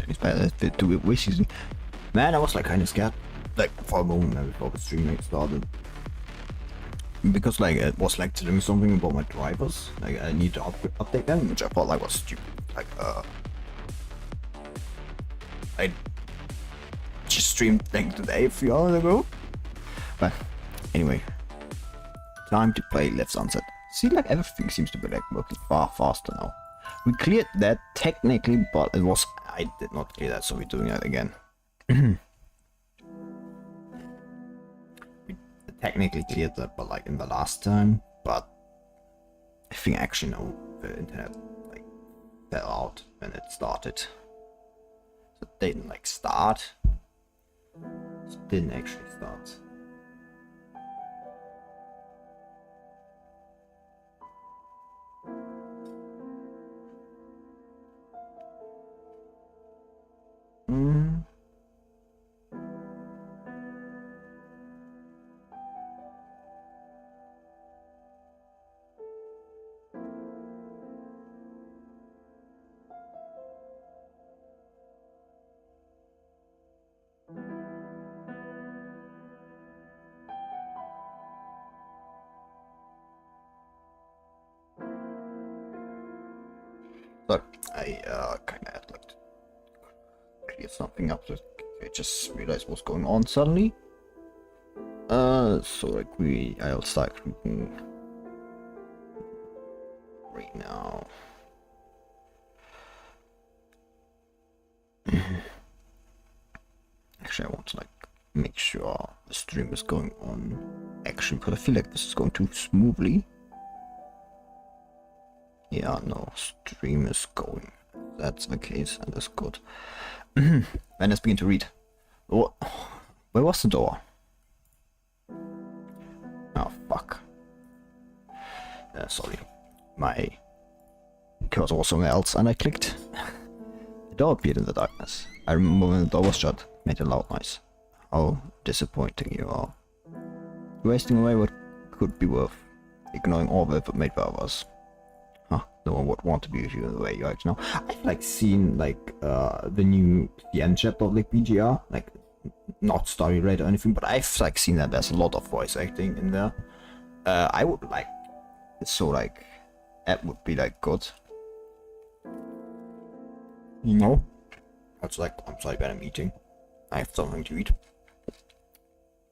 It's better to be wishes. Man, I was like kind of scared, like for a moment before the stream like started, because like it was like telling me something about my drivers. Like I need to update them, which I thought like was stupid. Like I just streamed like today a few hours ago. But anyway, time to play Left Unsaid. See, like everything seems to be like working far faster now. We cleared that technically, but it was I did not clear that, so we're doing that again. We technically cleared that, but like in the last time. But I think actually no, the internet like fell out when it started. So it didn't like start. So it didn't actually start. So I kind of had like to clear something up. So I just realized what's going on suddenly. So like I'll start creeping right now. Actually, I want to like make sure the stream is going on. Actually, because I feel like this is going too smoothly. Yeah, no, stream is going. That's the case, and that's good. Then let's begin to read. What? Where was the door? Oh, fuck. Sorry. My cursor was somewhere else, and I clicked. The door appeared in the darkness. I remember when the door was shut, made a loud noise. How disappointing you are. Wasting away what could be worth, ignoring all the effort made by others. Huh, no one would want to be with you the way you act now. I've like seen like the new end chapter of like BGR, like not story related or anything, but I've like seen that there's a lot of voice acting in there. I would like so like that would be like good. You know? It's like I'm sorry about a meeting. I have something to eat.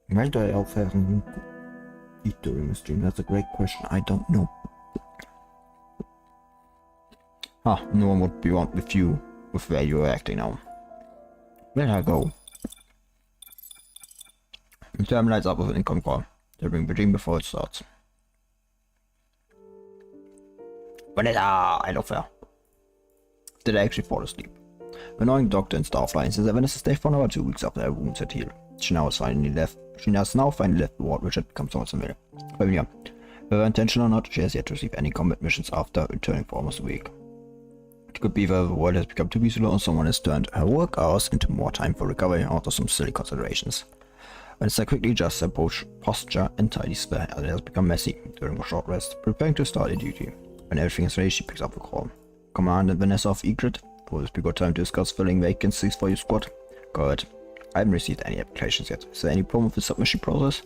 Why do I often eat during the stream? That's a great question. I don't know. Ah, no one would be on with you with where you are acting now. Where I go? The terminal lights up with an incoming call. They bring the dream before it starts. Vanessa, I love her. Did I actually fall asleep? The annoying doctor in Starfly says that Vanessa stayed for another 2 weeks after her wounds had healed. She now has finally left the ward, which had become somewhat familiar. Familiar. Whether intentional or not, she has yet to receive any combat missions after returning for almost a week. It could be that the world has become too busy and someone has turned her work hours into more time for recovery out of some silly considerations. Vanessa quickly adjusts her posture and tidies the hair that has become messy during a short rest, preparing to start her duty. When everything is ready, she picks up the call. Command and Vanessa of Egret. Will this be a good time to discuss filling vacancies for your squad? Go ahead. I haven't received any applications yet. Is there any problem with the submission process?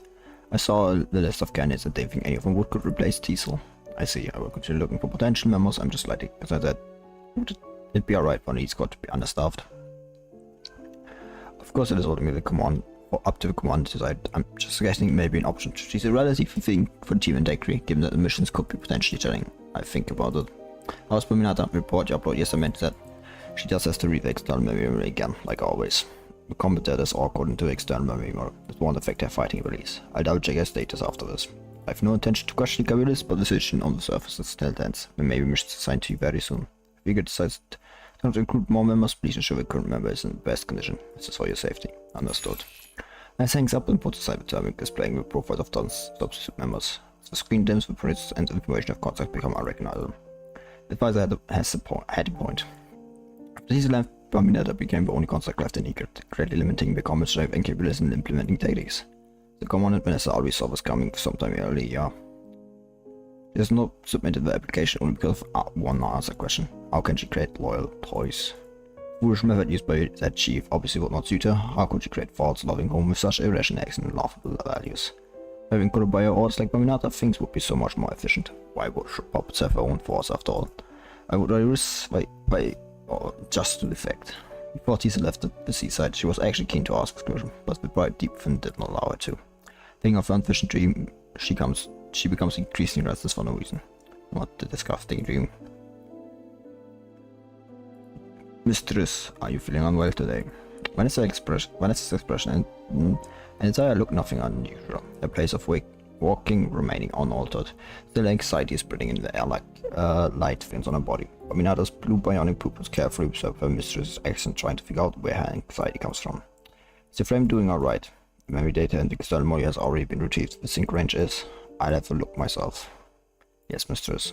I saw the list of candidates and they think any of them could replace Teasel. I see. I will continue looking for potential members. I'm just slightly concerned that would it be alright for the squad to be understaffed? Of course it is ultimately the command or up to the command to decide. I'm just suggesting it may be an option. She's a relative thing for the team integrity, given that the missions could be potentially challenging. I think about it. How's Bambinata? Report you upload. Yes, I meant that. She just has to read the external memory again, like always. The combat data is all according to the external memory model. It won't affect her fighting abilities. I'll double check her status after this. I have no intention to question the abilities, but the situation on the surface is still tense. We may be missions assigned to you very soon. If you decides to include more members, please ensure the current member is in the best condition. This is for your safety. Understood. As hangs up and puts aside the terminal displaying the profiles of tons substitute members. The screen dims, the prints and the information of contact become unrecognizable. The advisor had a point. After his left, Bambinata became the only contact left in Egret, greatly limiting the combat strength and capabilities in implementing tactics. The commandant Vanessa always saw was coming sometime early, yeah. She has not submitted the application only because of one answer question. How can she create loyal toys? foolish method used by that chief obviously would not suit her. How could she create false loving home with such irrational acts and laughable values? Having controlled by her orders like Bambinata, things would be so much more efficient. Why would puppets have her own force after all? I would rather risk just to the fact. Before Tisa left the seaside, she was actually keen to ask excursion, but the bright deep fin did not allow her to. Thinking of her unfinished dream, she becomes increasingly restless for no reason. What a disgusting dream. Mistress, are you feeling unwell today? Vanessa's expression and entire look nothing unusual. A place of walking remaining unaltered. Still anxiety spreading in the air like light fins on her body. Bambinata's blue bionic pupils carefully observe her mistress's accent, trying to figure out where her anxiety comes from. Is the frame doing alright? Memory data and the external memory has already been retrieved. The sync range is... I'll have a look myself. Yes, mistress.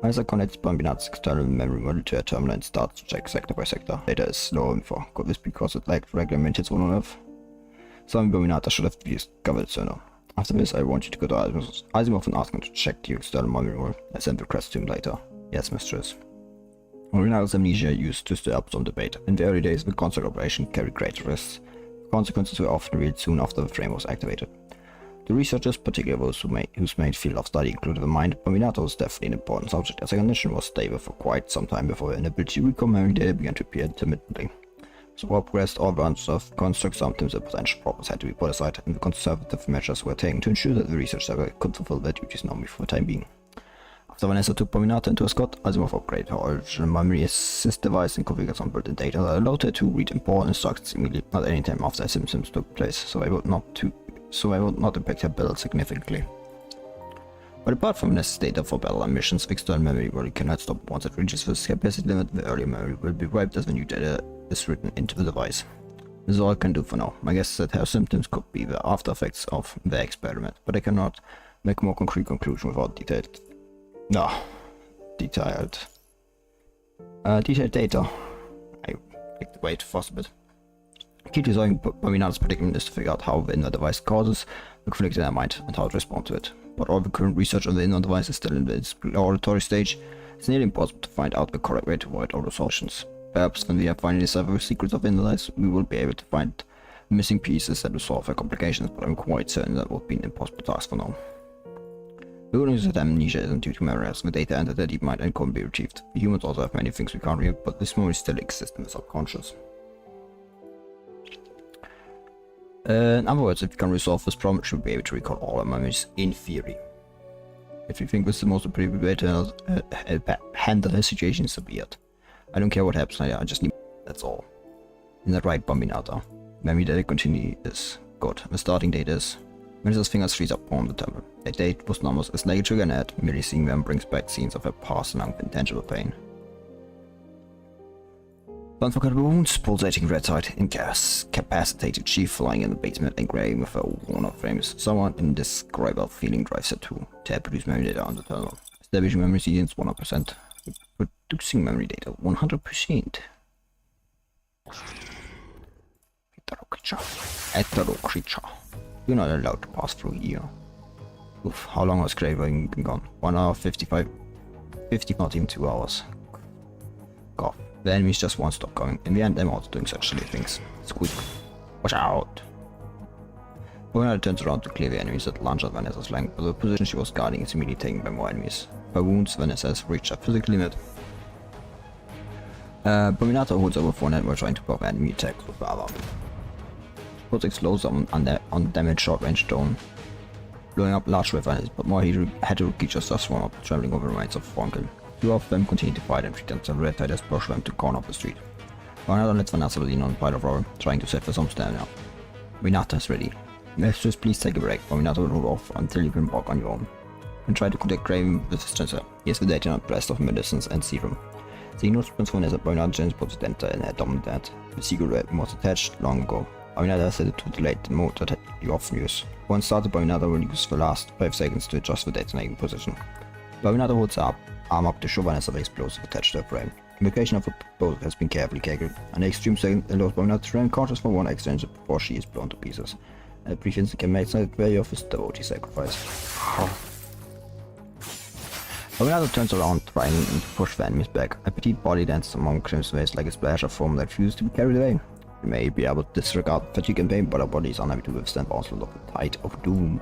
Vanessa connects Bambinata's external memory model to her terminal and starts to check sector by sector. Data is slower than before. Could this be because it lacked regular maintenance on Earth? Some Bambinata should have discovered it sooner. After this, I want you to go to Asimov and ask him to check the external memory model. I send the request to him later. Yes, mistress. Bambinata's amnesia used to stir up some debate. In the early days, the construct operation carried great risks. Consequences were often revealed soon after the frame was activated. The researchers, particularly those whose main field of study included the mind, Bambinata was definitely an important subject, as her condition was stable for quite some time before her inability to recall memory data began to appear intermittently. So while progressed, all branches of construct, sometimes the potential problems had to be put aside, and the conservative measures were taken to ensure that the researchers could fulfill their duties normally for the time being. After Vanessa took Bambinata into Escort, Asimov upgraded her original memory assist device and configured some built-in data that allowed her to read important instructions immediately, not any time after symptoms took place, so I would not impact her build significantly. But apart from this data for battle and missions, external memory really cannot stop once it reaches this capacity limit. The earlier memory will be wiped as the new data is written into the device. This is all I can do for now. My guess is that her symptoms could be the after effects of the experiment, but I cannot make a more concrete conclusion without detailed data. I like to wait for a bit. Key to solving Bambinata's predicament is to figure out how the inner device causes the conflict in her mind and how to respond to it. But all the current research on the inner device is still in the exploratory stage. It's nearly impossible to find out the correct way to avoid all the solutions. Perhaps when we have finally discovered the secrets of the inner device, we will be able to find missing pieces that will solve her complications, but I'm quite certain that would be an impossible task for now. The good news is that amnesia isn't due to memory, as the data entered the deep mind and can't be retrieved. Humans also have many things we can't read, but this memory still exists in the subconscious. In other words, if we can resolve this problem, we should be able to recall all our memories in theory. If you think this is the most appropriate way to handle the situation, so be it. I don't care what happens, I just need... that's all. In that right, Bambinata. Memory data continue is good. The starting date is... Vanessa's fingers freeze up on the temple. That date was almost as like a trigger net, merely seeing them brings back scenes of her past along with intangible pain. Unforgettable wounds, pulsating red side, incapacitated chief lying in the basement and graying with her worn-out frames. Someone indescribable feeling drives her to produce memory data on the terminal. Establishing memory sequence 100%. Producing memory data 100%. Hetero creature. You're not allowed to pass through here. Oof, how long has Craving been gone? 1 hour 55, not even 2 hours. God. The enemies just won't stop going. In the end, I'm also doing such silly things. Squeak. Watch out! Bambinata turns around to clear the enemies that lunge at Vanessa's flank, but the position she was guarding is immediately taken by more enemies. Her wounds, Vanessa has reached her physical limit. Bambinata holds over for net while trying to block enemy attacks with the other. Puts explodes on damaged short-range drone, blowing up large weapons, but more heterogeneous creatures thus swarm up, traveling over the remains of Frankel. Two of them continue to fight and pretend to red tide as push them to corner of the street. Bambinata lets Vanessa lean on a pile of rubber, trying to save her some stamina. Bambinata is ready. Mistress, please take a break. Bambinata will hold off until you can walk on your own. And try to contact Craven with his transfer. He has the data on blast of medicines and serum. Seeing no response from Vanessa, Bambinata changes puts the data in her dominant hand. The secret weapon was attached long ago. Bambinata set it to delete the mode that you often use. Once started, Bambinata will use the last 5 seconds to adjust the detonating position. Bambinata holds her arm up to show Vanessa the explosive attached to her frame. The location of the explosive has been carefully calculated, and the extreme second allows Bambinata to remain conscious for one exchange before she is blown to pieces. And a brief instant can make the value of his devotee sacrifice. Bambinata turns around, trying to push the enemies back. A petite body dances among Crimson waves like a splash of foam that refuses to be carried away. You may be able to disregard fatigue and pain, but our body is unable to withstand the onslaught of the Tide of Doom.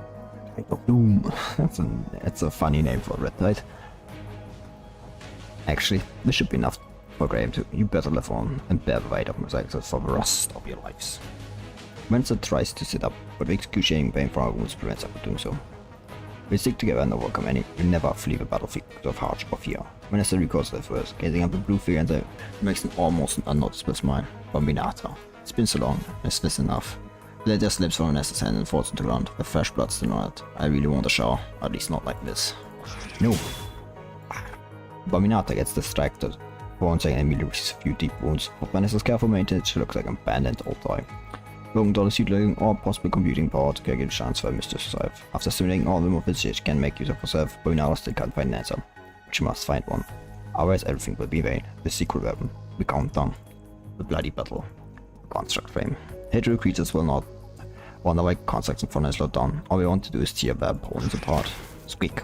Tide of Doom. That's a funny name for a red tide. Actually, this should be enough for Graham too. You better live on and bear the weight of my sacrifice for the rest of your lives. Vanessa tries to sit up, but the excruciating pain from our wounds prevents her from doing so. We stick together and overcome any. We never flee the battlefield because of harsh or fear. Vanessa recalls their first, gazing up the blue figure and makes an almost unnoticeable smile. Bambinata. It's been so long. Is this enough? The letter slips from Vanessa's hand and falls into the ground. The fresh blood still on it. I really want a shower. At least not like this. No. Bambinata gets distracted. For one second, immediately receives a few deep wounds. With Vanessa's careful maintenance, she looks like an abandoned old toy. Logan Doll is utilizing all possible computing power to give a chance for Mr. to survive. After simulating all the moves she can make use of herself, Bambinata still can't find an answer. But she must find one. Otherwise everything will be vain. The secret weapon. The countdown. The bloody battle. The construct frame. Hetero creatures will not wonder why constructs in front are slowed down. All we want to do is tear their opponents apart. Squeak.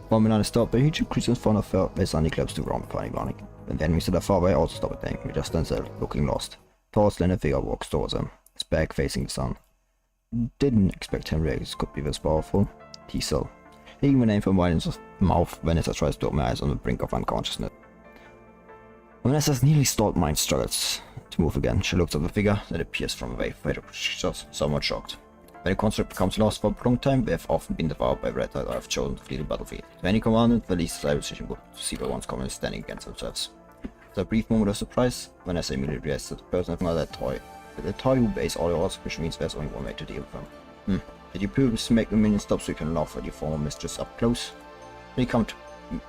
Bambinata is stopped by huge creatures in front of her. They suddenly collapse to the ground before ironic. When the enemies that are far away also stop attacking. We just stand still, looking lost. Tall, slender figure walks towards them. His back facing the sun. Didn't expect Henry's could be this powerful. Teasel. Hearing the name from violence of mouth, Vanessa tries to open her eyes on the brink of unconsciousness. Vanessa's nearly stalled mind struggles to move again. She looks at the figure that appears from away, just somewhat shocked. When a construct becomes lost for a long time, they have often been devoured by red tide or have chosen to flee the battlefield. To any commandant, the least desirable decision would be to see the ones commonly standing against themselves. After a brief moment of surprise, Vanessa immediately realized that the person of another toy. The toy who obeys all orders, which means there's only one way to deal with them. Did you prove to make the minion stop so you can laugh at your former mistress up close? When you come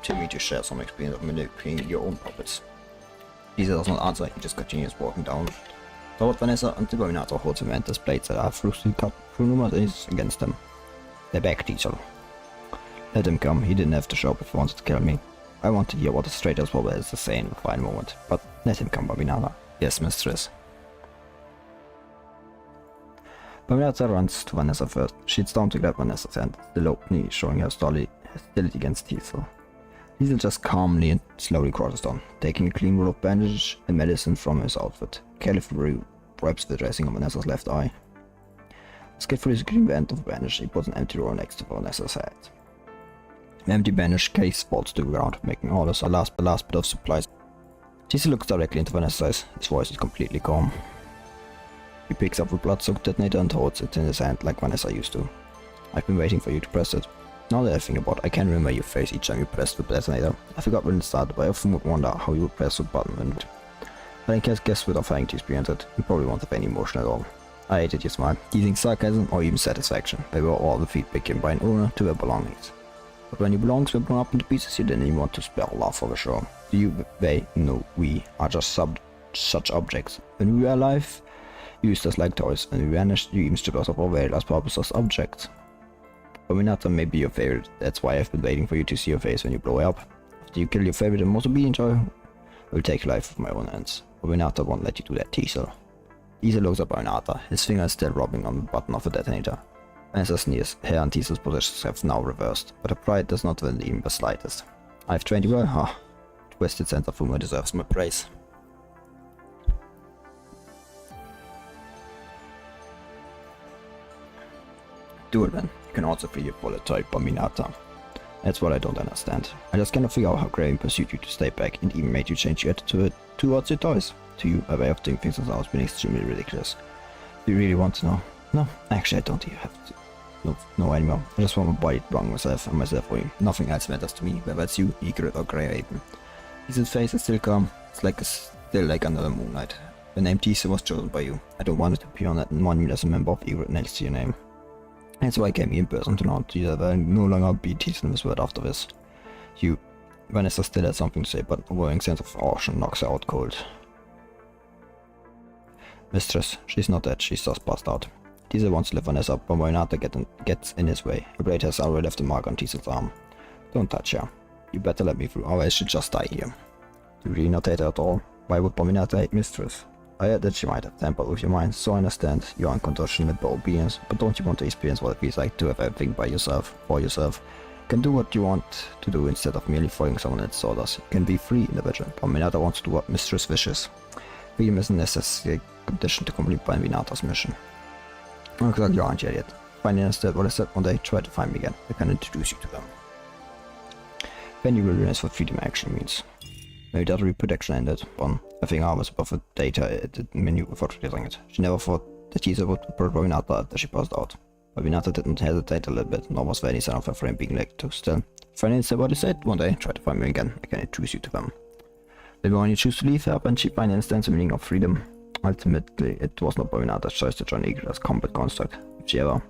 to me to share some experience of manipulating your own puppets. Lisa does not answer, he just continues walking down toward Vanessa until Bambinata holds him and his blades that are freshly cut through numerous against him. They're back, teacher. Let him come, he didn't have to show up if he wanted to kill me. I want to hear what the straightest probably has to say in a fine moment, but let him come, Bambinata. Yes, mistress. Bambinata runs to Vanessa first. She sits down to grab Vanessa's hand, still openly showing her hostility against Teasel. Teasel just calmly and slowly crosses down, taking a clean roll of bandage and medicine from his outfit. Carefully wipes the dressing on Vanessa's left eye. Skillfully securing the end of the bandage, he puts an empty roll next to Vanessa's head. The empty bandage case falls to the ground, making all the last bit of supplies. Teasel looks directly into Vanessa's eyes. His voice is completely calm. He picks up the blood-soaked detonator and holds it in his hand like Vanessa used to. I've been waiting for you to press it. Now that I think about it, I can remember your face each time you pressed the detonator. I forgot when it started, but I often would wonder how you would press the button when but I can't guess without having to experience it. You probably won't have any emotion at all. I hated your smile, teasing sarcasm or even satisfaction. They were all the feedback given by an owner to their belongings. But when your belongings were blown up into pieces, you didn't even want to spare love for the show. You, they, no, we are just such objects. When we were alive, you used us like toys, and we vanished, you even stripped us of our very last purpose as objects. Bambinata may be your favorite, that's why I've been waiting for you to see your face when you blow up. After you kill your favorite and most obedient toy, I will take your life with my own hands. Bambinata won't let you do that, Teasel. Teasel looks at Bambinata, his finger is still rubbing on the button of the detonator. Vanessa sneers, her and Teasel's positions have now reversed, but her pride does not win even the slightest. I've trained you well, huh? Twisted sense of humor deserves my praise. Do it then. You can also free your bullet type, Bambinata. That's what I don't understand. I just cannot figure out how Graham pursued you to stay back and even made you change your attitude towards your toys. To you, a way of doing things has always been extremely ridiculous. Do you really want to know? No, actually I don't even have to know anymore. I just want my body to belong myself and myself for you. Nothing else matters to me, whether it's you, Egret or Grey Apen. His face is still calm. It's still like another moonlight. The name Teaser was chosen by you. I don't want it to appear on that monument as a member of Egret next to your name. That's why I came here in person to not you that I will no longer be teasing this word after this. You, Vanessa still had something to say, but a overwhelming sense of caution knocks her out cold. Mistress, she's not dead, she's just passed out. Teaser wants to lift Vanessa up, but Bambinata gets in his way. Her blade has already left a mark on Teaser's arm. Don't touch her. You better let me through, otherwise she'll just die here. Do you really not hate her at all? Why would Bambinata hate Mistress? I heard that she might have tampered with your mind, so I understand your unconditional obedience, but don't you want to experience what it feels like to have everything by yourself, for yourself? can do what you want to do instead of merely following someone else's orders. You can be free individual. Bambinata wants to do what Mistress wishes. Freedom is a necessary condition to complete Bambinata's mission. Looks like you aren't here yet. Finally understood what I said one day, try to find me again. I can introduce you to them. Then you will realize what freedom actually means. Maybe that protection ended. One, I think I was above the data at the menu before using it. She never thought that Giza would put Bambinata after she passed out. Bambinata didn't hesitate a little bit, nor was there any sign of her friend being let to. Still, finally said what he said one day, try to find me again. I can introduce you to them. Then when you choose to leave her, and she finally understands the meaning of freedom. Ultimately, it was not Bambinata's choice to join Eagle's combat construct. If she ever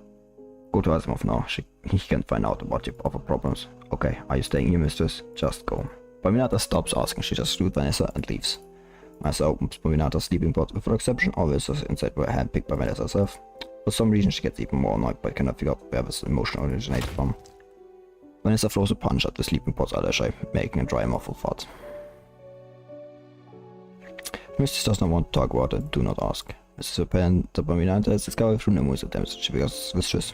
go to Asimov now, he can find out about your other problems. Okay, are you staying here, mistress? Just go. Bambinata stops asking, she just salutes Vanessa and leaves. Vanessa opens Bambinata's sleeping pod with her exception, all visitors inside were handpicked by Vanessa herself. For some reason she gets even more annoyed but cannot figure out where this emotion originated from. Vanessa throws a punch at the sleeping pod's other side, making a dry muffled thud. Mistress does not want to talk about it, do not ask. Mrs. apparent that Bambinata has discovered through numerous attempts she becomes mistress.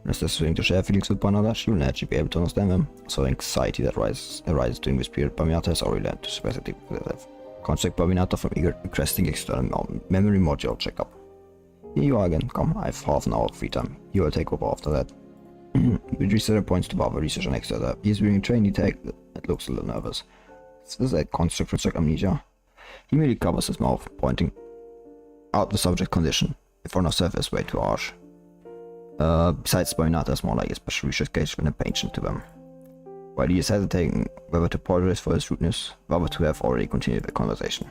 Unless there's willing to share feelings with one another, she will naturally be able to understand them. So anxiety that arises during this period, Bambinata has already learned to suppress it deep within herself. Contact Bambinata from Eager requesting external memory module checkup. Here you are again, come, I have half an hour of free time. You will take over after that. With researcher points to Barbara researcher next to her. He's wearing a trainee tag that looks a little nervous. Is this a construct for amnesia? He merely covers his mouth, pointing out the subject condition. The front of surface is way too harsh. Besides, Bambinata is more like a special research case than a patient to them. While he is hesitating whether to apologize for his rudeness, rather to have already continued the conversation.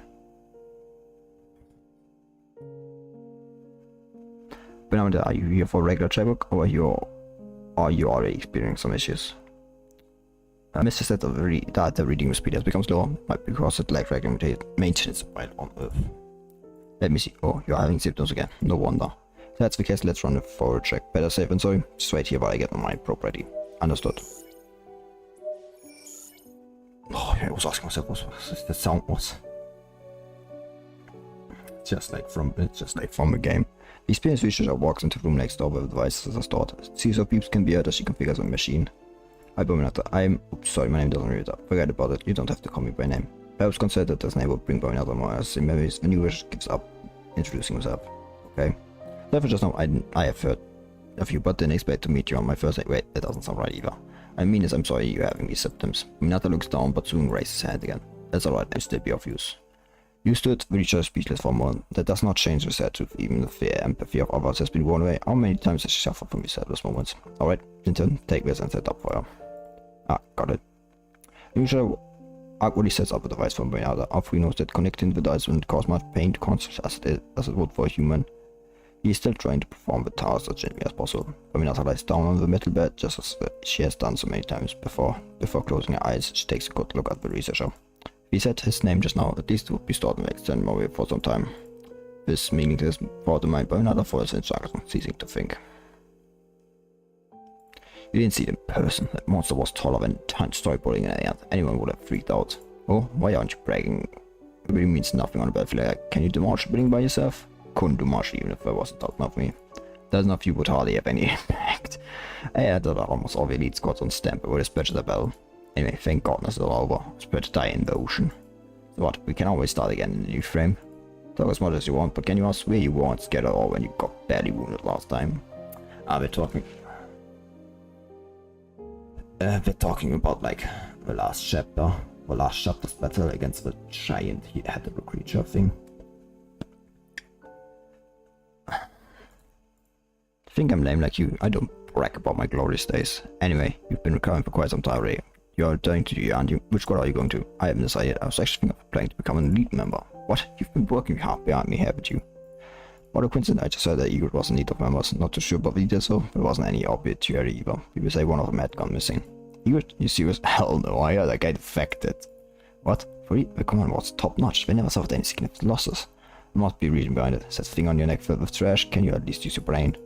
Bambinata, are you here for a regular checkup, or are you already experiencing some issues? Mr. said that the reading speed has become slower, might be because it lacked regular maintenance while on Earth. Let me see. Oh, you're having symptoms again. No wonder. If that's the case, let's run a forward check. Better safe than sorry. Just wait here while I get my probe ready. Understood. Oh, yeah, I was asking myself what the sound was. Just like from a game. The experienced researcher walks into the room next door where the devices are stored. Sees how peeps can be heard as she configures the machine. Hi Bambinata, oops, sorry, my name doesn't read up. Forget about it, you don't have to call me by name. Perhaps consider that this name will bring Bambinata more as in memories when you gives up introducing himself. Okay. Therefore just now I have heard of you, but didn't expect to meet you on my first day. Wait, that doesn't sound right either. I mean is I'm sorry you're having these symptoms. Bambinata looks down but soon raises his hand again. That's alright, I'll still be of use. You stood, the reacher speechless for a moment. That does not change the sad truth, even if the empathy of others has been worn away. How many times has she suffered from these sadness moments? Alright, Linton, take this and set up for her. Ah, got it. The reacher awkwardly sets up a device for Bambinata. After he knows that connecting the device wouldn't cause much pain to conscious as it would for a human. He is still trying to perform the task as gently as possible. Bambinata lies down on the metal bed just as she has done so many times before. Before closing her eyes, she takes a good look at the researcher. He said his name just now, at least it would be stored in the external memory for some time. This meaningless thought in mind Bambinata falls in silence, ceasing to think. You didn't see it in person. That monster was taller than storyboarding in any other. Anyone would have freaked out. Oh, why aren't you bragging? It really means nothing on the battlefield. Can you do much building by yourself? Couldn't do much even if there wasn't tough enough for me. Doesn't of you would hardly have any impact. I thought almost all the elite squads on stamp with a spread the battle. Anyway, thank goodness it's all over. Spread to die in the ocean. So what, we can always start again in a new frame. Talk as much as you want, but can you ask where you weren't scared at all when you got badly wounded last time? We're talking about like the last chapter's battle against the giant headed creature thing. I think I'm lame like you. I don't brag about my glorious days. Anyway, you've been recovering for quite some time already. You're going to do, aren't you? Which squad are you going to? I haven't decided. I was actually thinking of planning to become an elite member. What? You've been working hard behind me, haven't you? What a coincidence. I just heard that Eagle was in need of members. Not too sure about the details though. There wasn't any obituary either. People say one of them had gone missing. Eagle? You serious? Hell no, I heard that guy defected. What? For real? The command was top notch. They never suffered any significant losses. There must be a reason behind it. Says thing on your neck filled with trash. Can you at least use your brain?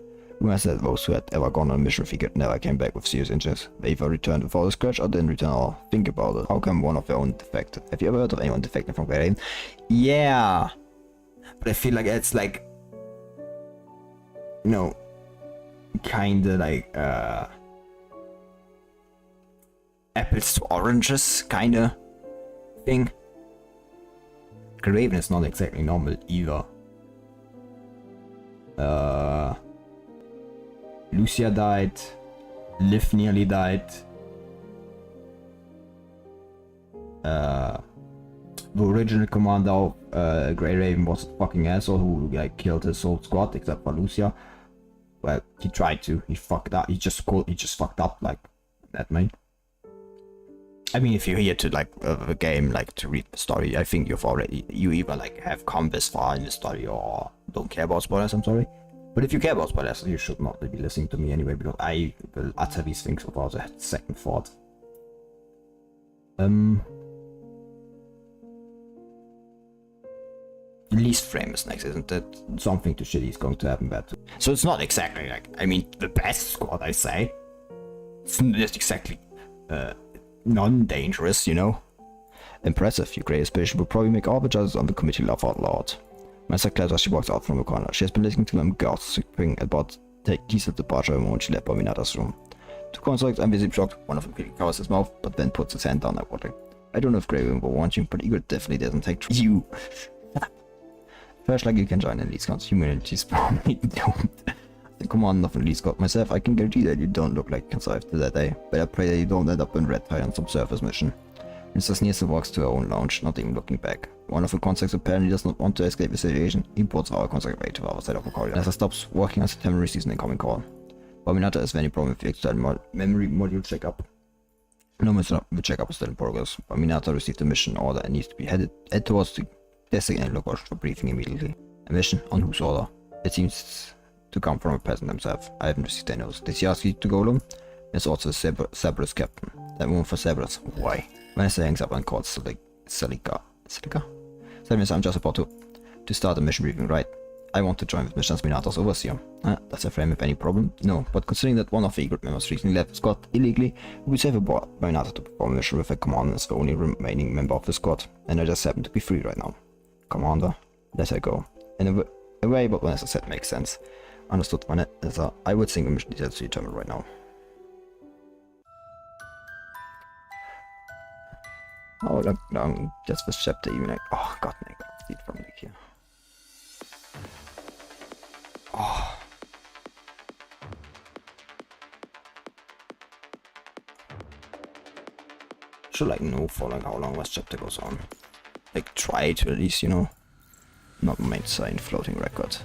Rumor said those who had ever gone on a mission figured never came back with serious injuries. They either returned without a scratch or didn't return at all. Think about it. How come one of their own defected? Have you ever heard of anyone defecting from Great? Yeah. But I feel like it's like, you know, kinda like apples to oranges kinda thing. Graven is not exactly normal either. Lucia died. Liv nearly died. The original commander of Grey Raven was a fucking asshole who like killed his whole squad except for Lucia. Well, he tried to. He fucked up. He just fucked up like that, man. I mean, if you're here to like a game, like to read the story, I think you either like have come this far in the story or don't care about spoilers. I'm sorry, but if you care about spoilers, you should not be listening to me anyway, because I will utter these things without a second thought. Least frame is next, isn't it? Something too shitty is going to happen bad too. So it's not exactly like, I mean, the best squad, I say. It's not exactly non-dangerous, you know? Impressive, your greatest patient will probably make all the judges on the committee laugh out loud. Master claps as she walks out from the corner. She has been listening to them gossiping about the decent departure when she left Bambinata's room. Two consulates are visibly shocked. One of them quickly covers his mouth, but then puts his hand down at water. I don't know if Grey will want you, but Igor definitely doesn't take you. First, like you can join the Elite Scouts. Humanities probably don't. The commander of the Elite Scout myself, I can guarantee that you don't look like you can survive to that day. But I pray that you don't end up in red tie on some surface mission. Mrs. Nielsen walks to her own lounge, not even looking back. One of the consulates apparently does not want to escape the situation. He puts our contact right to the other side of the corridor. As I stops working on September receives an incoming call. Bambinata has any problem with the external memory module checkup. No, the checkup is still in progress. Bambinata received a mission order and needs to be head towards the designated location for briefing immediately. A mission on whose order? It seems to come from a peasant himself. I haven't received any notes. Did he ask you to go along? There's also a Cerberus captain. That woman for Cerberus. Why? When I say hangs up and calls Celica. Tell me, I'm just about to start a mission briefing, right? I want to join with Mission Bambinata's overseer. Does that frame have any problem? No, but considering that one of the group members recently left the squad illegally, it would save a Bambinata to perform a mission with a commander as the only remaining member of the squad, and I just happen to be free right now. Commander, let her go. In a way, but what I said makes sense. Understood, Vanessa. I would think the mission details to determine right now. How long does this chapter even like? Oh god, I got it from here. Oh. Should like know for like how long this chapter goes on. Like try to at least, you know, not make sign floating record.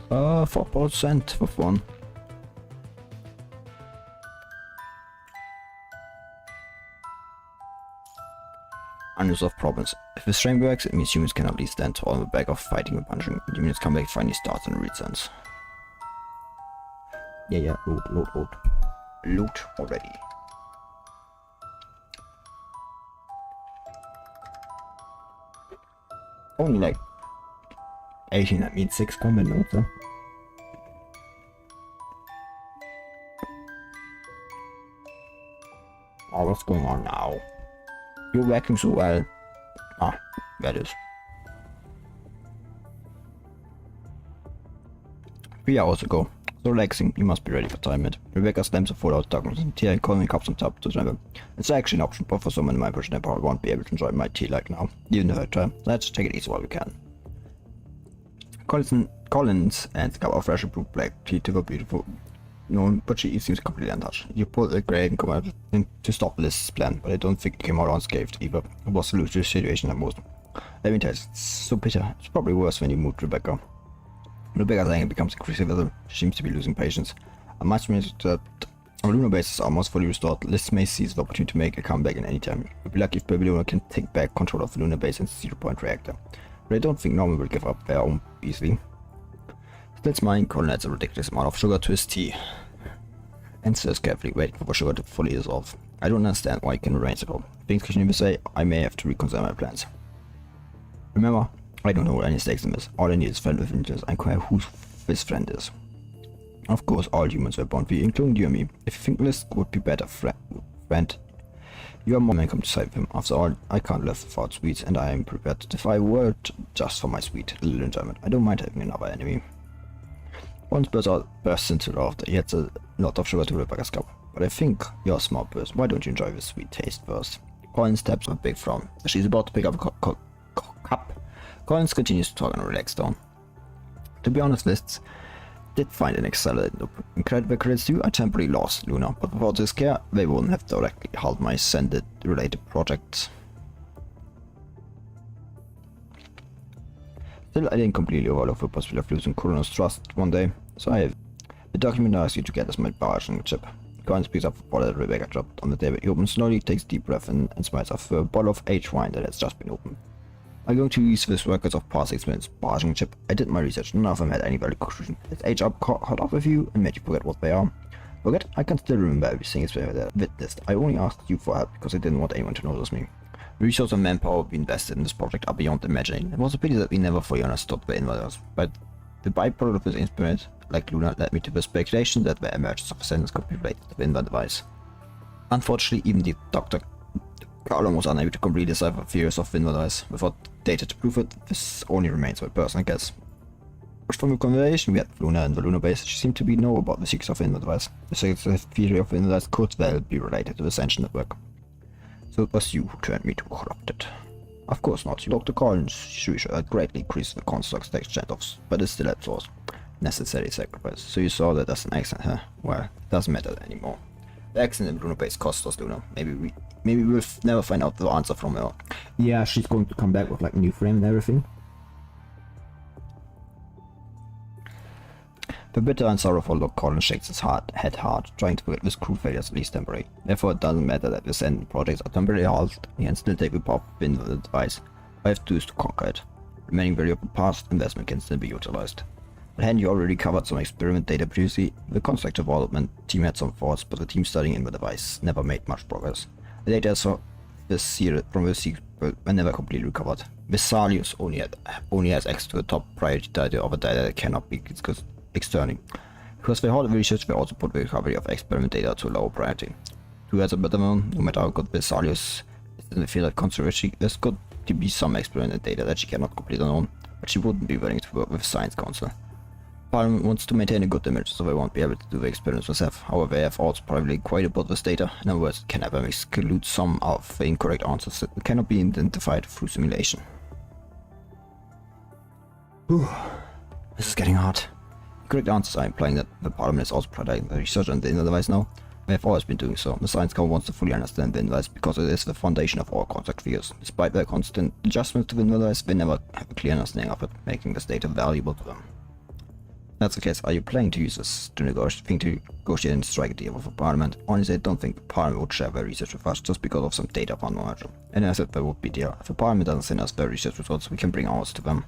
4% with one. Unresolved problems. If the strain works, it means humans can at least stand tall on the back of fighting and punching. The units come back finally starts and returns. Yeah, loot. Loot already. Only like 18, that means 6 combat notes, huh? Oh, what's going on now? You're working so well. Ah, that is. 3 hours ago. So relaxing, you must be ready for time it. Rebecca slams a full out documents and tea and calling cups on top to remember. It's actually an option, but for someone in my position I probably won't be able to enjoy my tea like now. Even if I try. Let's take it easy while we can. Collins and a cup of fresh brewed black tea to go beautiful. No, but she seems completely untouched. You pulled a grave and come out to stop Liz's plan, but I don't think it came out unscathed either. It was a lose-lose situation at most. Let me tell you, it's so bitter. It's probably worse when you moved Rebecca. Rebecca's anger becomes increasingly she seems to be losing patience. I must admit that our lunar base is almost fully restored. Liz may seize the opportunity to make a comeback in any time. We'll be lucky if Bambinata can take back control of the lunar base and 0-point reactor. But I don't think Norman will give up their own easily. Still smiling, Colin adds a ridiculous amount of sugar to his tea and stirs carefully, waiting for the sugar to fully dissolve. I don't understand why he can remain so cold. Things can even say I may have to reconsider my plans. Remember, I don't know what any stakes in this. All I need is friend with interest. I care who this friend is. Of course, all humans were born free, including you and me. If you think Liz would be better friend, you are more than welcome to side with him. After all, I can't live without sweets, and I am prepared to defy the world just for my sweet little enjoyment. I don't mind having another enemy. Once bursts into laughter, he adds a lot of sugar to Rebecca's cup. but I think you're a smart person. Why don't you enjoy the sweet taste first? Collins taps with a big frown. She's about to pick up a cup. Collins continues to talk in a relaxed tone. To be honest, Lists did find an excellent loop. Incredible credits to you, I temporarily lost Luna, but without this care, they wouldn't have directly halted my Ascended related projects. Still, I didn't completely overlook the possibility of losing Kurono's trust one day, so the document asks you to get us my barging chip. Collins picks up the bottle that Rebecca dropped on the table. He opens slowly, takes a deep breath and smiles off a bottle of aged wine that has just been opened. I'm going to use this records of past experience barging chip. I did my research, none of them had any valid conclusion. Has age up caught up with you and made you forget what they are? Forget? I can still remember everything as well that I witnessed. I only asked you for help because I didn't want anyone to notice me. The resources and manpower we invested in this project are beyond imagining. It was a pity that we never fully understood the invaders, but the byproduct of this experiment, like Luna, led me to the speculation that the emergence of ascendants could be related to the invader device. Unfortunately, even the Dr. Carlon was unable to completely decipher theories of the invader device. Without data to prove it, this only remains my personal guess. But from the conversation we had with Luna and the Luna base, she seemed to know about the secrets of the invader device. The theory of the invader device could well be related to the Ascension network. So it was you who turned me to corrupt it. Of course not. Dr. Collins' research had greatly increased the construct's extent of, but it still absorbs necessary sacrifice. So you saw that as an accident, huh? Well, it doesn't matter anymore. The accident in Luna base cost us Luna. Maybe we'll never find out the answer from her. Yeah, she's going to come back with like a new frame and everything. The bitter and sorrowful look Collins shakes his head hard, trying to forget this crew failures at least temporary. Therefore, it doesn't matter that the Ascendant projects are temporarily halted. He can still take the power of the device. All I have to do is to conquer it. Remaining value of the past investment can still be utilized. But hadn't you already covered some experiment data previously? The construct development team had some thoughts, but the team studying in the device never made much progress. The data from the secret were never completely recovered. Vesalius only has access to the top priority data of a data that cannot be discussed externally. Because they halted the research, they also put the recovery of experiment data to a lower priority. To as a better one, no matter how good Vesalius is in the field of conservation, there's got to be some experiment data that she cannot complete alone, but she wouldn't be willing to work with Science Council. Parliament wants to maintain a good image, so they won't be able to do the experiments themselves. However, they have also probably quite a bit of this data. In other words, can never exclude some of the incorrect answers that cannot be identified through simulation. Whew. This is getting hard. Correct answers are implying that the Parliament is also prioritizing the research on the inner device now. They have always been doing so. The Science Council wants to fully understand the device because it is the foundation of all contact figures. Despite their constant adjustments to the device, they never have a clear understanding of it, making this data valuable to them. If that's the case, are you planning to use this to negotiate and strike a deal with the Parliament? Honestly, I don't think the Parliament would share their research with us just because of some data upon merger. And as if there would be deal. If the Parliament doesn't send us their research results, we can bring ours to them.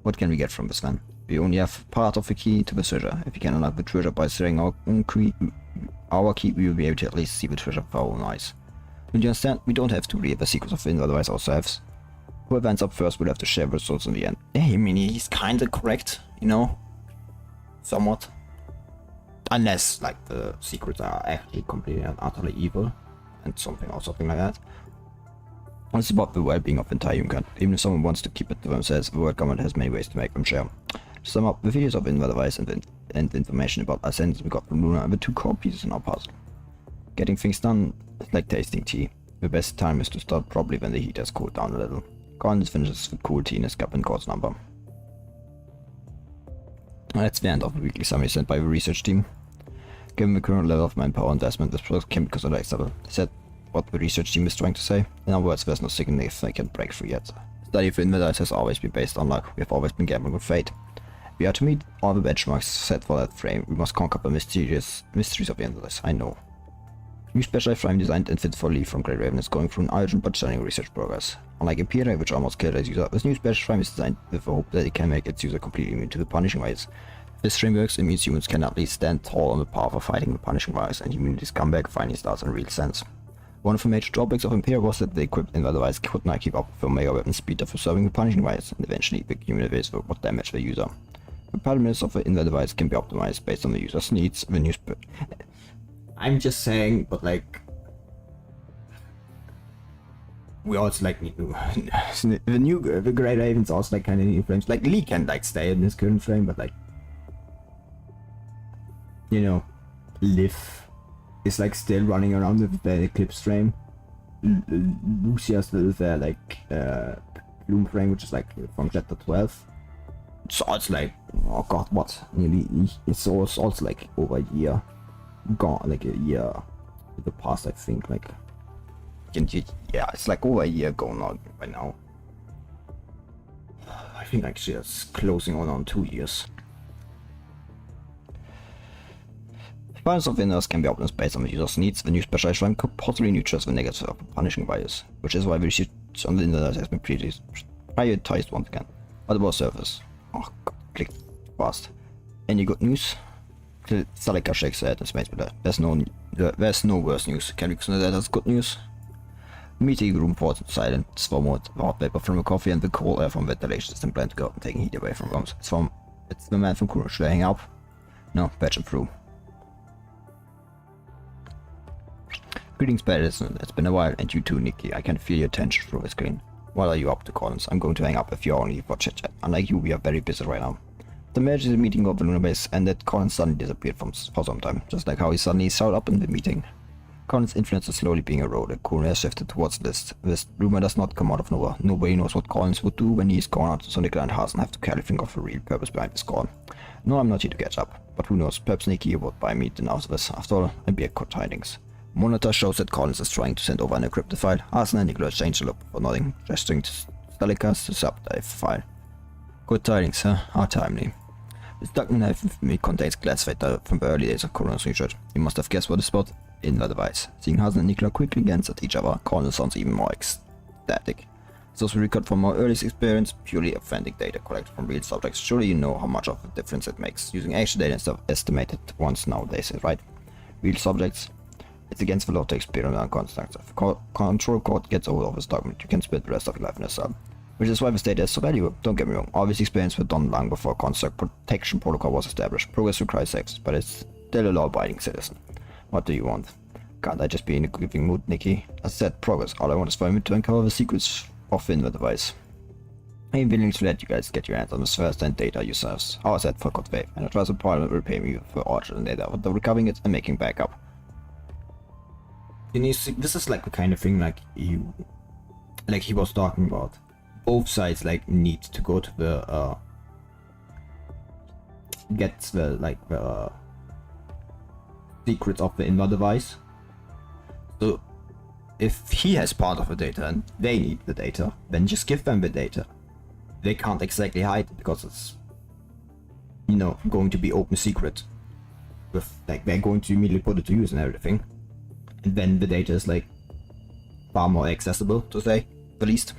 What can we get from this then? We only have part of the key to the treasure. If we can unlock the treasure by selling our key, we will be able to at least see the treasure with our own eyes. Don't you understand? We don't have to read the secrets of the inner device ourselves. Whoever ends up first will have to share the results in the end. Yeah, I mean, he's kinda correct, you know? Somewhat. Unless, like, the secrets are actually completely and utterly evil. And something like that. It's about the well-being of the entire humankind. Even if someone wants to keep it to themselves, the world government has many ways to make them share. To sum up, the videos of inner device and the information about Ascendants we got from Luna are the two core pieces in our puzzle. Getting things done is like tasting tea. The best time is to start probably when the heat has cooled down a little. Collins finishes the cool tea in his cup and calls number. That's the end of the weekly summary sent by the research team. Given the current level of manpower investment, this project can be considered acceptable. Said what the research team is trying to say. In other words, there's no significant breakthrough yet. Study of invalid has always been based on luck. We have always been gambling with fate. We are to meet all the benchmarks set for that frame. We must conquer the mysteries of the endless. I know. New specialized frame designed and fit for Lee from Great Raven is going through an urgent but stunning research progress. Unlike Imperial, which almost killed its user, this new special frame is designed with the hope that it can make its user completely immune to the punishing virus. If this frame works, it means humans can at least stand tall on the path of fighting the punishing virus, and humanity's comeback finally starts in a real sense. One of the major drawbacks of Imperial was that the equipped invader device could not keep up with the mega weapon speed of serving the punishing virus, and eventually the human device would damage the user. The parameters of the invader device can be optimized based on the user's needs. The new I'm just saying, but like, we also like need the Great Ravens also like kind of new frames. Like Lee can like stay in this current frame, but like, you know, live is like still running around with the Eclipse frame. Lucia still with their like Bloom frame, which is like from chapter 12. So it's like, oh god, what? Nearly, it's also like over a year gone, like a year in the past, I think. Like, yeah, it's like over a year going on by now. I think actually it's closing on 2 years. Balance of winners can be optimized based on the user's needs. The new specialized rank could possibly neutralize the negative of punishing bias, which is why the research on the internet has been prioritized once again. What about service? Oh god, click fast. Any good news? Salika shakes her head and smiles with that. There's no worse news. Can we consider that as good news? The meeting room falls into silence for a moment. The hot vapor from the coffee and the cold air from ventilation system blend together and taking heat away from rooms. It's the man from Kuro. Should I hang up? No, patch him through. Greetings, Patterson. It's been a while, and you too, Nikki. I can feel your tension through the screen. What are you up to, Collins? I'm going to hang up if you're only for chit-chat. Unlike you, we are very busy right now. The emergency meeting of the lunar base ended. Collins suddenly disappeared for some time, just like how he suddenly showed up in the meeting. Collins' influence is slowly being eroded. Kuro has shifted towards this. This rumor does not come out of nowhere. Nobody knows what Collins would do when he is gone out, so Nicola and Hasan have to carefully think of the real purpose behind this call. No, I'm not here to catch up, but who knows, perhaps Nikki would buy me dinner out of this. After all, I'd be a good tidings. Monitor shows that Collins is trying to send over an encrypted file. Hasan and Nicola change the look before nodding, gesturing to Stalikas to subdive the file. Good tidings, huh? How timely. This document I have with me contains classified data from the early days of Corona's research. You must have guessed what it's about in the device. Seeing Hasan and Nicola quickly glance at each other, Collins sounds even more ecstatic. Those we record from our earliest experience, purely authentic data collected from real subjects. Surely you know how much of a difference it makes, using actual data instead of estimated ones nowadays, right? Real subjects. It's against the law to experiment on constructs. If control code gets hold of this document, you can spend the rest of your life in a cell. Which is why this data is so valuable. Don't get me wrong, all these experiments were done long before construct protection protocol was established. Progress requires access, but it's still a law-abiding citizen. What do you want? Can't I just be in a giving mood, Nikki? As said, progress. All I want is for me to uncover the secrets of the device. I'm willing to let you guys get your hands on this first-hand data yourselves. How is that for good faith? And I trust the Parliament will pay me for ordering data, but recovering it and making backup. And you see, this is like the kind of thing like he was talking about. Both sides like need to go to the get the secrets of the inner device. So if he has part of the data and they need the data, then just give them the data. They can't exactly hide it because it's, you know, going to be open secret. With like they're going to immediately put it to use and everything. And then the data is like far more accessible, to say the least.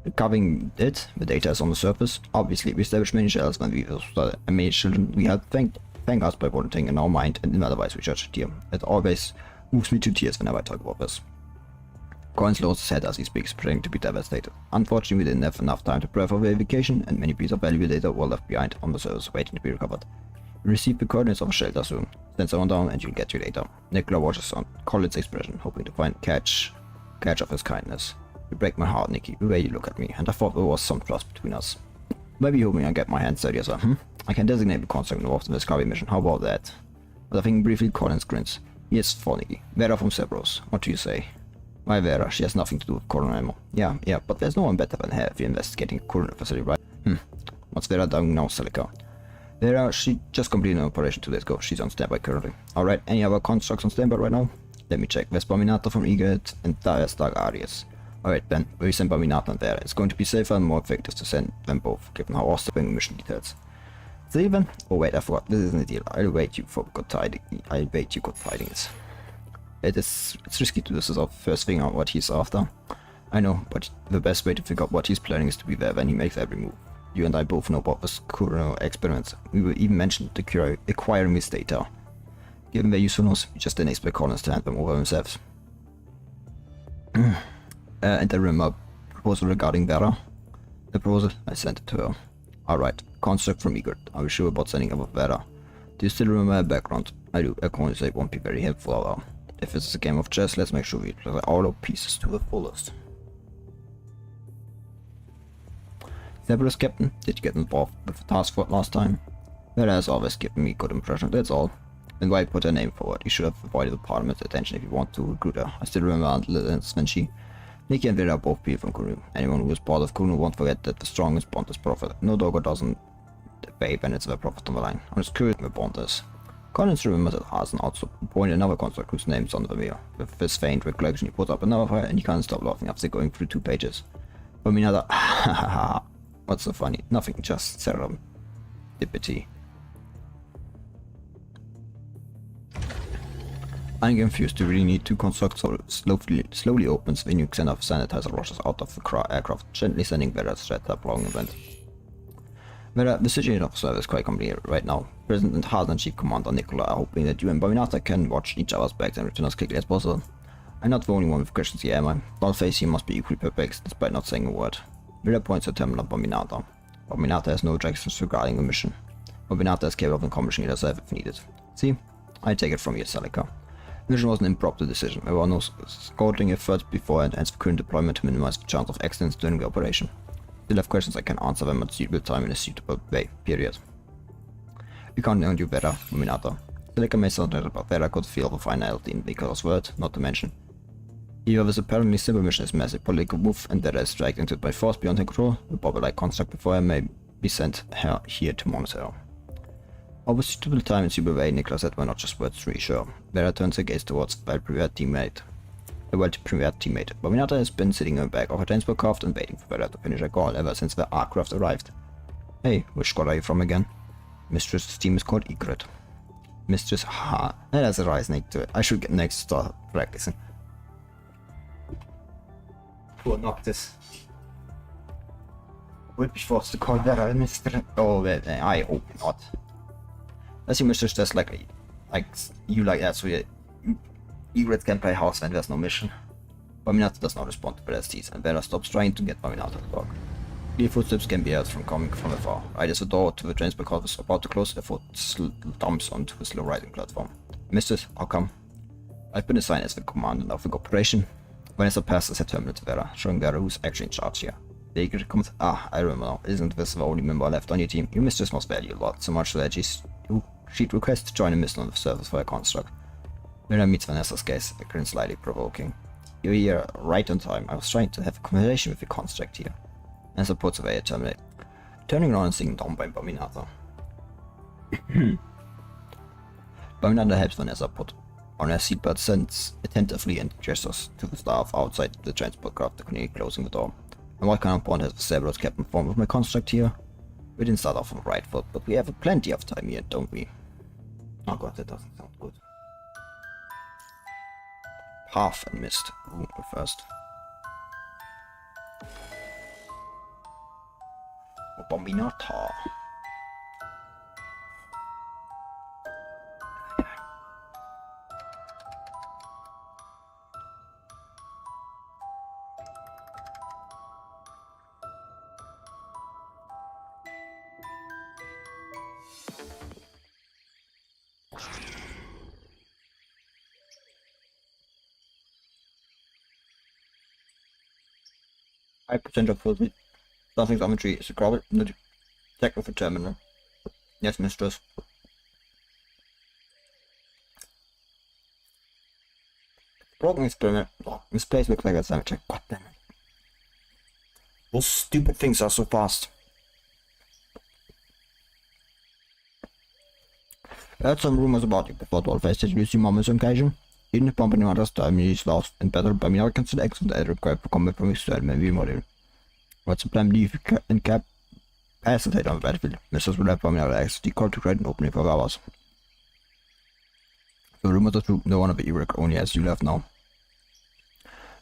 Recovering it, the data is on the surface. Obviously, we established many shells when we started, and many children we had thank us by one thing in our mind and in otherwise research. Dear, it always moves me to tears whenever I talk about this. Collins lowers his head as he speaks, pretending to be devastated. Unfortunately, we didn't have enough time to prepare for verification, and many pieces of valuable data were left behind on the surface, waiting to be recovered. We received the coordinates of a shelter soon. Send someone down and you'll get your data. Nicola watches on Collins' expression, hoping to find catch of his kindness. You break my heart, Nikki, the way you look at me, and I thought there was some trust between us. Maybe hoping I get my hands dirty as well, I can designate the construct involved in the discovery mission, how about that? But I think briefly Collins grins. Yes, for Nikki. Vera from Cerberus. What do you say? Why Vera? She has nothing to do with Corona anymore. Yeah, but there's no one better than her if you're investigating a Corona facility, right? What's Vera doing now, Celica? Vera, she just completed an operation 2 days ago. She's on standby currently. Alright, any other constructs on standby right now? Let me check. There's Bambinata from Eaglet and there's Dark Arias. Alright Ben, we send Bambinata and Vera. It's going to be safer and more effective to send them both, given how awesome the mission details. See then? Oh wait, I forgot. This isn't a deal. I'll wait you good tidings. It's risky to do this without first figuring out what he's after. I know, but the best way to figure out what he's planning is to be there when he makes every move. You and I both know about this Kuro experiments. We will even mention acquiring this data. Given their usefulness, we just didn't expect Collins to hand them over themselves. And I remember a proposal regarding Vera. The proposal, I sent it to her. Alright, construct from Egret. I was sure about sending over Vera. Do you still remember her background? I do. I can only say it won't be very helpful, however. If it's a game of chess, let's make sure we play all our pieces to the fullest. Cerberus Captain, did you get involved with the task force last time? That has always given me good impression, that's all. And why put her name forward? You should have avoided the Parliament's attention if you want to recruit her. I still remember Aunt Lilith when Nikki and Vera both people from Kunu. Anyone who is part of Kunu won't forget that the strongest bond is profit. No dog doesn't debate when it's a profit on the line. I'm just curious what bond is. Collins remembers that Hazen also pointed another construct whose name is on the mirror. With this faint recollection he put up another fire and he can't stop laughing after going through 2 pages. Bambinata, what's so funny? Nothing, just serendipity. I'm confused. Do you really need 2 constructs or slowly opens the new Xenoph sanitizer rushes out of the aircraft, gently sending Vera straight up long event. Vera, the situation of service is quite complicated right now. President Hazen and Chief Commander Nicola are hoping that you and Bambinata can watch each other's backs and return as quickly as possible. I'm not the only one with questions here, am I? Dollface here must be equally perplexed, despite not saying a word. Vera points her terminal at Bambinata. Bambinata has no objections regarding the mission. Bambinata is capable of accomplishing it herself if needed. See? I take it from you, Celica. The mission was an impromptu decision. There were no scouting efforts beforehand, hence the current deployment to minimize the chance of accidents during the operation. Still have questions, I can answer them at suitable time in a suitable way, period. We can't on you, Vera, Bambinata. Celica may sound but Vera could feel the finality in Nicolas' word, not to mention. Either this apparently simple mission is massive political move and Vera is dragged into it by force beyond her control, the Bobby-like construct before her may be sent here to monitor her. Over suitable time and suitable way, Nicolas said were not just words to reassure. Vera turns her gaze towards the well-prepared teammate. Bambinata has been sitting on the back of her transport craft and waiting for Vera to finish her call ever since the aircraft arrived. Hey, which squad are you from again? Mistress's team is called Egret. Mistress, ha, that has a rise neck to it. I should get next to start practicing. Poor Noctis. Would be forced to call Vera Mr. Oh, I hope not. I see Mistress just like you like that, so Egret can play house when there's no mission. Bambinata does not respond to Vera's tease, and Vera stops trying to get Bambinata to talk. Clear footsteps can be heard coming from afar. Right as the door to the transport car was about to close, a foot dumps onto the slow riding platform. Mistress, how come? I've been assigned as the commandant of the operation. Vanessa passes her terminal to Vera, showing Vera who's actually in charge here. The Egret comes. Ah, I remember now. Isn't this the only member left on your team? Your mistress must value a lot, so much so that she'd request to join a mission on the surface for a construct. Vera meets Vanessa's gaze, a grin slightly provoking. You're here right on time. I was trying to have a conversation with the construct here. Vanessa puts away a terminal, turning around and sitting down by Bambinata. Bambinata helps Vanessa put on her seatbelt, sends attentively and gestures to the staff outside the transport craft to continue closing the door. And what kind of bond has the Cerberus Captain formed with my construct here? We didn't start off on the right foot, but we have plenty of time here, don't we? Oh god, that doesn't sound good. Path and mist. Ooh, first. Bambinata. High percent of filthy. Something's on the tree. Is it Robert? No. Check with the terminal. Yes, mistress. Broken experiment. Oh, this place looks like a cemetery. God damn it. Those stupid things are so fast. I heard some rumors about you before Dollface. Did you see Mama's occasion? Even if Bambinata's time is lost and better, Bambinata can still exit the required for combat from his style, maybe model. What's the plan? Leave and capacitate on the battlefield. Mistress will have Bambinata exit the call to create an opening for hours. The rumors are true. No one of the Iraq only has you left now.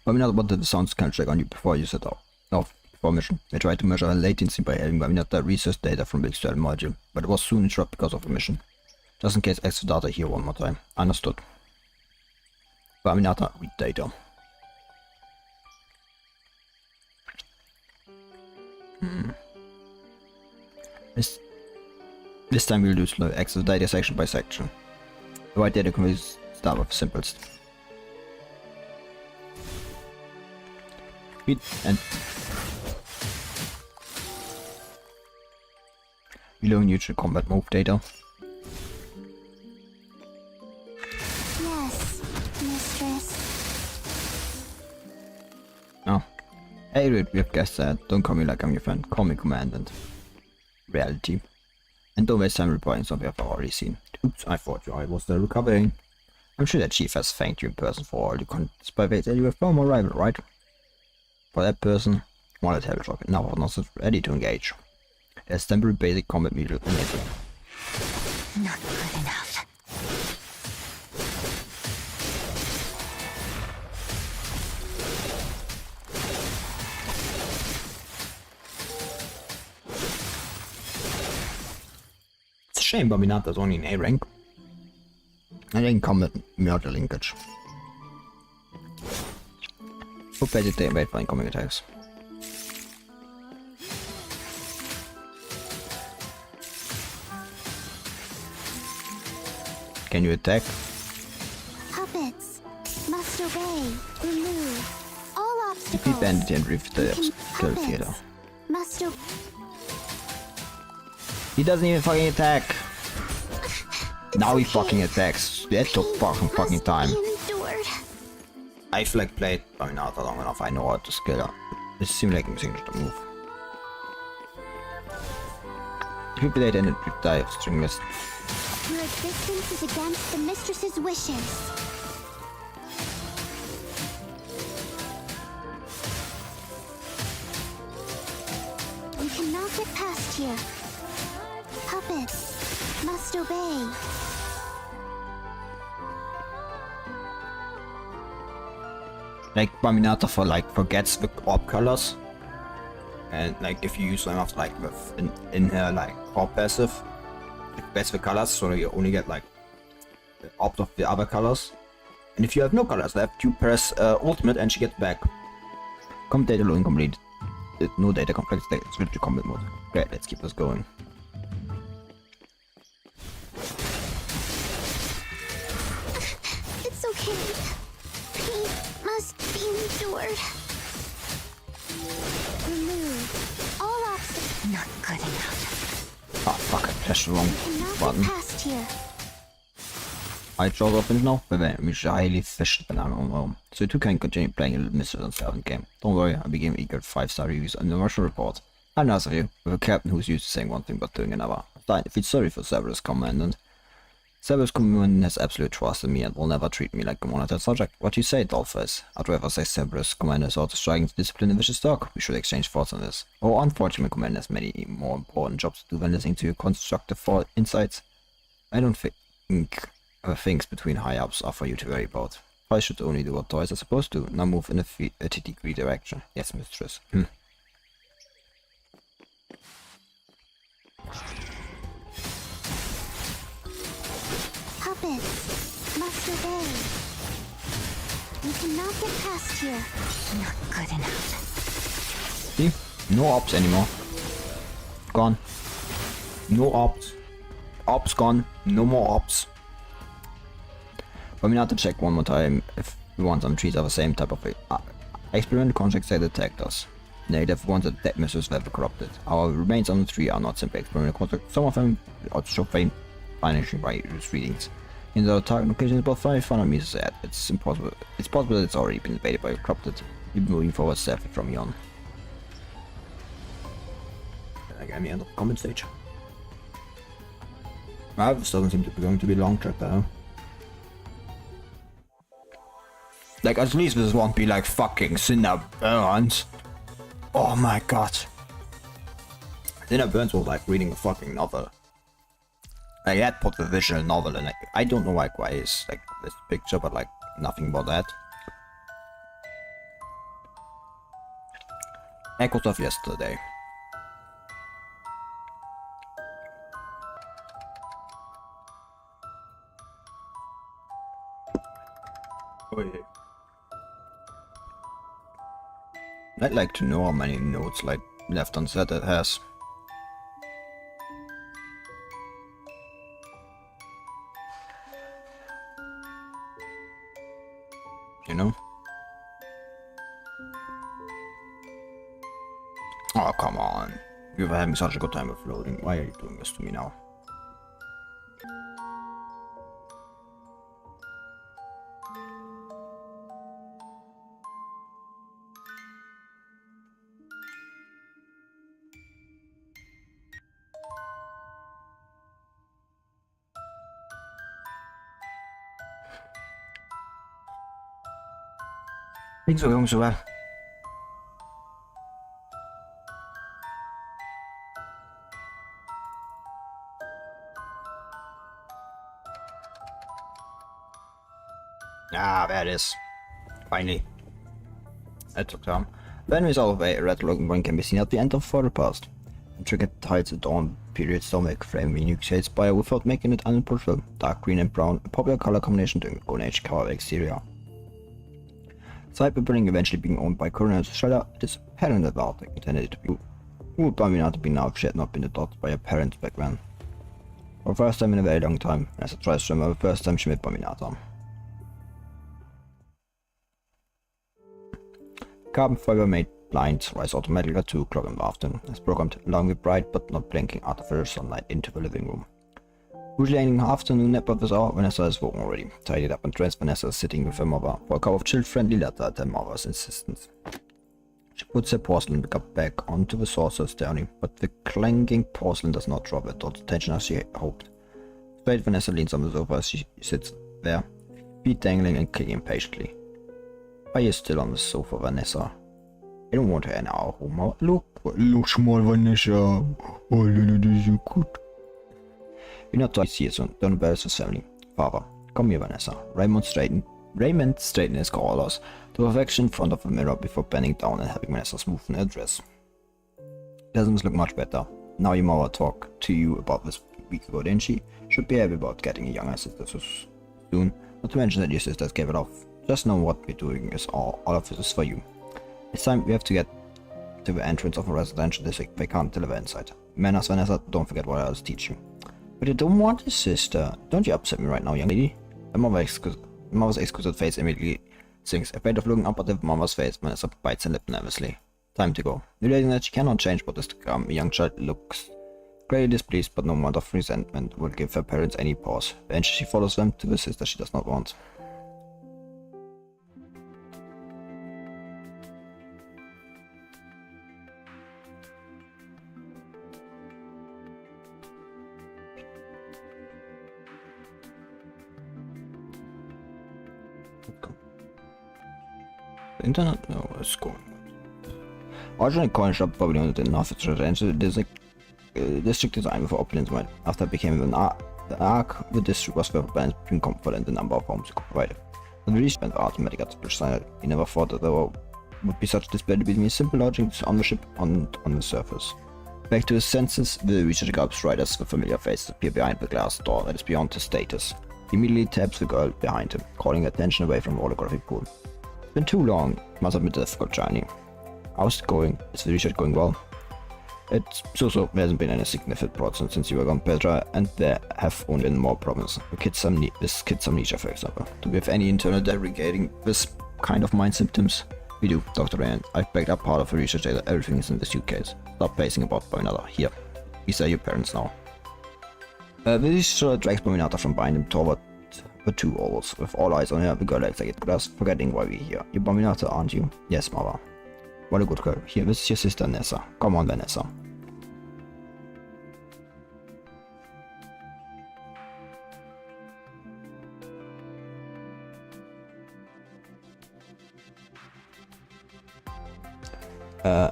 Bambinata wanted the sounds scan check on you before you set off. No, before mission. They tried to measure latency by having Bambinata research data from the external module, but it was soon interrupted because of the mission. Just in case extra data here one more time. Understood. Bambinata, read data. This time we'll do slow access data section by section. The white data can start with the simplest. Read below neutral combat move data. Yes, mistress. Oh. Hey dude, we have guests said, don't call me like I'm your friend, call me commandant. Reality. And don't waste time reporting something I've already seen. Oops, I thought I was still recovering. I'm sure that chief has thanked you in person for all the conspiracy that you have former rival, right? For that person, well, let's have a talk. Now I'm not ready to engage. There's temporary basic combat meter enabled. Not good enough. It's a shame Bambinata is only in A rank. I didn't combat murder linkage. Put basic data wait for incoming attacks. Can you attack? Puppets must obey. Remove all Defeat obstacles. bandit and rift the skill Puppets theater. must obey. He doesn't even fucking attack. Now he fucking attacks. That took fucking time. Endured. I've like played Bambinata long enough. I know how to skill up. It seems like I'm signature move. Defeat the data and rift die of string list. Your existence is against the mistress's wishes. We cannot get past here. Puppets must obey. Like Bambinata for like forgets the orb colors, and like if you use them after like with in her like orb passive, it forgets the colors, so you only get like the orbs of the other colors. And if you have no colors left, you press ultimate and she gets back. Combat data low incomplete. No data complex data. Switch to combat mode. Great, let's keep this going. It's okay. Pain must be endured. Remove all obstacles. Not good enough. Ah fuck, I pressed the wrong Cannot button. get past here. I chose open now, but which is highly efficient banana on home. So you two can continue playing a little Mr. Unsaid game. Don't worry, I'll be giving eager 5-star reviews on the Martial Report. I'm nice of you, with a captain who's used to saying one thing but doing another. I feel sorry for Cerberus Commandant. Cerberus Commandant has absolute trust in me and will never treat me like a monitored subject. What you say, Dolphus? I'd rather say Cerberus Commander is also striking to discipline a vicious dog. We should exchange thoughts on this. Oh, unfortunately, Commander has many more important jobs to do than listening to your constructive insights. I don't think things between high-ups are for you to worry about. I should only do what toys are supposed to. Now move in a degree direction. Yes, mistress. Puppets must obey. We cannot get past here. Not good enough. See? No ops anymore. Gone. No ops. Ops gone. No more ops. But we have to check one more time if we want some trees of the same type of experimental constructs that detect us. Negative ones that detect missiles were corrupted. Our remains on the tree are not simply experimental constructs. Some of them also show faint financially by use readings. In the target location is about 500 meters ahead. It's impossible. It's possible that it's already been invaded by corrupted. We'll be moving forward safely from here on. Again, the end of the comment stage. Well, this doesn't seem to be going to be a long trip though. Like, at least this won't be like fucking Cinder Burns. Oh my god. Cinder Burns was like reading a fucking novel. Like, he had put the visual novel in it. I don't know like why it's like this picture, but like nothing about that. Echoes of yesterday. Oh yeah. I'd like to know how many notes like Left Unsaid it has. You know? Oh come on. You were having such a good time with loading. Why are you doing this to me now? Things are going so well. Ah, there it is. Finally. That took time. When we saw a red looking one can be seen at the end of further past. Intricate hides the dawn period stomach frame unique shades spire without making it unapproachable. Dark green and brown, a popular color combination during the Golden Age cover exterior. Aside the building eventually being owned by Colonel Shredder, it is apparent that the architect intended it to be. Who would Bambinata be now if she had not been adopted by her parents back then? For the first time in a very long time, Vanessa tries to remember the first time she met Bambinata. Carbon fiber made blinds rise automatically at 2 o'clock in the afternoon, as programmed, allowing the bright but not blinking artificial sunlight into the living room. Usually in the afternoon nap of this hour, Vanessa is woken already. Tidied up and dressed, Vanessa is sitting with her mother for a cup of chilled friendly letter at her mother's insistence. She puts her porcelain cup back onto the saucer staring, but the clanking porcelain does not draw Bertolt's attention as she hoped. Straight, Vanessa leans on the sofa as she sits there, feet dangling and kicking impatiently. Are you still on the sofa, Vanessa? I don't want her in our home. Look, small Vanessa. Oh, this is so good. You're not twice here, son. Don't embarrass his family. Father, come here, Vanessa. Raymond straightened his collars to perfection in front of the mirror before bending down and having Vanessa smoothen her dress. Doesn't look much better. Now your mother talked to you about this a week ago, didn't she? Should be happy about getting a younger sister so soon. Not to mention that your sisters gave it off. Just know what we're doing is all of this is for you. It's time we have to get to the entrance of a residential district. They can't deliver inside. Manners, Vanessa, don't forget what I always teach you. But you don't want a sister. Don't you upset me right now, young lady. The mother's exquisite face immediately sinks. Afraid of looking up at the mother's face, Vanessa bites her lip nervously. Time to go. Realizing that she cannot change what is to come, a young child looks greatly displeased, but no amount of resentment will give her parents any pause. Eventually she follows them to the sister she does not want. The internet? No, it's going. Originally coin shop probably owned in North Residential district design with opulence mind. After it became the arc, the district was well balanced between comfort and the number of homes it could provide. When we reached the automatic artificial designer, he never thought that there would be such a disparity between simple logic on the ship on the surface. Back to his senses, the researcher grabs right as the familiar faces appear behind the glass door that is beyond his status. He immediately taps the girl behind him, calling attention away from the holographic pool. It's been too long, must have been a difficult journey. How's it going? Is the research going well? It's so-so, there hasn't been any significant progress since you were gone, Petra, and there have only been more problems. This kid's amnesia, for example. Do we have any internal delegating this kind of mind symptoms? We do, Dr. Ryan. I've backed up part of the research data, everything is in the suitcase. Stop pacing about Bambinata. Here. These are your parents now. The researcher drags Bambinata from behind him toward the two ovals. With all eyes on her, the girl acts like it glass, forgetting why we're here. You're Bambinata, aren't you? Yes, mother. What a good girl. Here, this is your sister Nessa. Come on, Vanessa.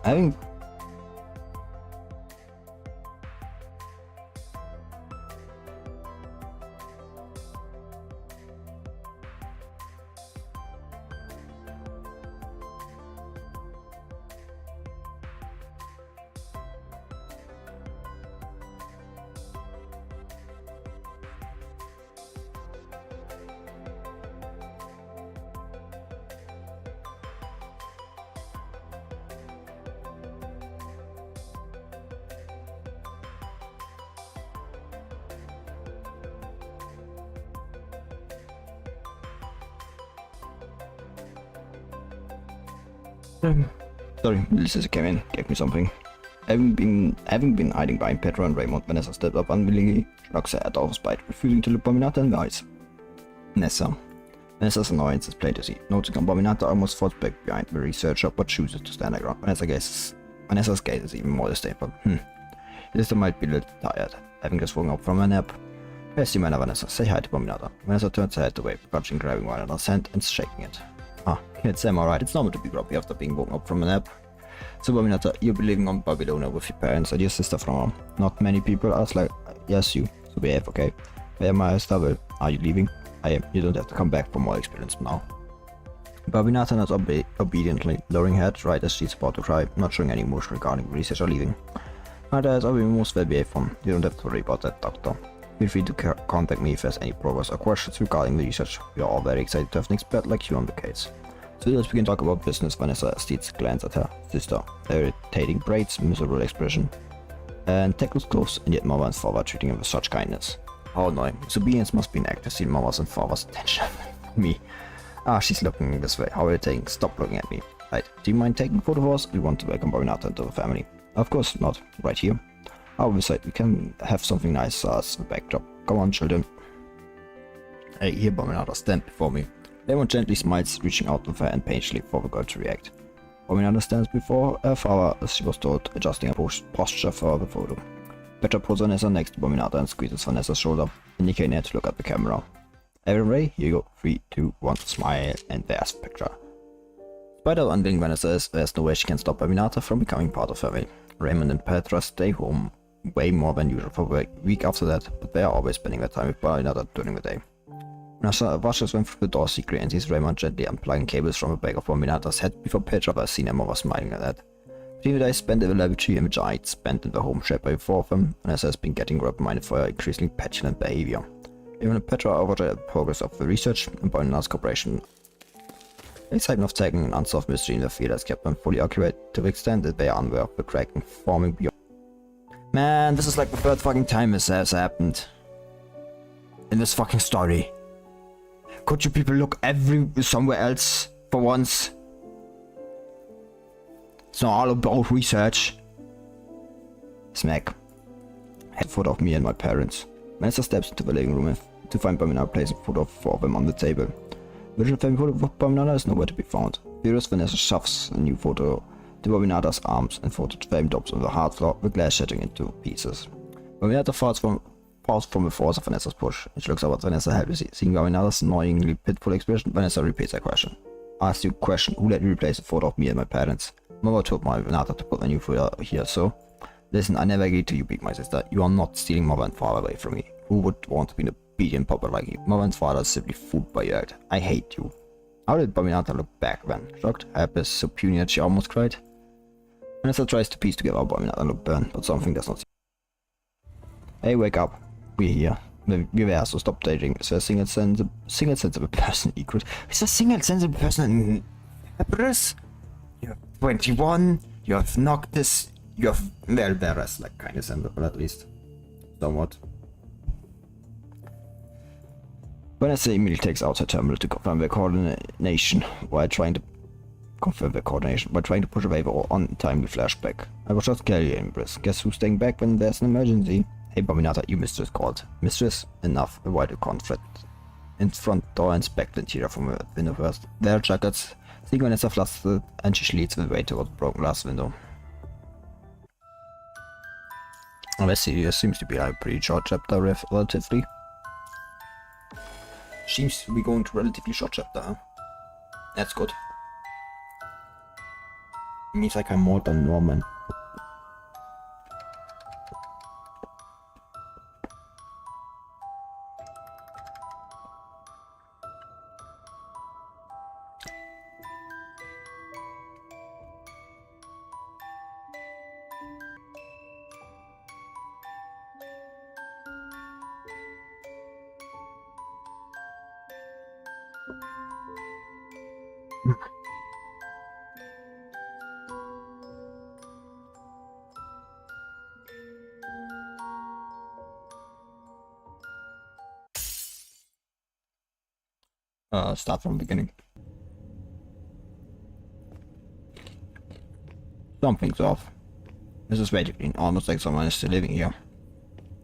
Having sorry, Lisa came in, gave me something. Having been hiding behind Petra and Raymond, Vanessa stepped up unwillingly, shrugs her head off spite, refusing to look Bambinata in the eyes. Vanessa's annoyance is plain to see. Noticing Bambinata almost falls back behind the researcher, but chooses to stand her ground. Vanessa's gaze is even more disdainful. Sister might be a little tired, having just woken up from a nap. Where's the man, Vanessa? Say hi to Bambinata. Vanessa turns her head away, grudging grabbing Bambinata's hand and shaking it. It's Sam, alright. It's normal to be grumpy after being woken up from a nap. So Bambinata, you'll be living on Babylonia with your parents and your sister from home. Not many people are like, yes you, so behave, okay? Where am I, Stubble? Are you leaving? I am. You don't have to come back for more experience now. Bambinata nods obediently, lowering her head right as she's about to cry, not showing any emotion regarding research or leaving. Nada has already most well behaved from. You don't have to worry about that, Doctor. Feel free to contact me if there's any progress or questions regarding the research. We are all very excited to have an expert like you on the case. So let's begin to talk about business. Vanessa steals glance at her sister, irritating braids, miserable expression, and tackles close, and yet mother and father treating him with such kindness. How annoying. Disobedience must be an act to steal mother's and father's attention. Me. She's looking this way. How are you taking? Stop looking at me. Right, do you mind taking photos? We want to welcome Bambinata into the family. Of course not. Right here. Besides, we can have something nice as a backdrop. Come on, children. Hey, here Bambinata, stand before me. Raymond gently smiles, reaching out with her hand patiently for the girl to react. Bambinata stands before her father as she was told, adjusting her posture for the photo. Petra pulls Vanessa next to Bambinata and squeezes Vanessa's shoulder, indicating her to look at the camera. Everybody, here you go. 3, 2, 1, smile, and there's Petra. Despite how unwilling Vanessa is, there's no way she can stop Bambinata from becoming part of her family. Raymond and Petra stay home way more than usual for a week after that, but they are always spending their time with Bambinata during the day. Vanessa watches them through the door secretly and sees Raymond gently unplugging cables from the back of Bambinata's head before Petra has seen her mother smiling at that. Between the days spent in the laboratory and which I spent in the home shared by the four of them, Vanessa has been getting reprimanded for her increasingly petulant behavior. Even Petra overjoyed at the progress of the research and Bambinata's cooperation. The excitement of tackling an unsolved mystery in the field has kept them fully occupied to the extent that they are unaware of the cracking forming beyond. Man, this is like the third fucking time this has happened. In this fucking story. Could you people look somewhere else for once? It's not all about research. Smack. Head foot of me and my parents. Vanessa steps into the living room to find Bambinata placing photo of 4 of them on the table. The original family photo of Bambinata is nowhere to be found. Furious, Vanessa shoves a new photo to Bambinata's arms and photo frame drops on the hard floor, with glass shattering into pieces. Bambinata falls from the force of Vanessa's push, and she looks over at Vanessa helplessly. Seeing Bambinata's annoyingly pitiful expression, Vanessa repeats her question. Asked you a question, who let you replace a photo of me and my parents? Mother told Bambinata to put a new photo here, so... Listen, I never agreed to you being my sister. You are not stealing mother and father away from me. Who would want to be an obedient puppet like you? Mother and father are simply fooled by your act. I hate you. How did Bambinata look back then? Shocked, helpless, so puny that she almost cried? Vanessa tries to piece together how Bambinata looked burned, but something does not seem. Hey, wake up. We're here. We're there, so stop dating. Is there a single sensible person equal? Is there a single sensible person in Epirus? You're 21, you have Noctis, you have... Well, there is like kind of sensible at least. Somewhat. Vanessa immediately takes out her terminal to confirm the coordination while trying to push away the untimely flashback. I was just carrying Empress. Guess who's staying back when there's an emergency? Hey Bambinata, you mistress called. Mistress? Enough. Avoid the conflict. In front door, inspect the interior from the window first. There are jackets. Seeing Vanessa flustered and she leads the way toward the broken glass window. Let's see, this seems to be a pretty short chapter relatively. Seems to be going to relatively short chapter, huh? That's good. Means like I'm more than Norman. Start from the beginning. Something's off. This is very clean, almost like someone is still living here.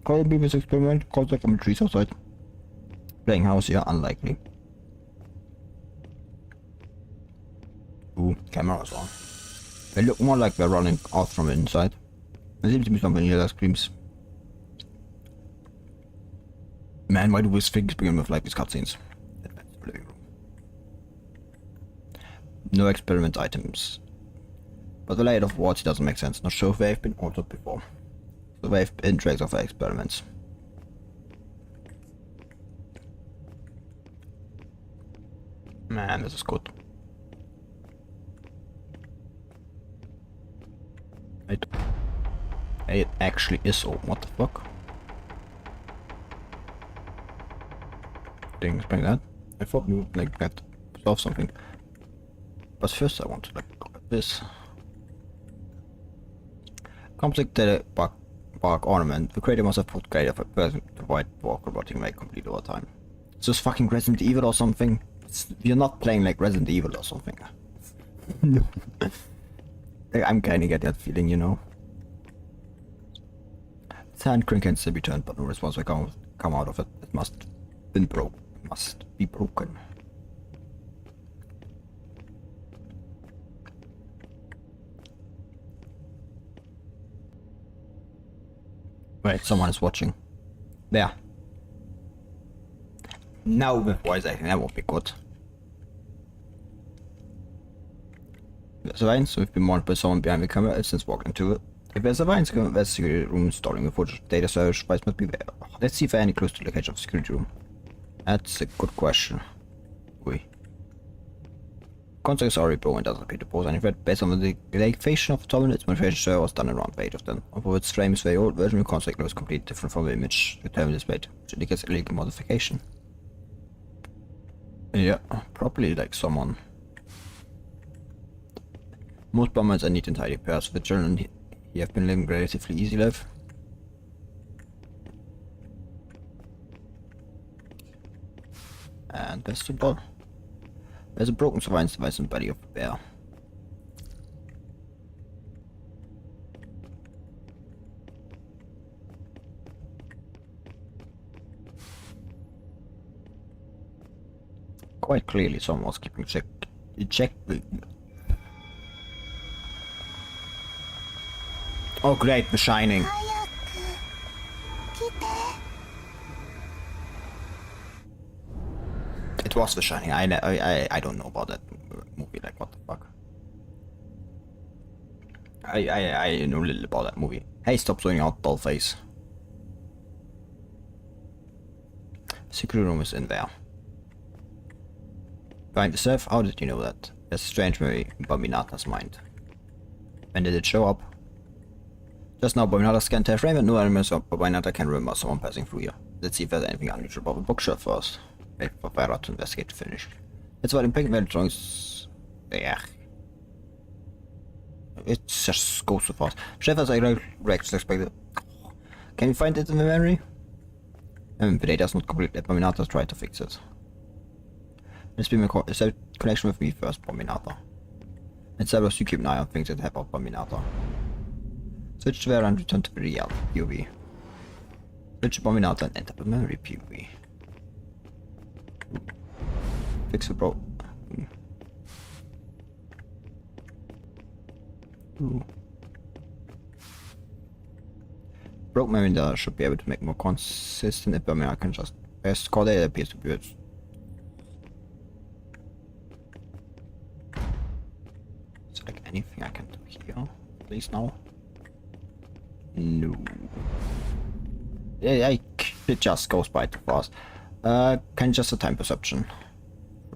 Call previous experiment, cause like I'm trees outside. Playing house here, unlikely. Ooh, cameras on. They look more like they're running out from inside. There seems to be something here that screams. Man, why do these things begin with like these cutscenes? Living room. No experiment items. But the layout of wards doesn't make sense. Not sure if they've been altered before. So they've been tracks of the experiments. Man, this is good. It actually is open. What the fuck? Didn't expect that. I thought we would like that solve something. But first I want to like look at this. Complicated bark ornament. The creator must have put greater for person to white walk roboting may complete over time. It's just fucking Resident Evil or something. You're not playing like Resident Evil or something. No. I'm kinda get that feeling, you know. The hand crank can still be turned, but no response will come out of it. It must be broken. Wait, someone is watching. There. Now with voice acting, that won't be good. There's a vine, so we've been monitored by someone behind the camera since walking into it. If there's a vine, there's a security room storing the footage. Data storage device must be there. Let's see if there are any clues to the location of the security room. That's a good question. Contact is already broken and doesn't appear to pose any threat. Based on the elevation of the top, its manipulation server was done around 8 of them. Although its frame is very old, version of Contact looks completely different from the image determined displayed, which indicates illegal modification. Yeah, probably like someone. Most bombers are neat and tidy pairs. The children here have been living relatively easy life. And there's the ball. There's a broken surveillance device in the body of the bear. Quite clearly someone was keeping check. Oh great, The Shining. It was The Shining. I don't know about that movie. Like what the fuck? I know little about that movie. Hey, stop throwing out doll face. Secret room is in there. Behind the surf. How did you know that? There's a strange memory in Bambinata's mind. When did it show up? Just now, Bambinata scanned her frame and no elements of Bambinata can remember someone passing through here. Let's see if there's anything unusual about the bookshelf first. Wait for Vera to investigate to finish. It's about impacting drawings. Yeah. It just goes so fast. Chef has reactions expected. Can you find it in the memory? The data's not complete. Let Bambinata try to fix it. Let's be a connection with me first, Bambinata. And Cerberus, you keep an eye on things that have about Bambinata. Switch to Vera and return to the real POV. Switch to Bambinata and enter the memory POV. Fix the bro. Broke memory data should be able to make more consistent if I can just best call it appears to be it. Is there like anything I can do here? Please now. No. Yeah, it just goes by too fast. Can just a time perception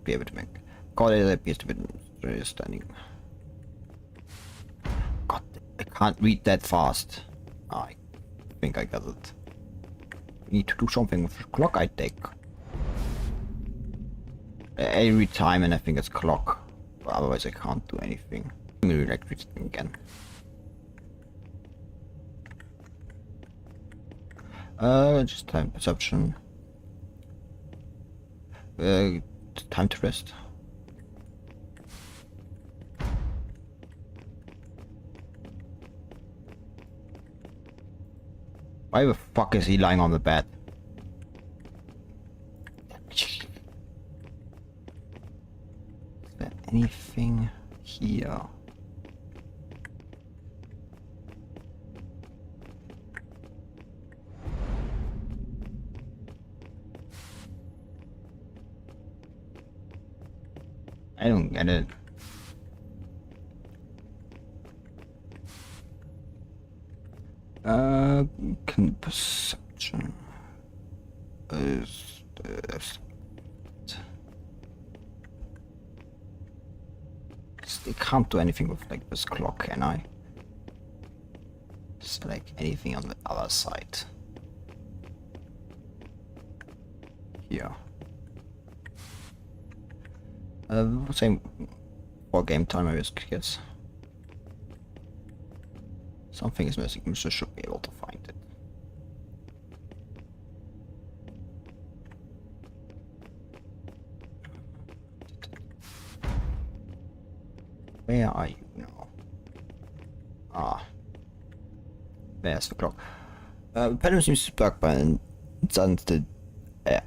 be able to make call it appears to be standing. God, I can't read that fast. I think I got it. Need to do something with the clock, I think. I read time and I think it's clock. But otherwise I can't do anything. I'm gonna like read it again. Just time perception. Time to rest. Why the fuck is he lying on the bed? Is there anything here? I don't get it. Perception is this. I can't do anything with like this clock, can I? Select anything on the other side. Here. Same for game time, I guess. Something is missing, Mr. should be able to find it. Where are you now? Ah. There's the clock. Pendulum seems to be stuck by an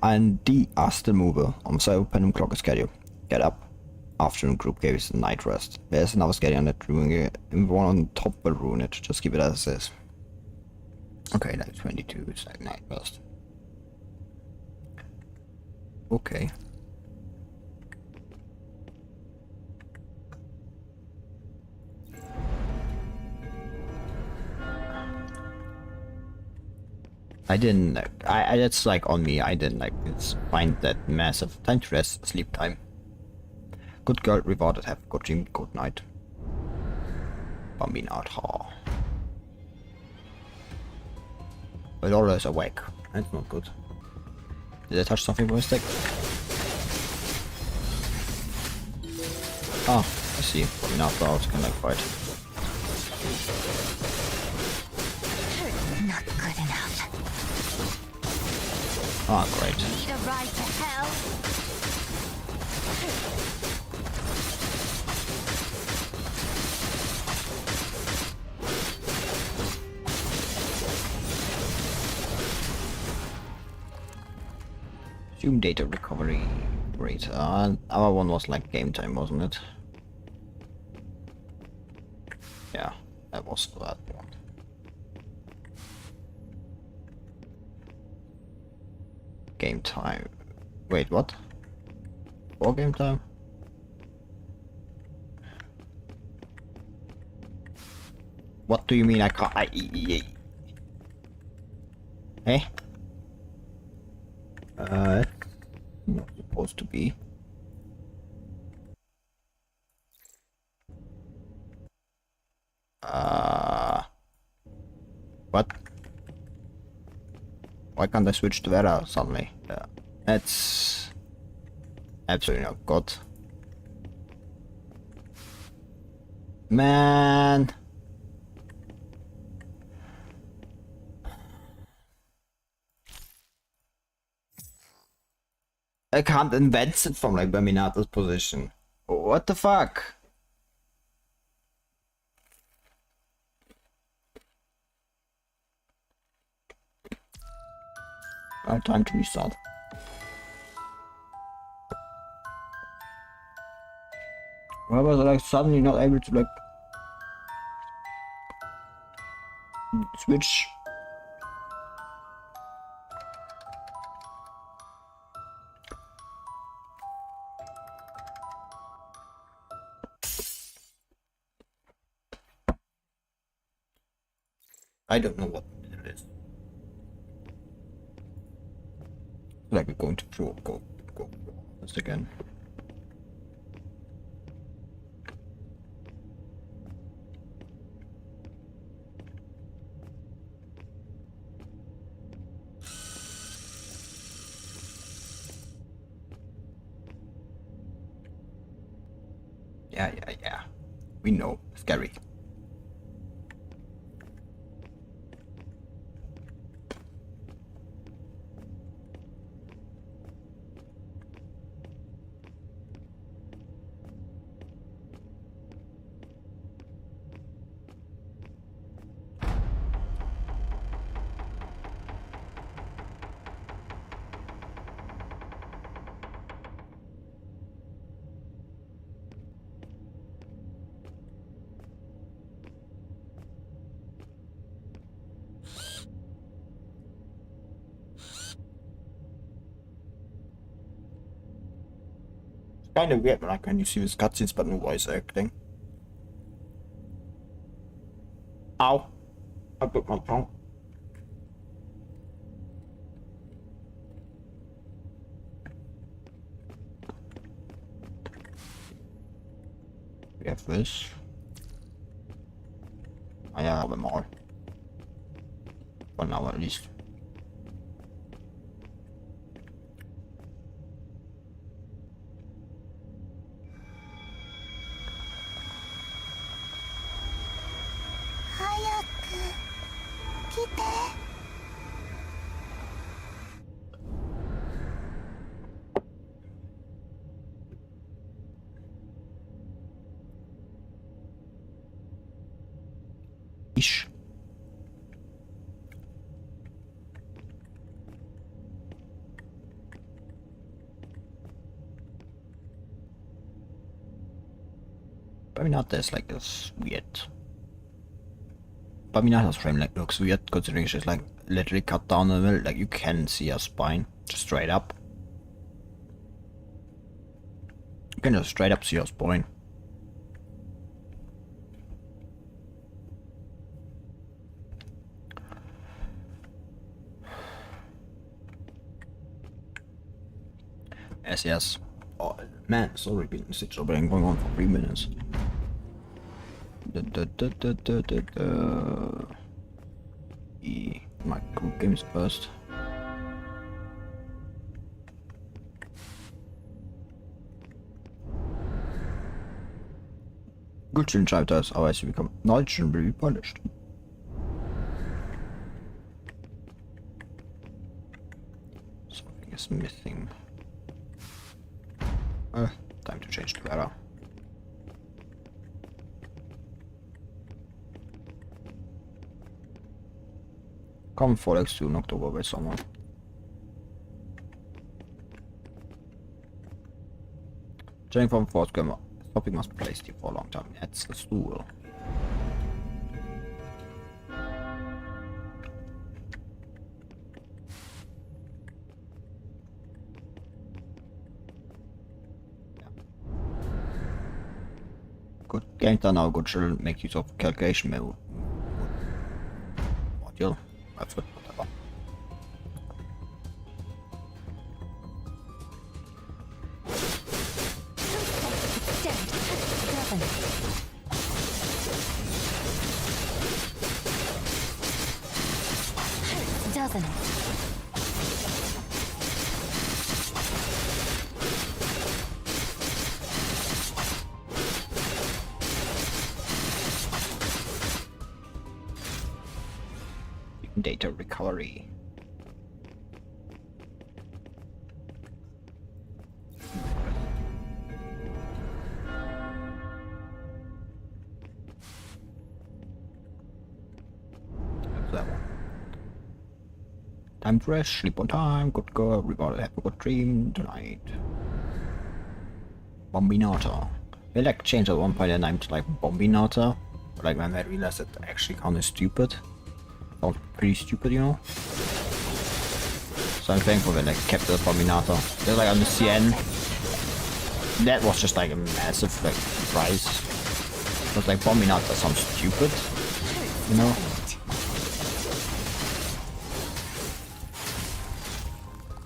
and the erste Move on the pendulum clock schedule. Get up. Afternoon group gave us a night rest. There's another schedule on that ruining it. One on top will ruin it. Just keep it as it is. Okay, like 22 is like night rest. Okay. I didn't like, that's like on me. I didn't like find that massive time to rest, sleep time. Good girl, rewarded, have a good dream, good night. Bambinata. But always awake. That's not good. Did I touch something by mistake? Ah, I see. Bambinata, I was gonna like fight. Not good enough. Ah, great. Need a ride to hell? Zoom data recovery rate. Our one was like game time, wasn't it? Yeah, that was that one. Game time. Wait, what? For game time? What do you mean I can't? Eh? Not supposed to be. What? Why can't I switch to Vera suddenly? That's absolutely not good. Man. I can't advance it from like Bambinata's position. What the fuck? Alright, time to restart. Why was I like suddenly not able to like switch? I don't know what it is. Like we're going to go this again. Yeah. We know. Scary. kind of weird when I can you see his cutscenes but no voice acting. Ow! I broke my tongue. We have this. I have them all. For now at least. Ish. Bambinata is like this weird. Bambinata's frame like looks weird considering she's like literally cut down the middle, like you can see her spine just straight up. You can just straight up see her spine. Yes. Oh man, it's already been going on for 3 minutes. My group games first. Good children try to us, otherwise you become knowledge and will be punished. Something is missing. Time to change the weather. Come Forex to October by summer. Judging from Fort Grimmer, this topic must be placed here for a long time. That's the stool. Good game done now, good children make use of calculation module. That's good, whatever. Doesn't it? Data recovery. That's that one. Time to rest, sleep on time, good girl, we gotta have a good dream tonight. Bambinata. They like changed at one point the name to like Bambinata, but like when I realized that actually kind of stupid. Sounds pretty stupid, you know. So I'm thankful that I kept the Bambinata. They're like on the CN. That was just like a massive like surprise. It was like Bambinata sounds stupid, you know.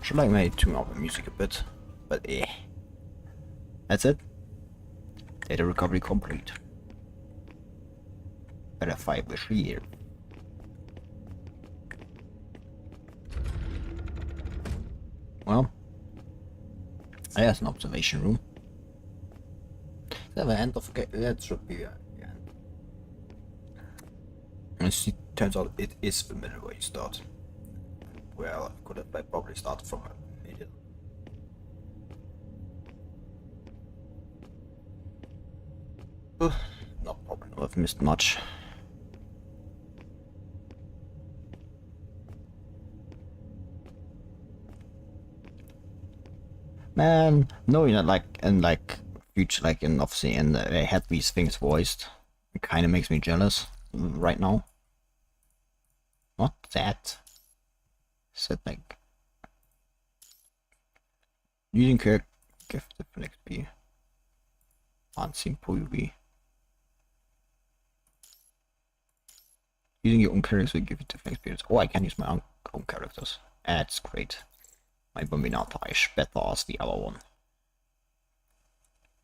Should like maybe tune up the music a bit, but eh. That's it. Data recovery complete. Better 5 wish here. Well, there's an observation room. Is that the end of the game? That should be the end. And it turns out it is the middle where you start. Well, I could have probably started from a middle. No problem, I've missed much. Man, no, you're not like in like future, like in obviously in they had these things voiced. It kind of makes me jealous right now. Not that. Said like using character gift for XP. Unseen POV. Using your own characters will give you different experience. Oh, I can use my own characters. That's great. My Bambinata is better as the other one.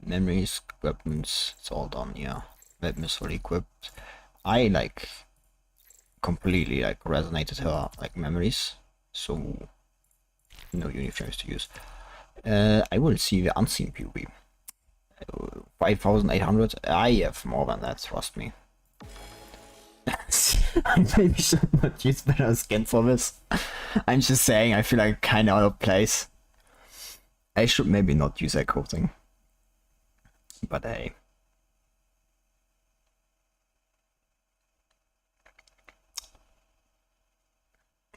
Memories, weapons, it's all done, yeah. Weapon is fully equipped. I like completely like resonated her like memories, so no uniforms to use. I will see the unseen POV. 5,800. I have more than that, trust me. I maybe should not use better skin for this. I'm just saying, I feel like kinda out of place. I should maybe not use that coating. But hey.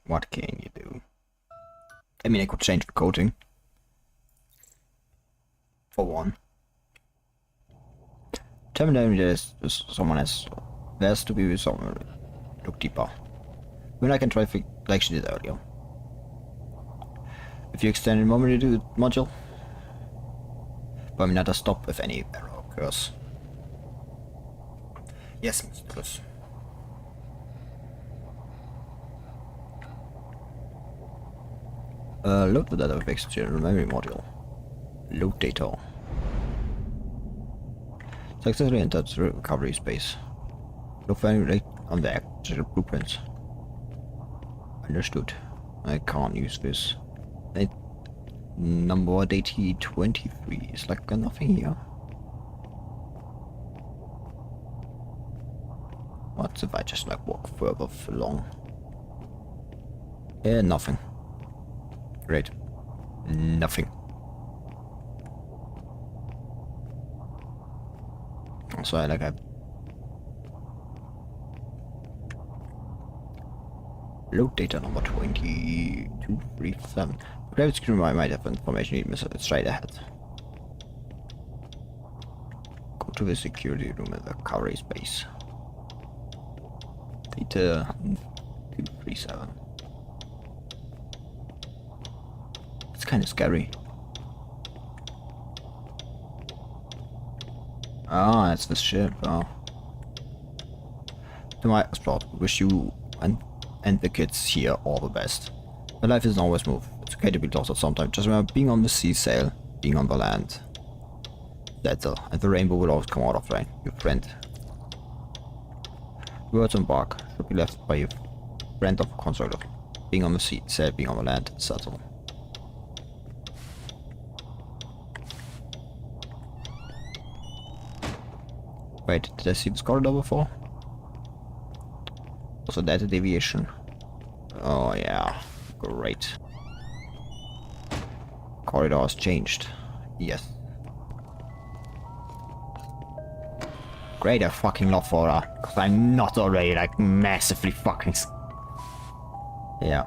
What can you do? I mean, I could change the coating. For one. Terminally, there's someone else. There's to be with someone. Look deeper. When I can try like she did earlier. If you extend in moment to the module, Bambinata stop if any error occurs. Yes, mistress. Load the data of external memory module. Load data. Successfully entered the recovery space. Look very on the actual blueprints. Understood. I can't use this. Number AT23 is like nothing here. What if I just like walk further along? Nothing. Great. Nothing. So I load data number 2237. Private screen might have information you missed. It's right ahead. Go to the security room at the recovery space. Data 237. It's kind of scary. Ah, that's the ship. Oh. To my spot, wish you and the kids here all the best. My life isn't always smooth. It's okay to be lost at some time. Just remember, being on the sea sail, being on the land. That's all. And the rainbow will always come out of rain. Your friend. Words on bark should be left by your friend of constructor. Being on the sea sail, being on the land, settle. Wait, did I see this corridor before? Was that a deviation? Oh yeah, great. Corridor has changed. Yes. Great, I fucking love for her. Cause I'm not already like massively fucking. Yeah.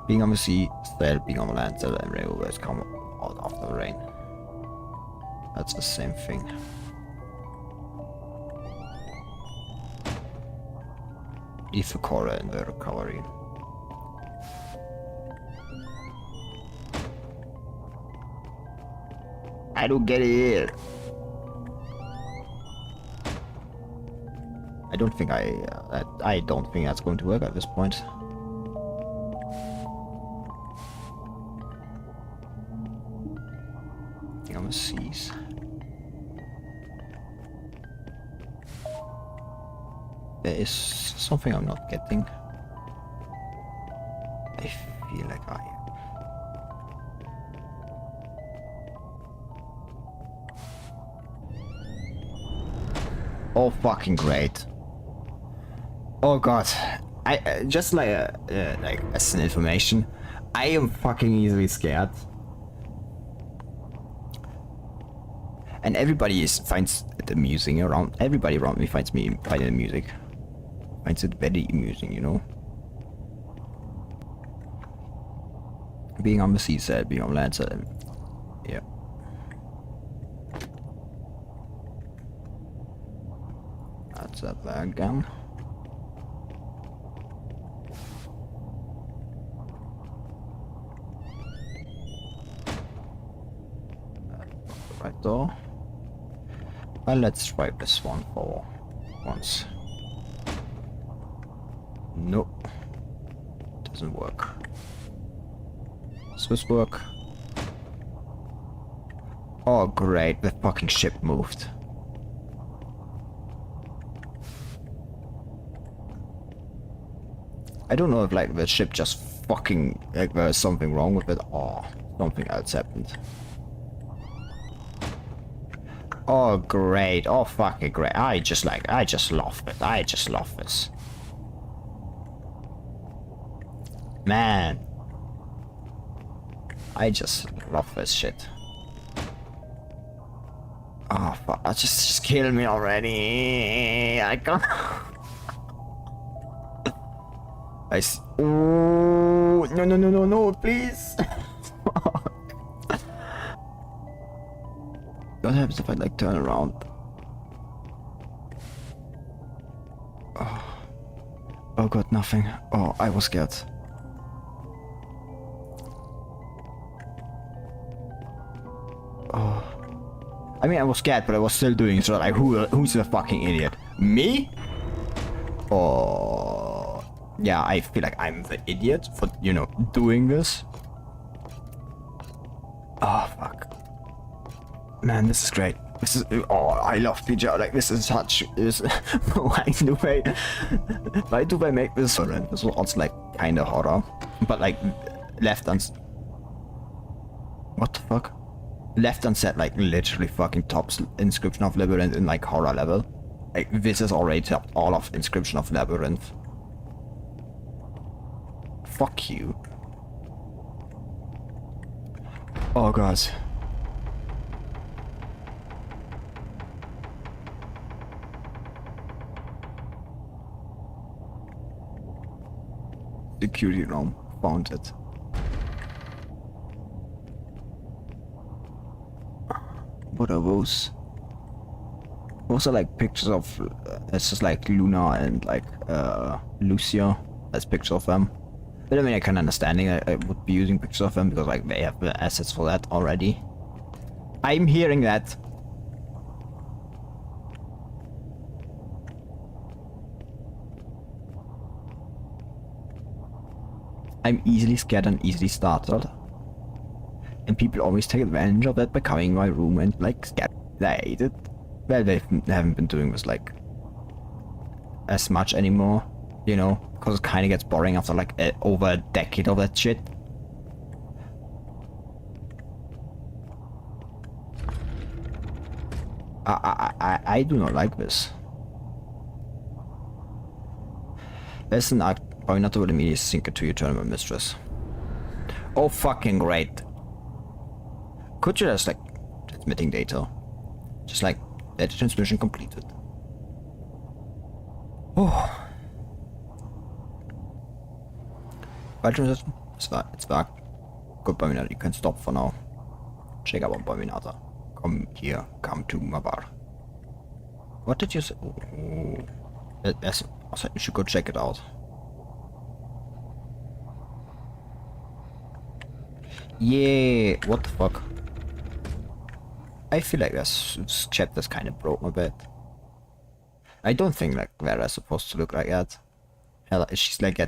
Being on the sea, sail, being on the land, sail, and rain will always come out after the rain. That's the same thing. Leave the core in the recovery. I don't get it. I don't think I don't think that's going to work at this point. On the seas. There is something I'm not getting. I feel like I am. Oh, fucking great. Oh god. I just like as an information, I am fucking easily scared. And everybody finds it amusing around. Everybody around me finds it amusing. Finds it very amusing, you know. Being on the sea side, being on land side. Yeah. That's that there again. though. Well, let's try this one for once. Nope. Doesn't work. Does this work? Oh great, the fucking ship moved. I don't know if like the ship just fucking like there's something wrong with it or something else happened. Oh great, oh fucking great. I just love it. I just love this. Man. I just love this shit. Oh fuck, just kill me already. I can't. Oh no, please. What happens if I like turn around? Oh god, nothing. Oh, I was scared. Oh. I mean, I was scared, but I was still doing it, so like, who's the fucking idiot? Me? Or... yeah, I feel like I'm the idiot for, you know, doing this. Oh, fuck. Man, this is great. This is... oh, I love PJ. Like, this is such... why do they make this horror? This was also, like, kinda horror. But, like, Left Unsaid... what the fuck? Left Unsaid, like, literally fucking tops Inscription of Labyrinth in, like, horror level. Like, this is already topped all of Inscription of Labyrinth. Fuck you. Oh god. Security room. Found it. What are those? Those are like pictures of it's just like Luna and like Lucia. That's pictures of them. But I mean, I can understand it. I would be using pictures of them because like they have the assets for that already. I'm hearing that. I'm easily scared and easily startled. And people always take advantage of that by coming in my room and like scare. I hate it. Well, they haven't been doing this like as much anymore, you know, because it kind of gets boring after like over a decade of that shit. I do not like this. There's an act. Bambinata will immediately sink into your tournament mistress. Oh fucking great. Could you just like transmitting data? Just like data transmission completed. Oh. File transmission? It's back. Good Bambinata, you can stop for now. Check out Bambinata. Come here, come to my bar. What did you say? Oh. Yes, you should go check it out. Yeah, what the fuck? I feel like this chapter's kind of broke a bit. I don't think like Vera's supposed to look like that. Hell, she's like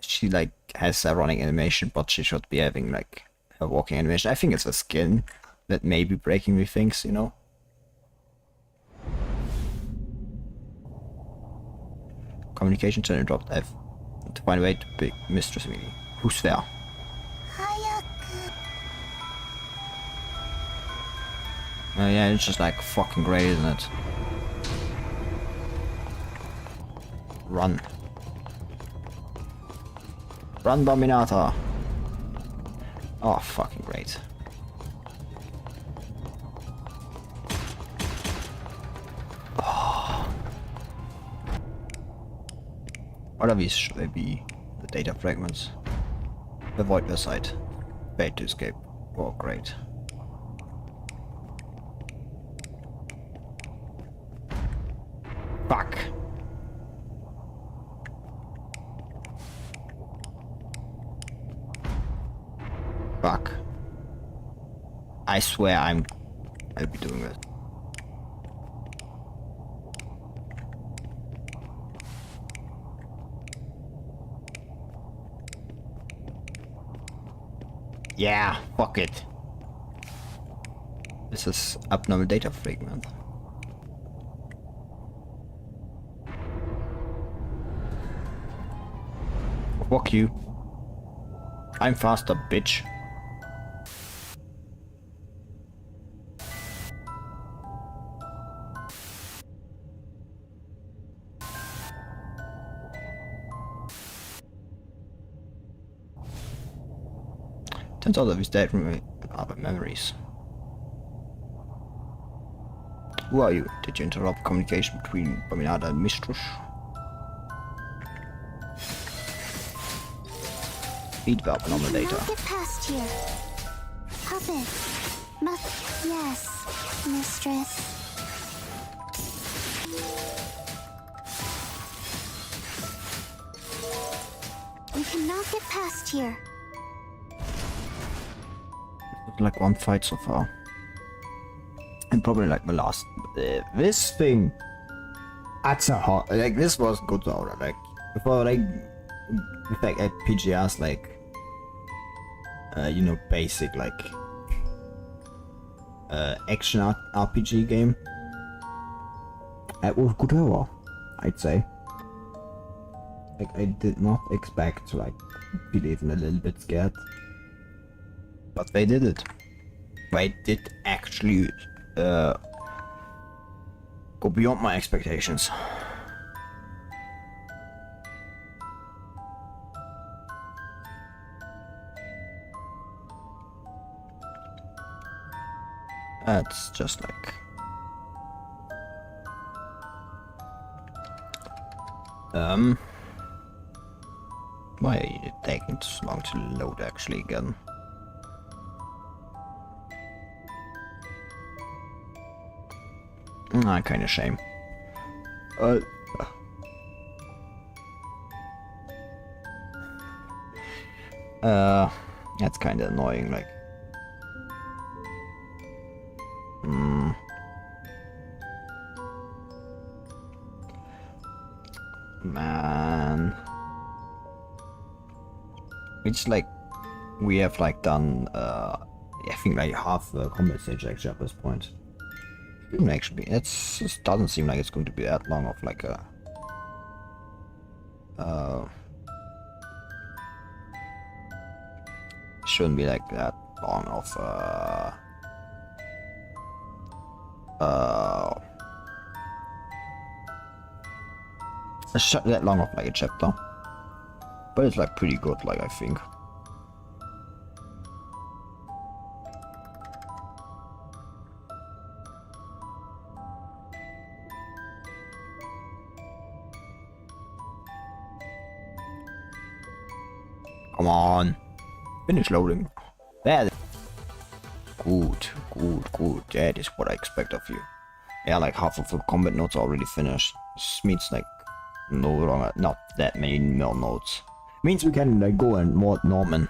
she like has a running animation, but she should be having like a walking animation. I think it's a skin that may be breaking me things, you know. Communication channel dropped. I have to find a way to pick Mistress Emily. Who's there? Yeah, it's just like fucking great, isn't it? Run. Run, Bambinata! Oh, fucking great. Oh. What are these? Should they be the data fragments? Avoid the site. Bait to escape. Oh, great. Fuck. Fuck. I swear I'm I'll be doing it. Yeah, fuck it. This is abnormal data fragment. Fuck you. I'm faster, bitch. Turns out that we stayed from other memories. Who are you? Did you interrupt communication between Bambinata and Mistress? Feed the abnormal data. Get past here. Puppet. Yes, mistress. We cannot get past here. Like one fight so far. And probably like the last. This thing. That's a hot. Like, this was good though. Like, before, like, in fact, PGR's like, you know, basic, like, action RPG game. It was good overall, I'd say. Like, I did not expect to, like, be even a little bit scared. But they did it. They did actually go beyond my expectations. That's just like why are you taking so long to load actually again? Kind of shame. That's kind of annoying, like. Man. It's like, we have like done, I think like half the combat stage actually at this point. Actually, it doesn't seem like it's going to be that long of like a shouldn't be like that long of that long of like a chapter, but it's like pretty good, like, I think. Come on. Finish loading. There. Good. That is what I expect of you. Yeah, like half of the combat notes are already finished. This means like no longer, not that many more notes. Means we can like go and more Norman.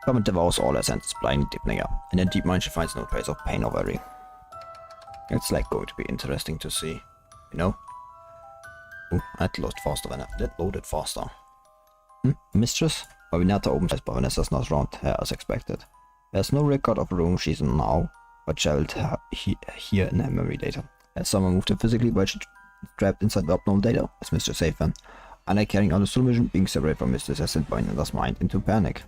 Comment devours all our senses blind deepening up, and in deep mind she finds no trace of pain or worry. It's like going to be interesting to see, you know? Ooh, that loaded faster. Mistress? Bambinata opens eyes, but Vanessa's not around her as expected. There's no record of the room she's in now, but traveled here in her memory data. Has someone moved her physically while she's trapped inside the abnormal data? Is Mistress safe then? Unlike carrying out a solution, being separated from Mistress has sent Bambinata's mind into panic.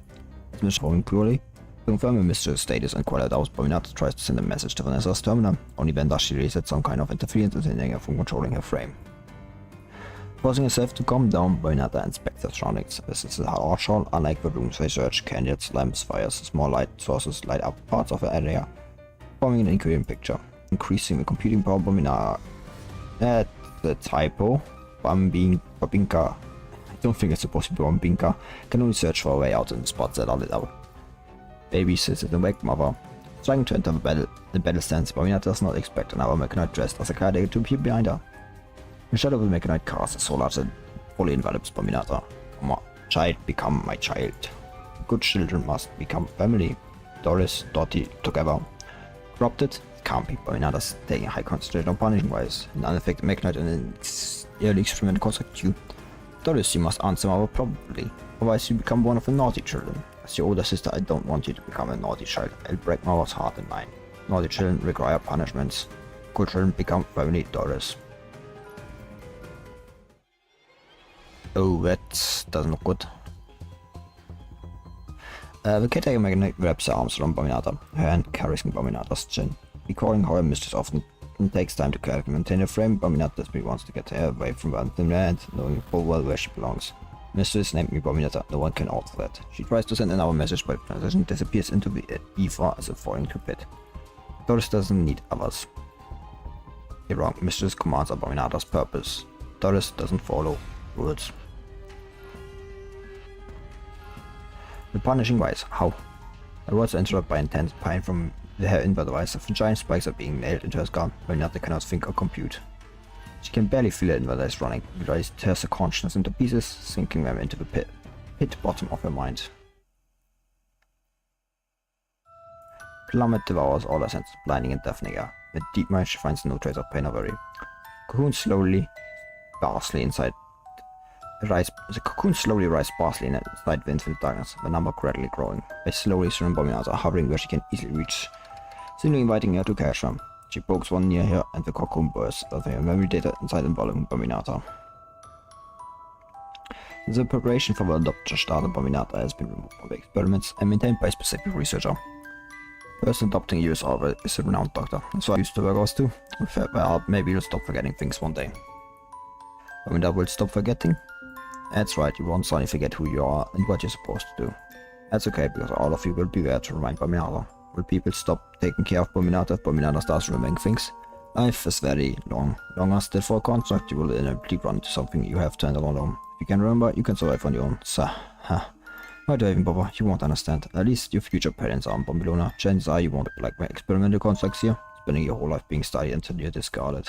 Is Mistress going poorly? To confirm her Mistress' status and quiet out, Bambinata tries to send a message to Vanessa's terminal. Only then does she reset some kind of interference intending her from controlling her frame. Forcing herself to calm down, Bambinata inspects her surroundings. This is a harsh hall. Unlike the rooms they search, candles, lamps, fires, small light sources light up parts of the area, forming an incoherent picture. Increasing the computing power, Bambinata. That's the typo. Bambinka. I don't think it's supposed to be Bambinka. Can only search for a way out in the spots that are lit up. Baby sits at the wake mother. Trying to enter the battle stance, Bambinata does not expect another mechanite dressed as a caretaker to appear behind her. The shadow of the mechanite cast is so large that fully envelops Bambinata. My child, become my child. Good children must become family. Doris, Dottie, together. Corrupted, can't be. Bambinata's taking a high concentration on punishing wise. An unaffected Mechanoid and an early experiment construct you. Doris, you must answer more probably. Otherwise you become one of the naughty children. As your older sister, I don't want you to become a naughty child. I'll break my heart and mine. Naughty children require punishments. Good children become family daughters. Oh, that doesn't look good. The caretaker Mechanoid wraps her arms around Bambinata, her hand caressing Bambinata's chin. Recalling how her mistress often takes time to carefully maintain her frame, Bambinata desperately wants to get her away from one thin land, knowing full well where she belongs. Mistress named me Bambinata, no one can alter that. She tries to send another message, but the transition disappears into the ether as a falling to pit. Doris doesn't need others. You're wrong, Mistress commands Bambinata's purpose. Doris doesn't follow rules. The punishing wise, how? The words are interrupted by intense pain from the hair inward device. Giant spikes are being nailed into her skull, Bambinata cannot think or compute. She can barely feel it inward as running. The device tears her consciousness into pieces, sinking them into the pit bottom of her mind. Plummet devours all her senses, blinding and deafening her. With deep mind, she finds no trace of pain or worry. The cocoon slowly rise sparsely inside the infinite darkness, the number gradually growing. They slowly surround Bambinata, hovering where she can easily reach, seemingly inviting her to catch them. She pokes one near her and the cocoon bursts, leaving her memory data inside enveloping Bambinata. The preparation for the adoption started Bambinata has been removed from the experiments and maintained by a specific researcher. The person adopting you is a renowned doctor, so I used to work out too. With her help, maybe you'll stop forgetting things one day. Bambinata will stop forgetting? That's right, you won't suddenly forget who you are and what you're supposed to do. That's okay, because all of you will be there to remind Bambinata. Will people stop taking care of Bambinata if Bambinata starts remembering things? Life is very long. Longer still for a construct, you will inevitably run into something you have to handle alone. If you can remember, you can survive on your own. Why do I even bother? You won't understand. At least your future parents are in Bambilona. Chances are you won't like my experimental constructs here, spending your whole life being studied until you're discarded.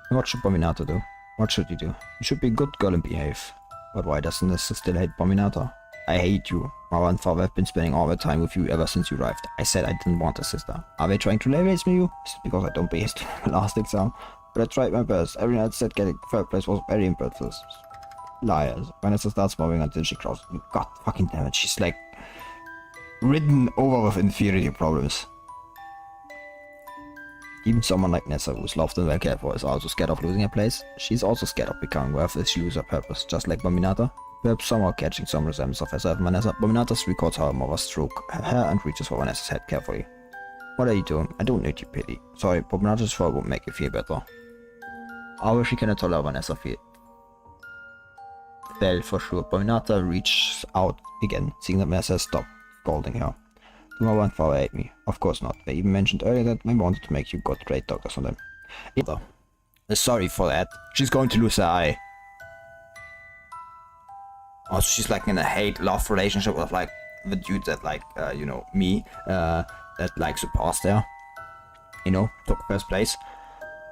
And what should Bambinata do? What should you do? You should be a good girl and behave. But why doesn't this still hate Bambinata? I hate you. Mother and father have been spending all their time with you ever since you arrived. I said I didn't want a sister. Are they trying to label me you? Is it because I don't behave to my last exam? But I tried my best. Every night said getting third place was very impressive. Liars. Vanessa starts moving until she crosses. God fucking damn it. She's like ridden over with inferiority problems. Even someone like Nessa, who's loved and well cared for, is also scared of losing her place. She's also scared of becoming worthless if she loses her purpose, just like Bambinata. Perhaps somehow catching some resemblance of herself and Vanessa, Bambinata records her mother stroke her hair and reaches for Vanessa's head carefully. What are you doing? I don't need your pity. Sorry, Bambinata's fall won't make you feel better. However, she cannot tolerate Vanessa feel. Well, for sure, Bambinata reaches out again, seeing that Vanessa stopped scolding her. Do mother and father hate me? Of course not. They even mentioned earlier that they wanted to make you good great doctors on them. Either. Sorry for that. She's going to lose her eye. Also, she's like in a hate-love relationship with like the dude that like, you know, me, that likes to pass there. You know, took first place.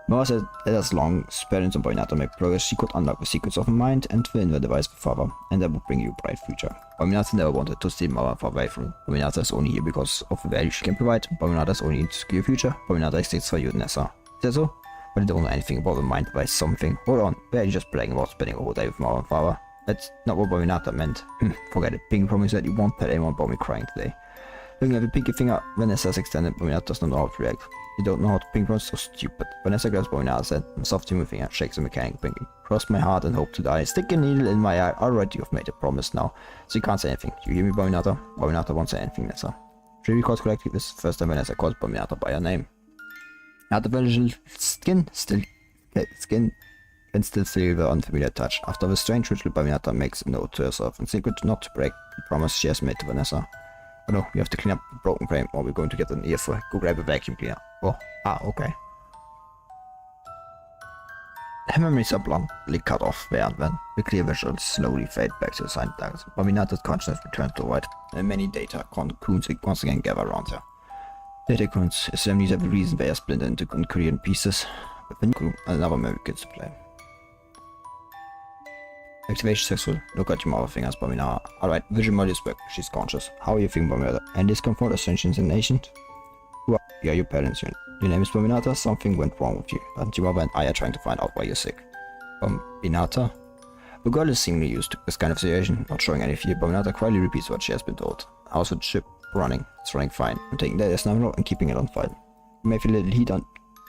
Mother said that as long as parents and Bambinata make progress, she could unlock the secrets of her mind and fill in the device with father, and that would bring you a bright future. Bambinata never wanted to steal mother and father away from her. Bambinata is only here because of the value she can provide. Bambinata is only to secure your future. Bambinata exists for you, Nessa. Is that so? But you don't know anything about the mind device something. Hold on, where are you just bragging about spending a whole day with mother and father? That's not what Bambinata meant. Forget it. Pinky promised that you won't tell anyone about me crying today. Looking at the pinky finger, Vanessa's extended, Bambinata does not know how to react. You don't know how to pinky promise, so stupid. Vanessa grabs Bambinata's hand and softly moving finger shakes the mechanic pinky. Cross my heart and hope to die. Stick a needle in my eye. Alright, you've made a promise now, so you can't say anything. You hear me, Bambinata? Bambinata won't say anything, Nessa. If she recalls correctly, this is the first time Vanessa calls Bambinata by her name. Artificial skin can still feel the unfamiliar touch. After the strange ritual, Bambinata makes a note to herself in secret not to break the promise she has made to Vanessa. Oh no, we have to clean up the broken frame or we're going to get an earful. Go grab a vacuum cleaner. Oh, okay. Her memories are bluntly cut off there and then. The clear visuals slowly fade back to the silent darkness. Bambinata's consciousness returns to white, and many data cocoons once again gather around her. Data cocoons assemblies have a reason they are splintered into Korean pieces, with the new another memory begins to play. Activation successful. Look at your mother fingers, Bambinata. Alright, vision modules work. She's conscious. How are you feeling, Bambinata? And discomfort, ascensions and ancient? We are your parents. Your name is Bambinata. Something went wrong with you. And your mother and I are trying to find out why you're sick. Bambinata? The girl is seemingly used to this kind of situation, not showing any fear. Bambinata quietly repeats what she has been told. How's the ship running? It's running fine. I'm taking data snapshot and keeping it on file. You may feel a little heat on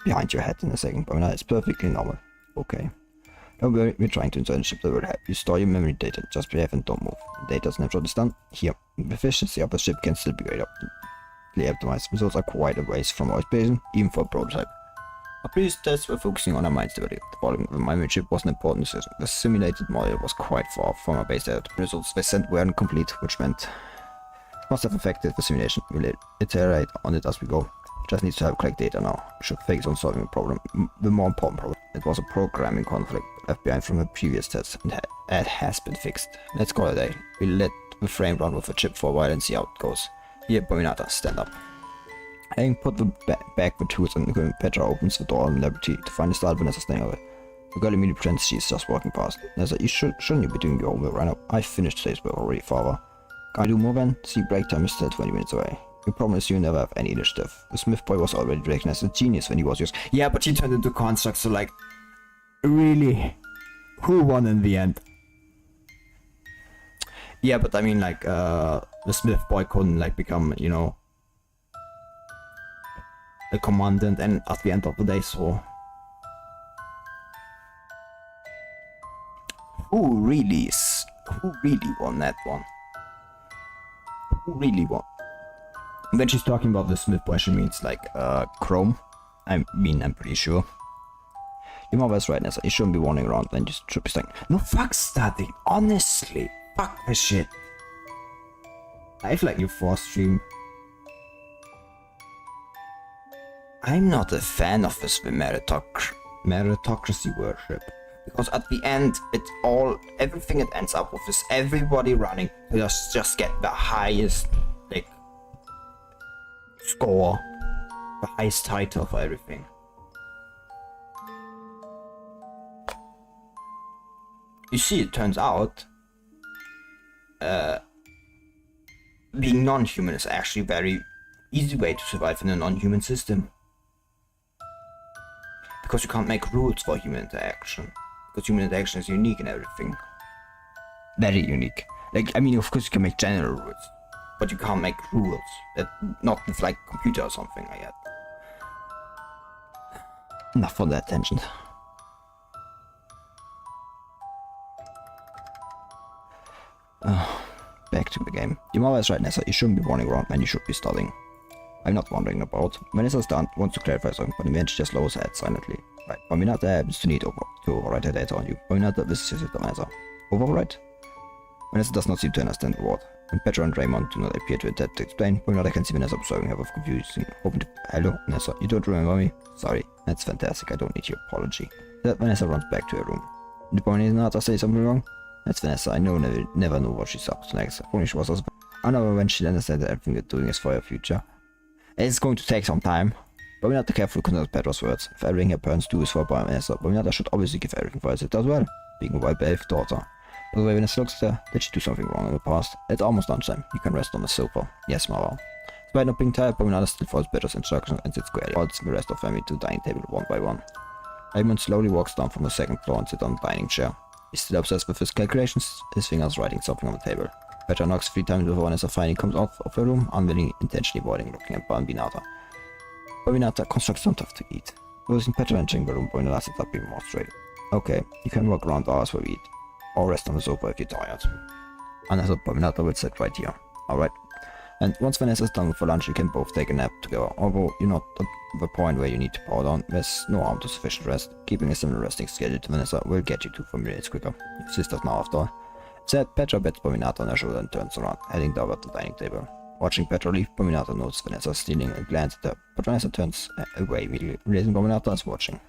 behind your head in a second, Bambinata. It's perfectly normal. Okay. Don't worry, we're trying to insert a ship that will help you store your memory data. Just behave and don't move. Data snapshot is done. Here. The efficiency of the ship can still be greatly optimized. Results are quite a ways from our expectation, even for a prototype. Our previous tests were focusing on our mind stability. The volume of the memory chip was an important decision. The simulated model was quite far from our base data. The results they sent were incomplete, which meant it must have affected the simulation. We'll iterate on it as we go. It just needs to have collect data now. We should focus on solving the problem. The more important problem. It was a programming conflict left behind from the previous test, and it has been fixed. Let's call it a day. We'll let the frame run with the chip for a while and see how it goes. Here, Bambinata, stand up. Having put the back the tools and Petra opens the door on Liberty to find the start of Vanessa standing over. The girl immediately pretends she's just walking past. Vanessa, shouldn't you be doing your homework right now? I finished today's work already, father. Can I do more then? See, break time is still 20 minutes away. You promise you never have any initiative. The Smith boy was already recognized as a genius when he was yours. Yeah, but she turned into construct, so like... Really? Who won in the end? Yeah, but I mean like, the Smith boy couldn't like become, you know... the commandant and at the end of the day, so... Who really won that one? Who really won? When she's talking about the Smith boy, she means like, Chrome. I'm pretty sure. Your mother is right, Nessa. You shouldn't be wandering around then you should be staying. No, fuck study. Honestly. Fuck this shit. I feel like you force stream. I'm not a fan of this meritocracy worship. Because at the end, everything it ends up with is everybody running to just get the highest, like, score. The highest title for everything. You see, it turns out, being non-human is actually a very easy way to survive in a non-human system. Because you can't make rules for human interaction. Because human interaction is unique in everything. very unique. Like, I mean, of course you can make general rules, but you can't make rules. That not with like computer or something like that. Enough for that tangent. Back to the game. Your mother is right, Nessa. You shouldn't be wandering around when you should be studying. I'm not wandering about. Vanessa's done wants to clarify something, but eventually just lowers her head silently. Right, Bambinata happens to need to overwrite her data on you. Bambinata, this is the answer. Overwrite? Vanessa does not seem to understand the word. When Petra and Raymond do not appear to attempt to explain, Bambinata can see Vanessa observing her with confusion, hoping to... Hello, Vanessa, you don't remember me? Sorry, that's fantastic, I don't need your apology. That Vanessa runs back to her room. Did Bambinata say something wrong? That's Vanessa, I never know what she's up to next. Only she was also... I know when she understands that everything you're doing is for your future. It's going to take some time. Bambinata carefully considers Petra's words. If everything her parents do is for Vanessa, Bambinata should obviously give everything for her sister as well, being a well-behaved daughter. But the way Vanessa looks at her, did she do something wrong in the past? It's almost lunchtime. You can rest on the sofa. Yes, mother. Despite not being tired, Bambinata still follows Petra's instructions and sits squarely. Calls the rest of the family to the dining table one by one. Raymond slowly walks down from the second floor and sits on the dining chair. He's still obsessed with his calculations, his fingers writing something on the table. Petra knocks 3 times before Vanessa finally comes out of her room, unwilling, intentionally avoiding looking at Bambinata. Bambinata constructs some stuff to eat. Noticing Petra entering the room, Bambinata sits up even more straight. Okay, you can walk around hours while we eat, or rest on the sofa if you're tired. Vanessa, Bambinata will sit right here. Alright. And once Vanessa's done with her lunch, you can both take a nap together. Although you're not at the point where you need to power down, there's no harm to sufficient rest. Keeping a similar resting schedule to Vanessa will get you to 4 minutes quicker. Your sisters now after all. Said, Petra bets Bambinata on her shoulder and turns around, heading down at the dining table. Watching Petra leave, Bambinata notes Vanessa stealing a glance at her, but Vanessa turns away immediately, realizing Bambinata is watching.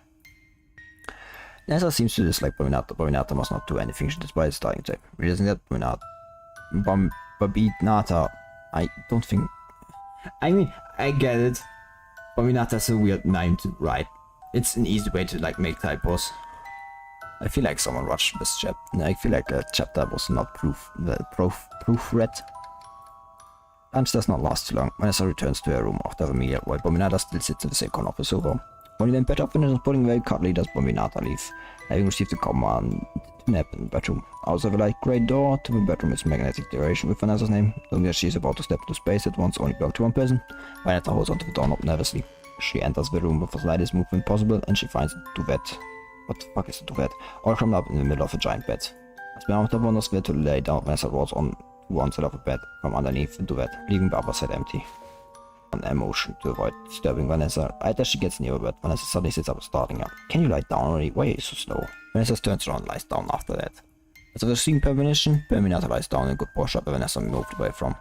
Vanessa seems to dislike Bambinata. Bambinata must not do anything she despite the starting table. Realizing that Bambinata, I don't think... I mean, I get it. Bambinata's a weird name to write. It's an easy way to like make typos. I feel like someone watched this chapter. I feel like a chapter was not proofread. Times does not last too long. Vanessa returns to her room after the meal, while Bambinata still sits in the same corner of the sofa. When he then bed up, Vanessa pulling very cuddly does Bambinata leave, having received the command to nap in the bedroom. Outside the light grey door to the bedroom is magnetic decoration with Vanessa's name. Knowing that she is about to step into space at once only belonged to one person, Vanessa holds onto the doorknob nervously. She enters the room with the slightest movement possible, and she finds a duvet. What the fuck is a duvet? All curled up in the middle of a giant bed. As Bambinata wanders where to lay down, Vanessa rolls on one side of the bed from underneath the duvet, leaving the other side empty. An emotion to avoid disturbing Vanessa. Right as she gets near the bed, Vanessa suddenly sits up, starting up. Can you lie down already? Why are you so slow? Vanessa turns around and lies down after that. As of the seeing premonition, Bambinata lies down in a good posture where Vanessa moved away from.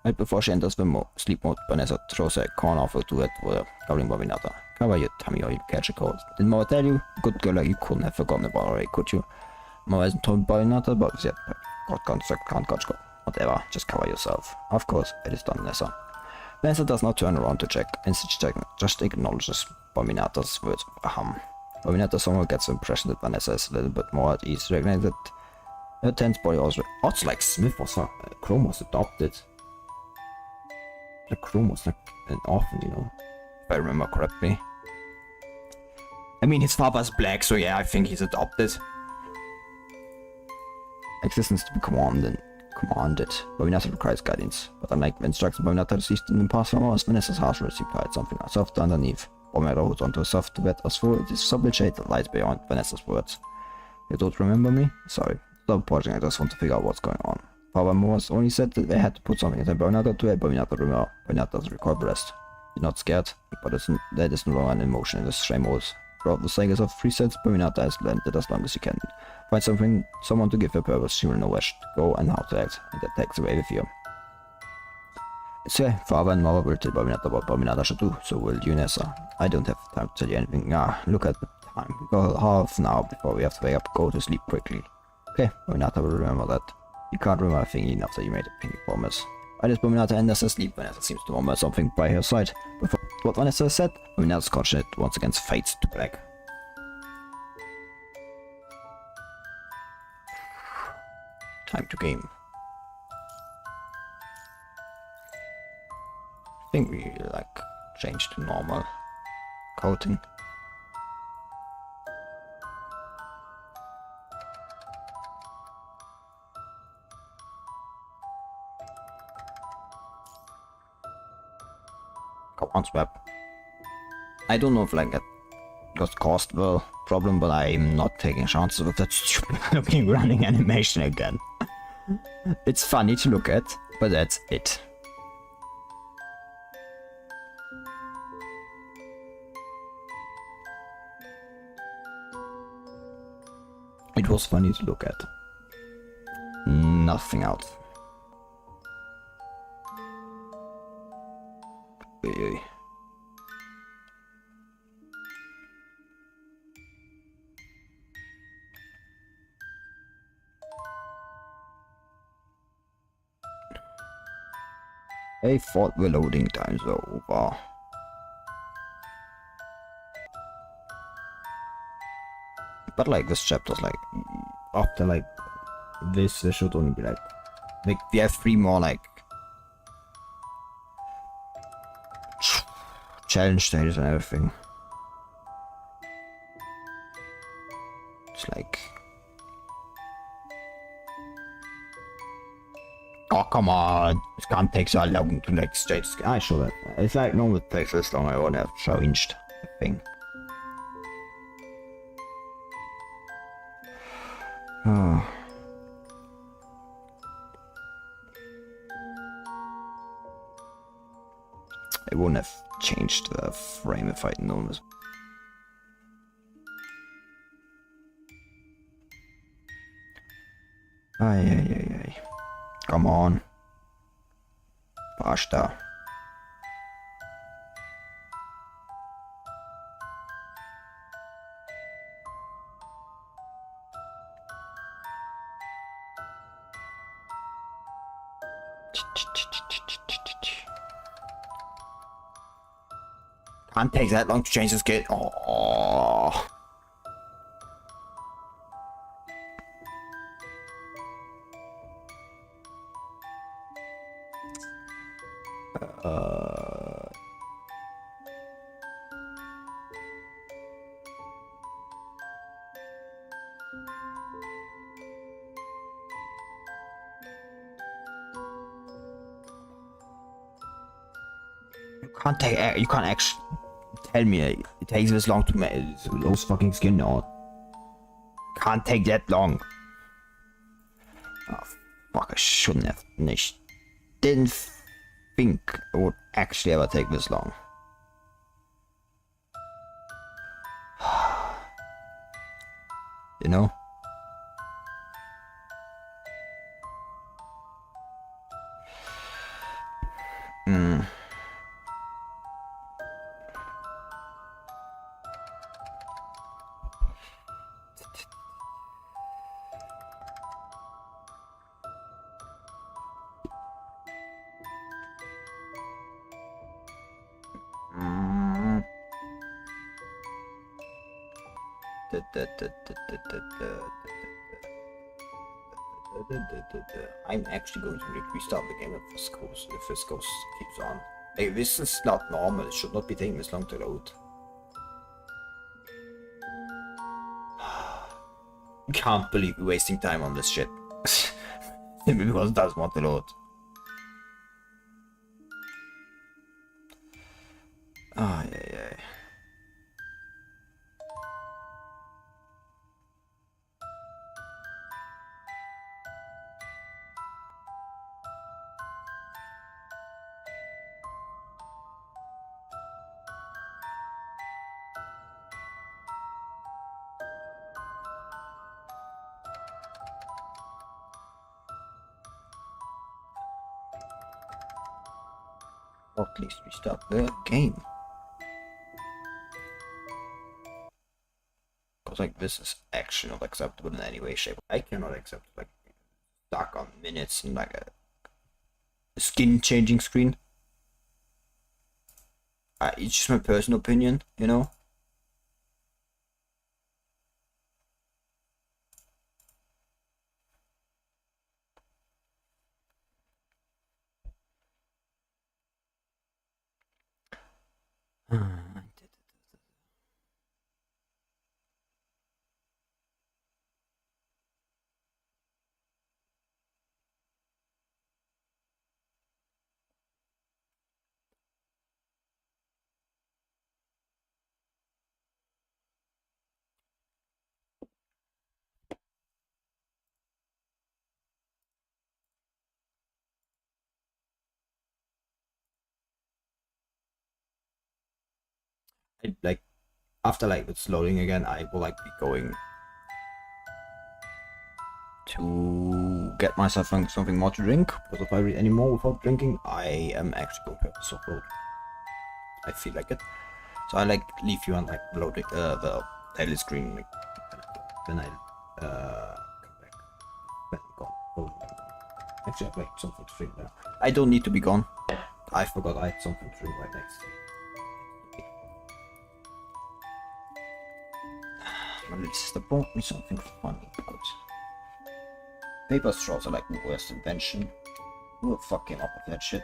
Right before she enters the sleep mode, Vanessa throws a corner of her duvet over covering Bambinata. Cover your tummy or you catch a cold. Didn't Mama tell you? Good girl like you couldn't have forgotten about already, could you? Mama hasn't told Bambinata, but yeah, can't go. Whatever, just cover yourself. Of course, it is done, Vanessa. Vanessa does not turn around to check, instead just acknowledges Bambinata's words of aham. Bambinata somehow gets the impression that Vanessa is a little bit more at ease, recognizing that her tense body also... Oh, it's like Smith was... Chrome was adopted. Like Chrome was like an orphan, you know, if I remember correctly. I mean, his father's black, so yeah, I think he's adopted. Existence to be commanded. Bambinata requires guidance, but unlike the instructions Bambinata received in the past few hours, Vanessa's heart replied something soft underneath. Bambinata holds onto a soft bed as though it is a subtle shade that lies beyond Vanessa's words. You don't remember me? Sorry. Stop pausing, I just want to figure out what's going on. Father Morris only said that they had to put something inside Bambinata to help Bambinata remember. Bambinata doesn't recall the rest. You're not scared, but that is no longer an emotion, it is shame modes. Throughout the sagas of 3 sets, Bambinata has learned that as long as you can find someone to give her purpose, she will know where to go and how to act, and that takes away the fear. So, Father and Mother will tell Bambinata what Bambinata should do, so will you, Nessa. I don't have time to tell you anything. Look at the time. We got half an hour before we have to wake up. Go to sleep quickly. Okay, Bambinata will remember that. You can't remember a thing enough that you made a pinky promise. Right as Bambinata and Nessa sleep, Vanessa seems to murmur something by her side. Before what Vanessa said, Bambinata's conscience once again fades to black. Time to game. I think we like changed to normal coating. Come on, swap. I don't know if like it got caused the problem, but I'm not taking chances with that stupid looking running animation again. It's funny to look at, but that's it. It was funny to look at. Nothing else. I thought the loading times were over. But like this chapter's like after like this there should only be like we have 3 more like challenge stages and everything. It's like, oh come on, this can't take so long to like stage. I show that. It's like no, it takes this long. I won't have changed the thing. Oh. It wouldn't have changed the frame if I'd known this. Ay. Come on. Basta. Can't take that long to change this kit. Oh. You can't actually tell me it takes this long to make those fucking skin out. Can't take that long. Oh fuck! I shouldn't have. Didn't think it would actually ever take this long. You know? I'm actually going to restart the game if this goes keeps on. Hey, this is not normal. It should not be taking this long to load. Can't believe we're wasting time on this shit. Simply because it doesn't want to load. Ah, yeah. Or at least restart the game. Because like this is actually not acceptable in any way, shape. I cannot accept like stuck on minutes and like a skin changing screen. It's just my personal opinion, you know. Like after like it's loading again, I will like be going to get myself something more to drink, because if I read any more without drinking, I am actually going to have to stop load. I feel like it. So I like leave you on like loading the title screen, like, then I come back. Then gone. Oh. Actually, I have like something to drink now. I don't need to be gone. I forgot I had something to drink right next. My sister bought me something funny because paper straws are like the worst invention. Who the fuck came up with that shit?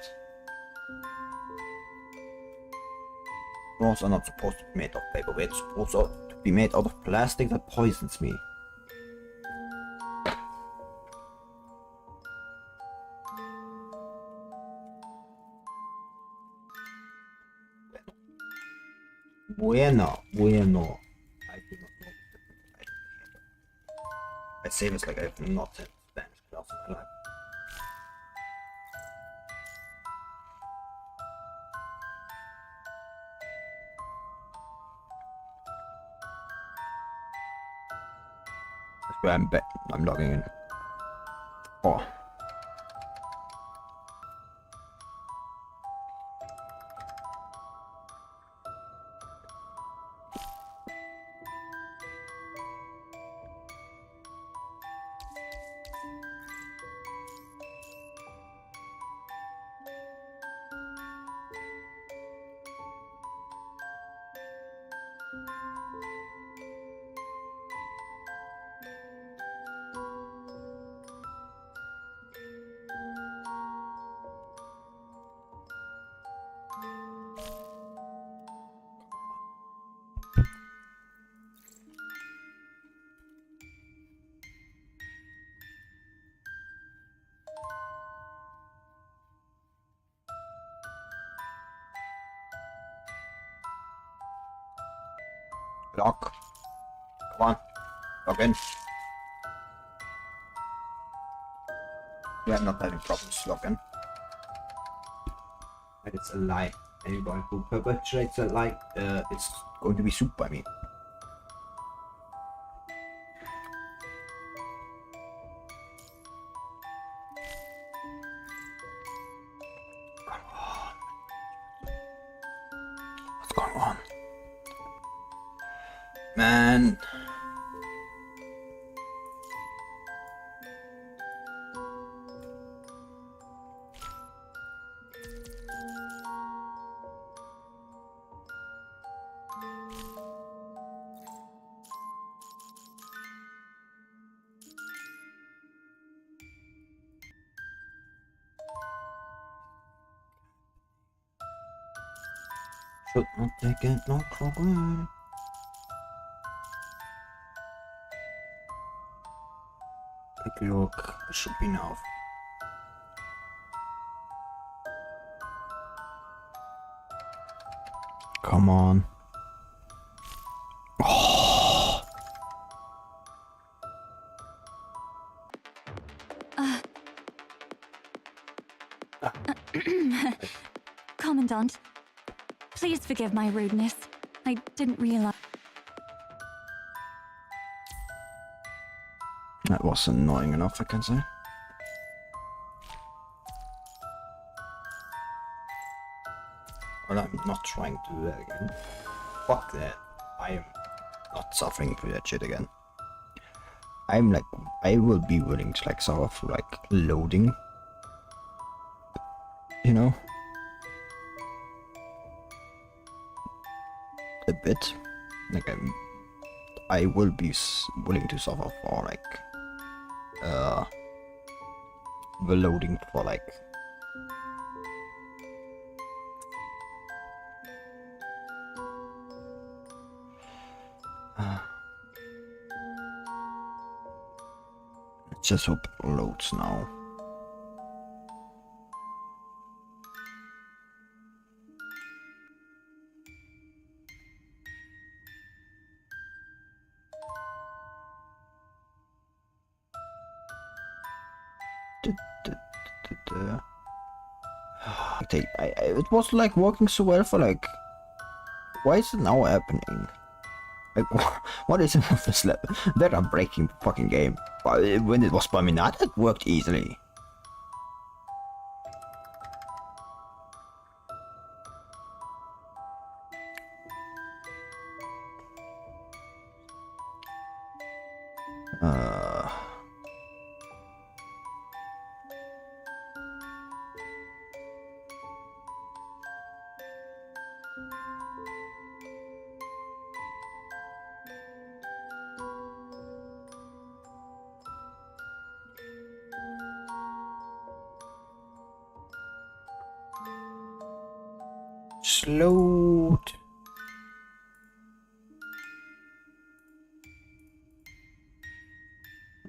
Straws are not supposed to be made of paper, they're supposed to be made out of plastic that poisons me. Bueno. I do not know. I say this like I've not had Spanish class in my life. That's where I'm logging in. Oh. Lock. Come on. Log in. Yeah, I'm not having problems logging. But it's a lie. Anyone who perpetrates a lie, It's going to be soup by me. Come on. What's going on? Man. should not take it not for granted. Take a look. It should be now. Come on. Commandant, please forgive my rudeness. I didn't realize. That was annoying enough, I can say. Well, I'm not trying to do that again. Fuck that. I am not suffering through that shit again. I'm like, I will be willing to like suffer through like loading. You know? A bit. Like I will be willing to suffer for like the loading for like let's just hope it loads now. Okay, it was like working so well for like, why is it now happening? Like, what is it with this level? That I'm breaking the fucking game. But when it was Bambinata, it worked easily. Slowed.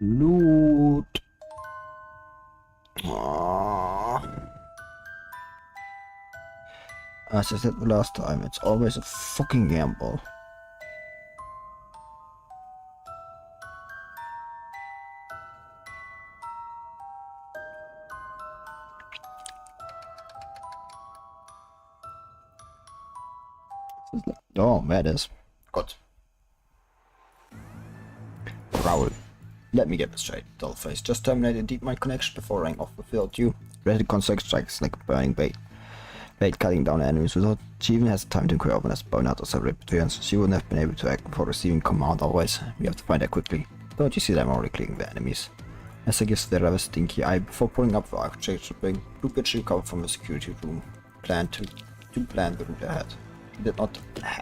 Loot. As I said the last time, it's always a fucking gamble. Oh, there it is. Good. Growl. Let me get this straight. Dollface just terminated deep mind connection before running off without you. Ready to construct strikes like a burning bait. Blade cutting down enemies without she even has time to inquire when as Bambinata separate returns. She wouldn't have been able to act before receiving command, otherwise we have to find her quickly. Don't you see them already clearing the enemies? As I gives the rather stinky eye before pulling up the architecture building, Blue Bitch recovered from the security room. Plan the route ahead. He did not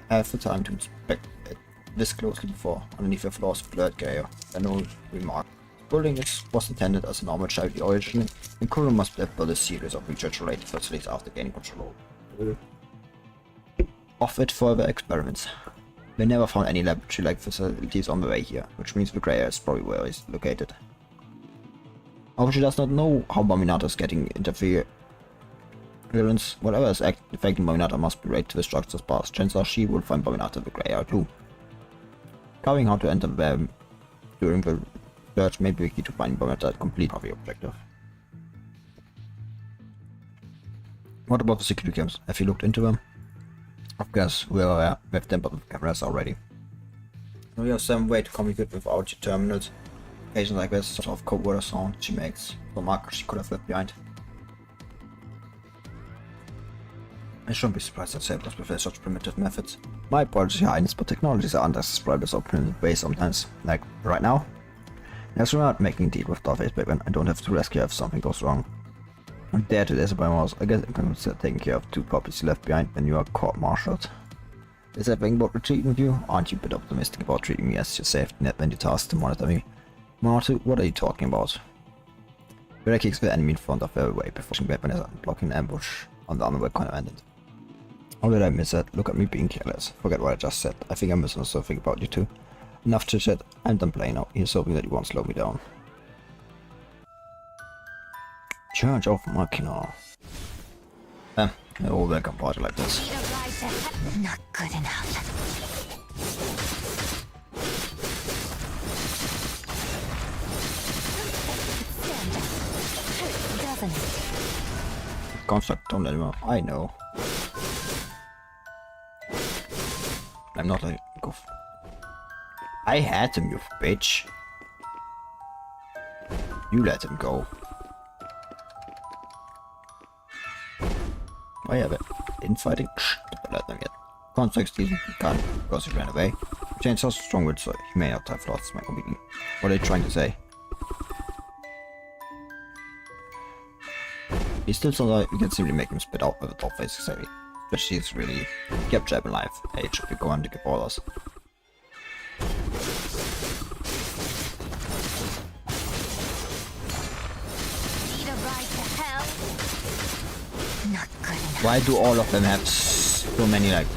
have the time to inspect it this closely before. Underneath the floors of blurred glare, General remarked. The building was intended as a normal charity originally, and Kuro must have built a series of research-related facilities after gaining control of it for the experiments. They never found any laboratory-like facilities on the way here, which means the Grey Area is probably where it's located. Although she does not know how Bambinata is getting interference, whatever is affecting Bambinata must be related to the structure's past. Chances are she will find Bambinata in the Grey Area too. Discovering how to enter them during the search may be key to finding Bambinata complete of the objective. What about the security cams? Have you looked into them? Of course, we are aware we have tempered with cameras already. We have some way to communicate without your terminals. Occasions like this, sort of code word or sound she makes, the marker she could have left behind. I shouldn't be surprised that sailors prefer such primitive methods. My apologies, Your Highness, but technologies are undescribable so primitive ways sometimes. Like, right now. As we're not making a deal with Darth Vader, I don't have to rescue her if something goes wrong. I'm there to disobey orders. I guess I'm consider taking care of 2 puppies you left behind when you are court-martialed. Is everything about retreating with you? Aren't you a bit optimistic about treating me as your safety net when you tasked to monitor me? Martu, what are you talking about? Vera kicks the enemy in front of her way before pushing weapons and blocking an ambush on the underworld commandant. How did I miss that? Look at me being careless. Forget what I just said. I think I missed something about you too. Enough to chat. I'm done playing now. Here's hoping that you won't slow me down. Charge of Machina. They're all welcome party like this. Not good enough. Doesn't it? Construct, don't let him out. I know. I'm not letting him go. I had him, you bitch. You let him go. I have it. Infighting? Don't let them yet. Construct Stephen can't because he ran away. Chain's so strong with so he may not have lost my commitment. What are they trying to say? He still so that you can simply make him spit out with the top face exactly. But she's really kept Jeb alive. Hey, it should be going to give orders. Need a ride to hell? Not good enough. Why do all of them have so many like...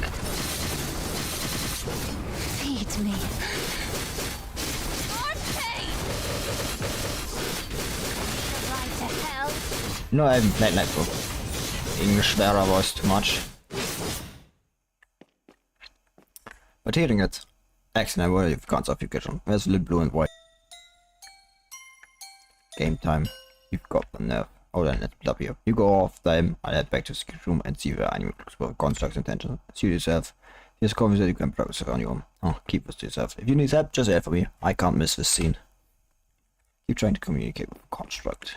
Feed me. More pain. Need a ride to hell? No, I haven't played like English Vera voice too much. But hearing it, excellent, well, you've got off your kitchen. Where's the blue and white? Game time. You've got the nerve. Oh, then let's split up here. You go off time, I'll head back to the security room and see where anyone looks for constructs intention. Suit yourself. Here's coffee that you can progress on your own. Oh, keep this to yourself. If you need help, just air for me. I can't miss this scene. Keep trying to communicate with the construct.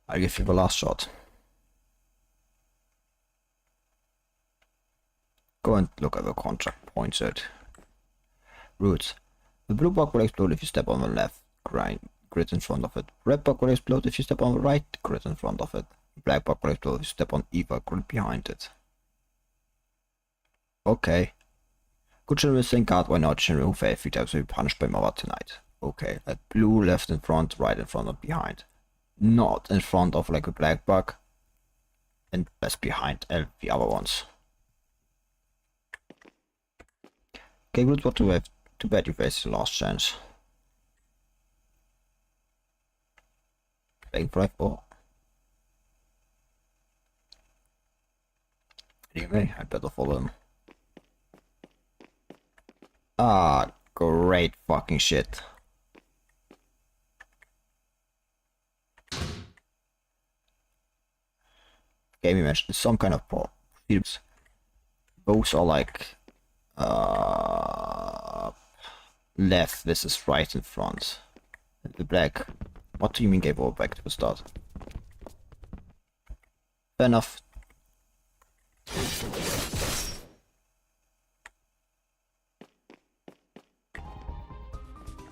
I'll give you the last shot. Go and look at the contract points at. Roots. The blue block will explode if you step on the left grid in front of it. Red block will explode if you step on the right grid in front of it. Black block will explode if you step on either grid behind it. Okay. Good General think hard, why not General fail 3 times will be punished by Mother tonight. Okay, like blue left in front, right in front and behind. Not in front of like a black bug. And best behind the other ones. Okay, good, what do we have? Too bad you faced the last chance. Playing for F4. Anyway, I better follow them. Ah, great fucking shit. Game you mentioned some kind of films. Both are like left, this is right in front. The black. What do you mean gave all back to the start? Fair enough.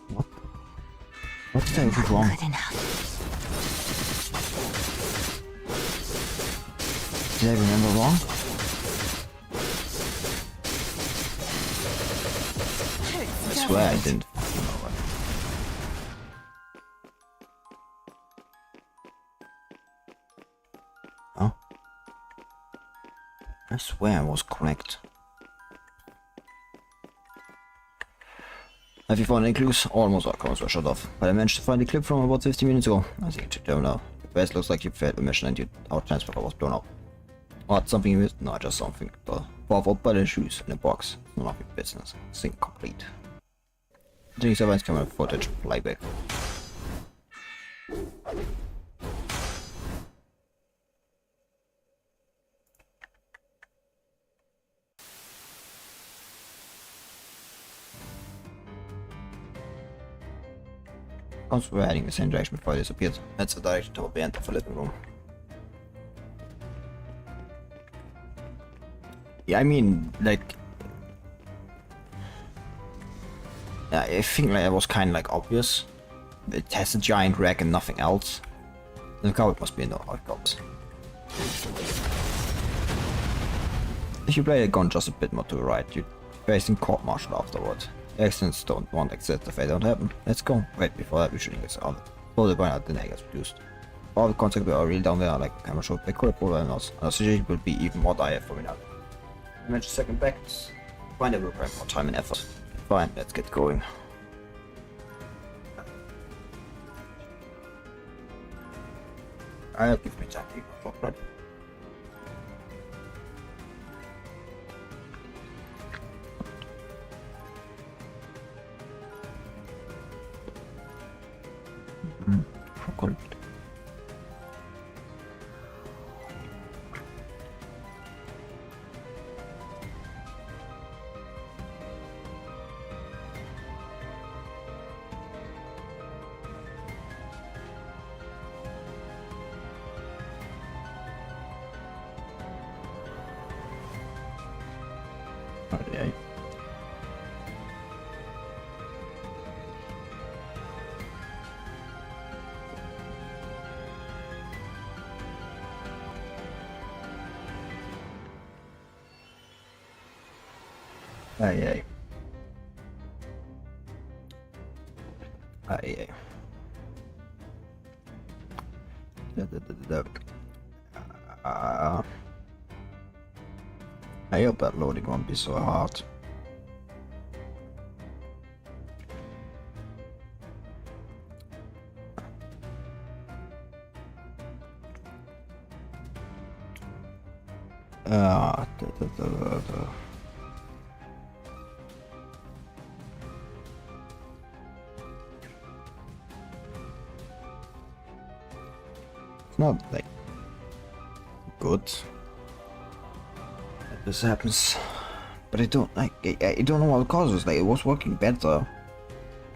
What? What's that even wrong? Good enough. Did I remember wrong? I swear I didn't. Oh. I swear I was correct. Have you found any clues? Almost all comments were shut off, but I managed to find a clip from about 50 minutes ago. I think you don't know. The best looks like you failed the mission and our transporter was blown up. What, something you missed? No, just something. followed by the shoes in a box. None of your business. Sync complete. These events come with footage playback. Once we were heading the same direction before I disappeared. That's the direction toward the end of the living room. Yeah, I mean, like... Yeah, I think like, it was kind of like obvious. It has a giant rack and nothing else. The cupboard must be in the hot cupboard. If you play the gun just a bit more to the right, you're facing court-martial afterward. Accidents won't exist if they don't happen. Let's go. Wait, before that we should get started. Before the point out the net gets reduced. All the concepts are really down there, like the camera showed, they could have pulled on us. Our situation will be even more dire for me now. I mentioned second back. Find it will require more time and effort. Fine, let's get going. I'll give me time to for blood. Correct. Okay. Ay, ay. Ay, ay. I hope that loading won't be so hard. It's not like good that this happens, but I don't like. I don't know what causes. Like it was working better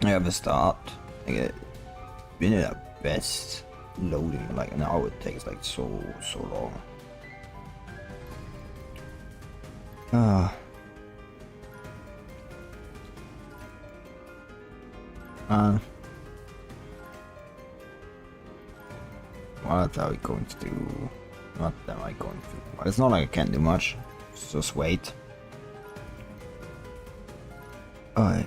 at the start. Like it been at best loading. Like now it takes like so long. What are we going to do? What am I going to do? Well, it's not like I can't do much. Just wait. Oh,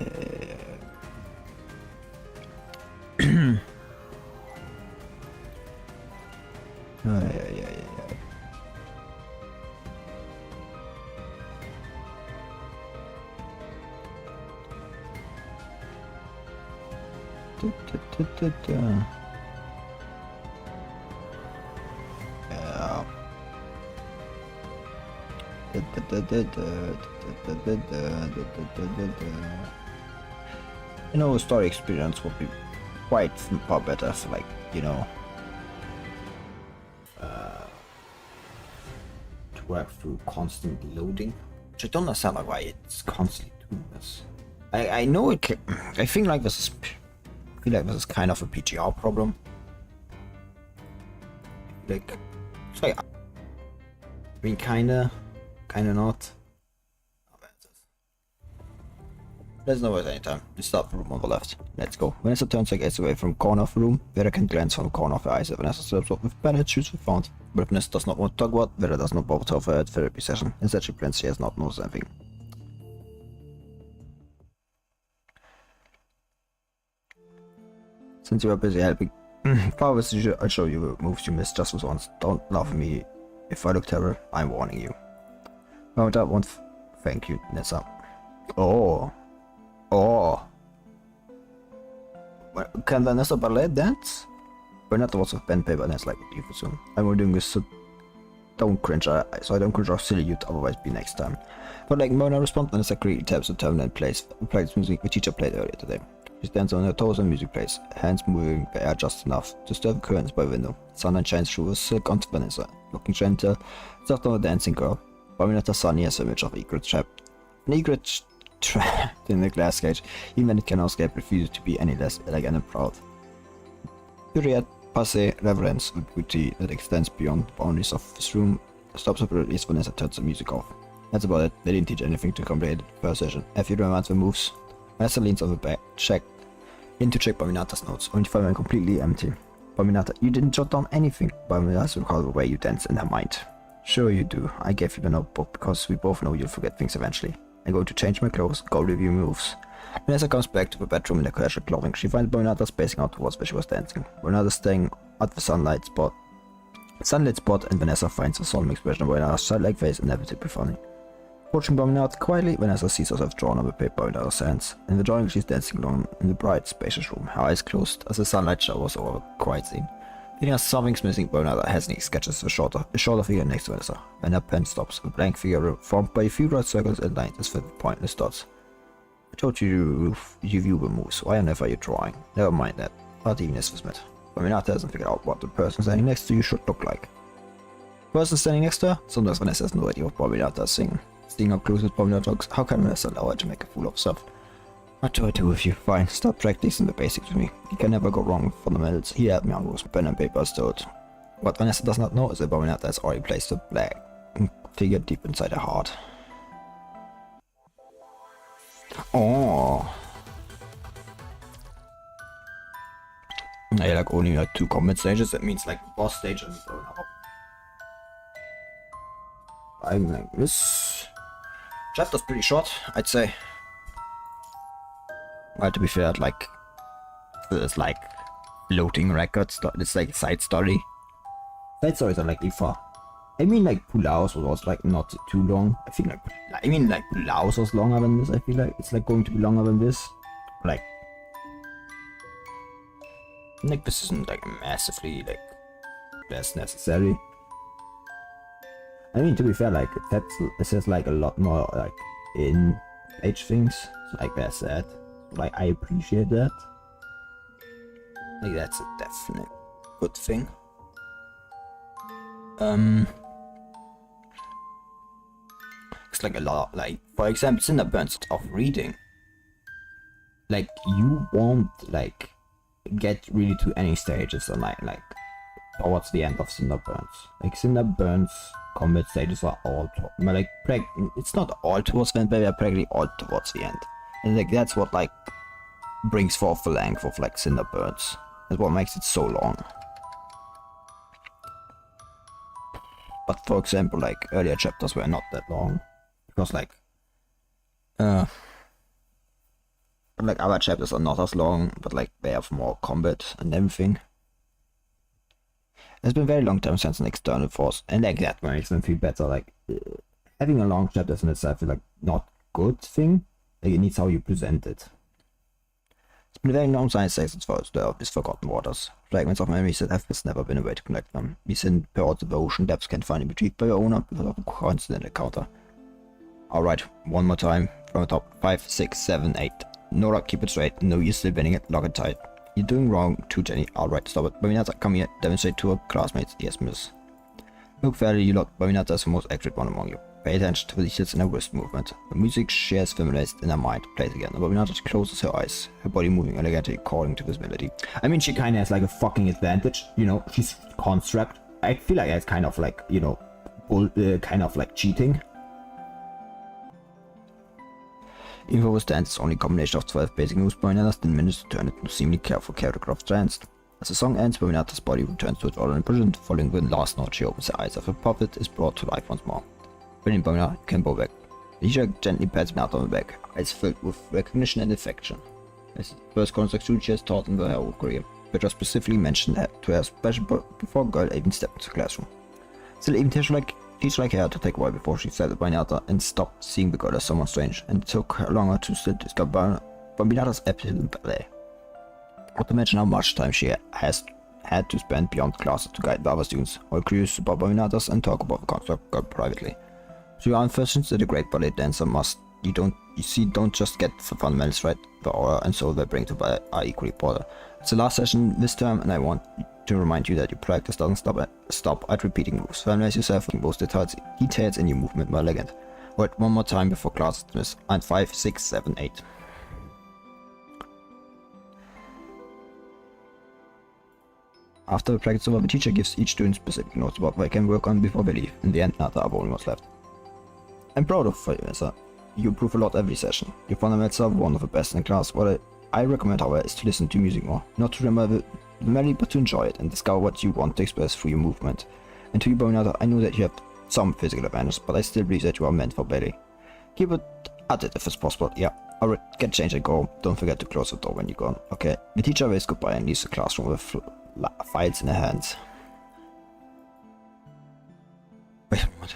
yeah. Yeah. You know, story experience would be quite far better for, like, you know, to work through constant loading, which I don't understand like why it's constantly doing this. I know it can, I feel like this is kind of a PGR problem. Like, it's like, I mean, kinda not. There's no waste any time. We start the room on the left. Let's go. Vanessa turns her gaze away from the corner of the room. Vera can glance from the corner of her eyes at Vanessa steps up with bandaged shoes we found. But if Vanessa does not want to talk about, Vera does not bother to offer her therapy session. Instead she plans she has not noticed anything. Since you are busy helping, I'll show you the moves you missed just once. Don't laugh at me if I look terrible. I'm warning you. Oh, that one. Thank you, Nessa. Oh. Can Vanessa ballet dance? Bambinata was with pen paper and it's like you for soon. I'm doing this so don't cringe, so I don't cringe how silly you'd otherwise be next time. But like Mona responds and Zachary taps the terminal and plays music the teacher played earlier today. She stands on her toes and music plays, hands moving the air just enough to stir the curtains by the window. Sunlight shines through a silk onto Vanessa, looking gentle, soft on a dancing girl. Bambinata's Sunny has an image of egret trapped. An egret trapped in the glass cage, even when it cannot escape, refuses to be any less elegant and proud. Juliet passe reverence with beauty that extends beyond the boundaries of this room stops abruptly as Vanessa turns the music off. That's about it. They didn't teach anything to complicate the first session. If you remember the moves, Vanessa leans on the back, check Bambinata's notes, only to find them completely empty. Bambinata, you didn't jot down anything. Bambinata recalls the way you dance in her mind. Sure you do. I gave you the notebook because we both know you'll forget things eventually. I'm going to change my clothes, go review moves. Vanessa comes back to the bedroom in her casual clothing. She finds Bambinata spacing out towards where she was dancing. Bambinata staying at the sunlit spot, and Vanessa finds a solemn expression of Bambinata's childlike face inevitably funny. Watching Bambinata quietly, Vanessa sees herself drawn on the paper Bambinata's hands. In the drawing, she's dancing alone in the bright, spacious room, her eyes closed as the sunlight showers over a quiet scene. Feeling as something's missing, Bambinata hesitantly sketches a shorter figure next to Vanessa. When her pen stops, a blank figure formed by a few bright circles and lines is filled with pointless dots. I told you you view the moves. Why on earth are you drawing? Never mind that. Not even is Smith. Bambinata hasn't figured out what the person standing next to you should look like. The person standing next to her? Sometimes Vanessa has no idea what Bambinata is saying. Staying up close with Bambinata talks, how can Vanessa allow her to make a fool of herself? What do I do with you? Fine, start practicing the basics with me. You can never go wrong with fundamentals. He helped me on with pen and paper told. What Vanessa does not know is that Bambinata has already placed a black figure deep inside her heart. Oh. Yeah, like only like 2 combat stages, that means like boss stage and I'm like this chapter's pretty short, I'd say. Well, to be fair, like it's like floating records, it's like side story. Side stories are like far. I mean, like Pulaus was also like not too long. I think like Pulaus was longer than this. I feel like it's like going to be longer than this. Like this isn't like massively like less necessary. I mean, to be fair, like it says like a lot more like in page things. So, like that's that. Like I appreciate that. Like that's a definite good thing. It's like a lot. Like for example, Cinderburns of reading. Like you won't like get really to any stages or like towards the end of Cinderburns. Like Cinderburns combat stages are all like it's not all towards the end, but they're practically all towards the end. And like that's what like brings forth the length of like Cinderburns. That's what makes it so long. But for example, like earlier chapters were not that long because like other chapters are not as long, but like they have more combat and everything. It's been a very long time since an external force, and like that makes them feel better. Like having a long chapter in itself is like not good thing. Like it needs how you present it. It's been a very long time since it's first of these forgotten waters. Fragments of memories that have never been a way to connect them. These hidden periods of the ocean depths can finally be retrieved by your owner because of a constant encounter. Alright, one more time from the top. 5, 6, 7, 8. Nora, keep it straight. No, you're still bending it. Lock it tight. You're doing wrong too, Jenny. Alright, stop it. Bambinata, come here. Demonstrate to our classmates. Yes, miss. Look fairly, you lot. Bambinata is the most accurate one among you. Pay attention to the details in her wrist movement. The music she has familiarized in her mind plays again. Bambinata closes her eyes, her body moving elegantly according to this melody. I mean, she kinda has like a fucking advantage, you know, she's construct. I feel like that's kind of like, you know, kind of like cheating. Even though the dance is only a combination of 12 basic moves, Bambinata still manages to turn it into a seemingly careful choreographed dance. As the song ends, Bambinata's body returns to its ordinary position. Following the last note, she opens her eyes as the puppet is brought to life once more. Brilliant, Bambinata, you can go back. The teacher gently pats Bambinata on the back, eyes filled with recognition and affection. As the first construct she has taught in her whole career, which was specifically mentioned to her special before a girl even stepped into the classroom. Still, even teacher like her to take a while before she said Bambinata and stopped seeing the girl as someone strange, and it took her longer to still discover Bambinata's aptitude in ballet. Not to mention how much time she has had to spend beyond classes to guide the other students, all curious about Bambinatas and talk about the concept privately. So your unfortunate that a great ballet dancer don't just get the fundamentals right, the aura and soul they bring to ballet are equally important. It's the last session this term, and I want to remind you that your practice doesn't stop at repeating moves. Familiarize yourself with most details in your movement more elegant. Wait one more time before class dismiss. And 5, 6, 7, 8. After the practice over, the teacher gives each student specific notes about what they can work on before they leave. In the end, not are only what's left. I'm proud of you, Vanessa. You improve a lot every session. Your fundamentals are one of the best in class. What I recommend, however, is to listen to music more. Not to remember the melody, but to enjoy it and discover what you want to express through your movement. And to you, Bambinata, I know that you have some physical advantages, but I still believe that you are meant for ballet. Keep it at it if it's possible. Yeah, alright, get changed and go. Don't forget to close the door when you're gone. Okay, the teacher waves goodbye and leaves the classroom with files in her hands. Wait, what?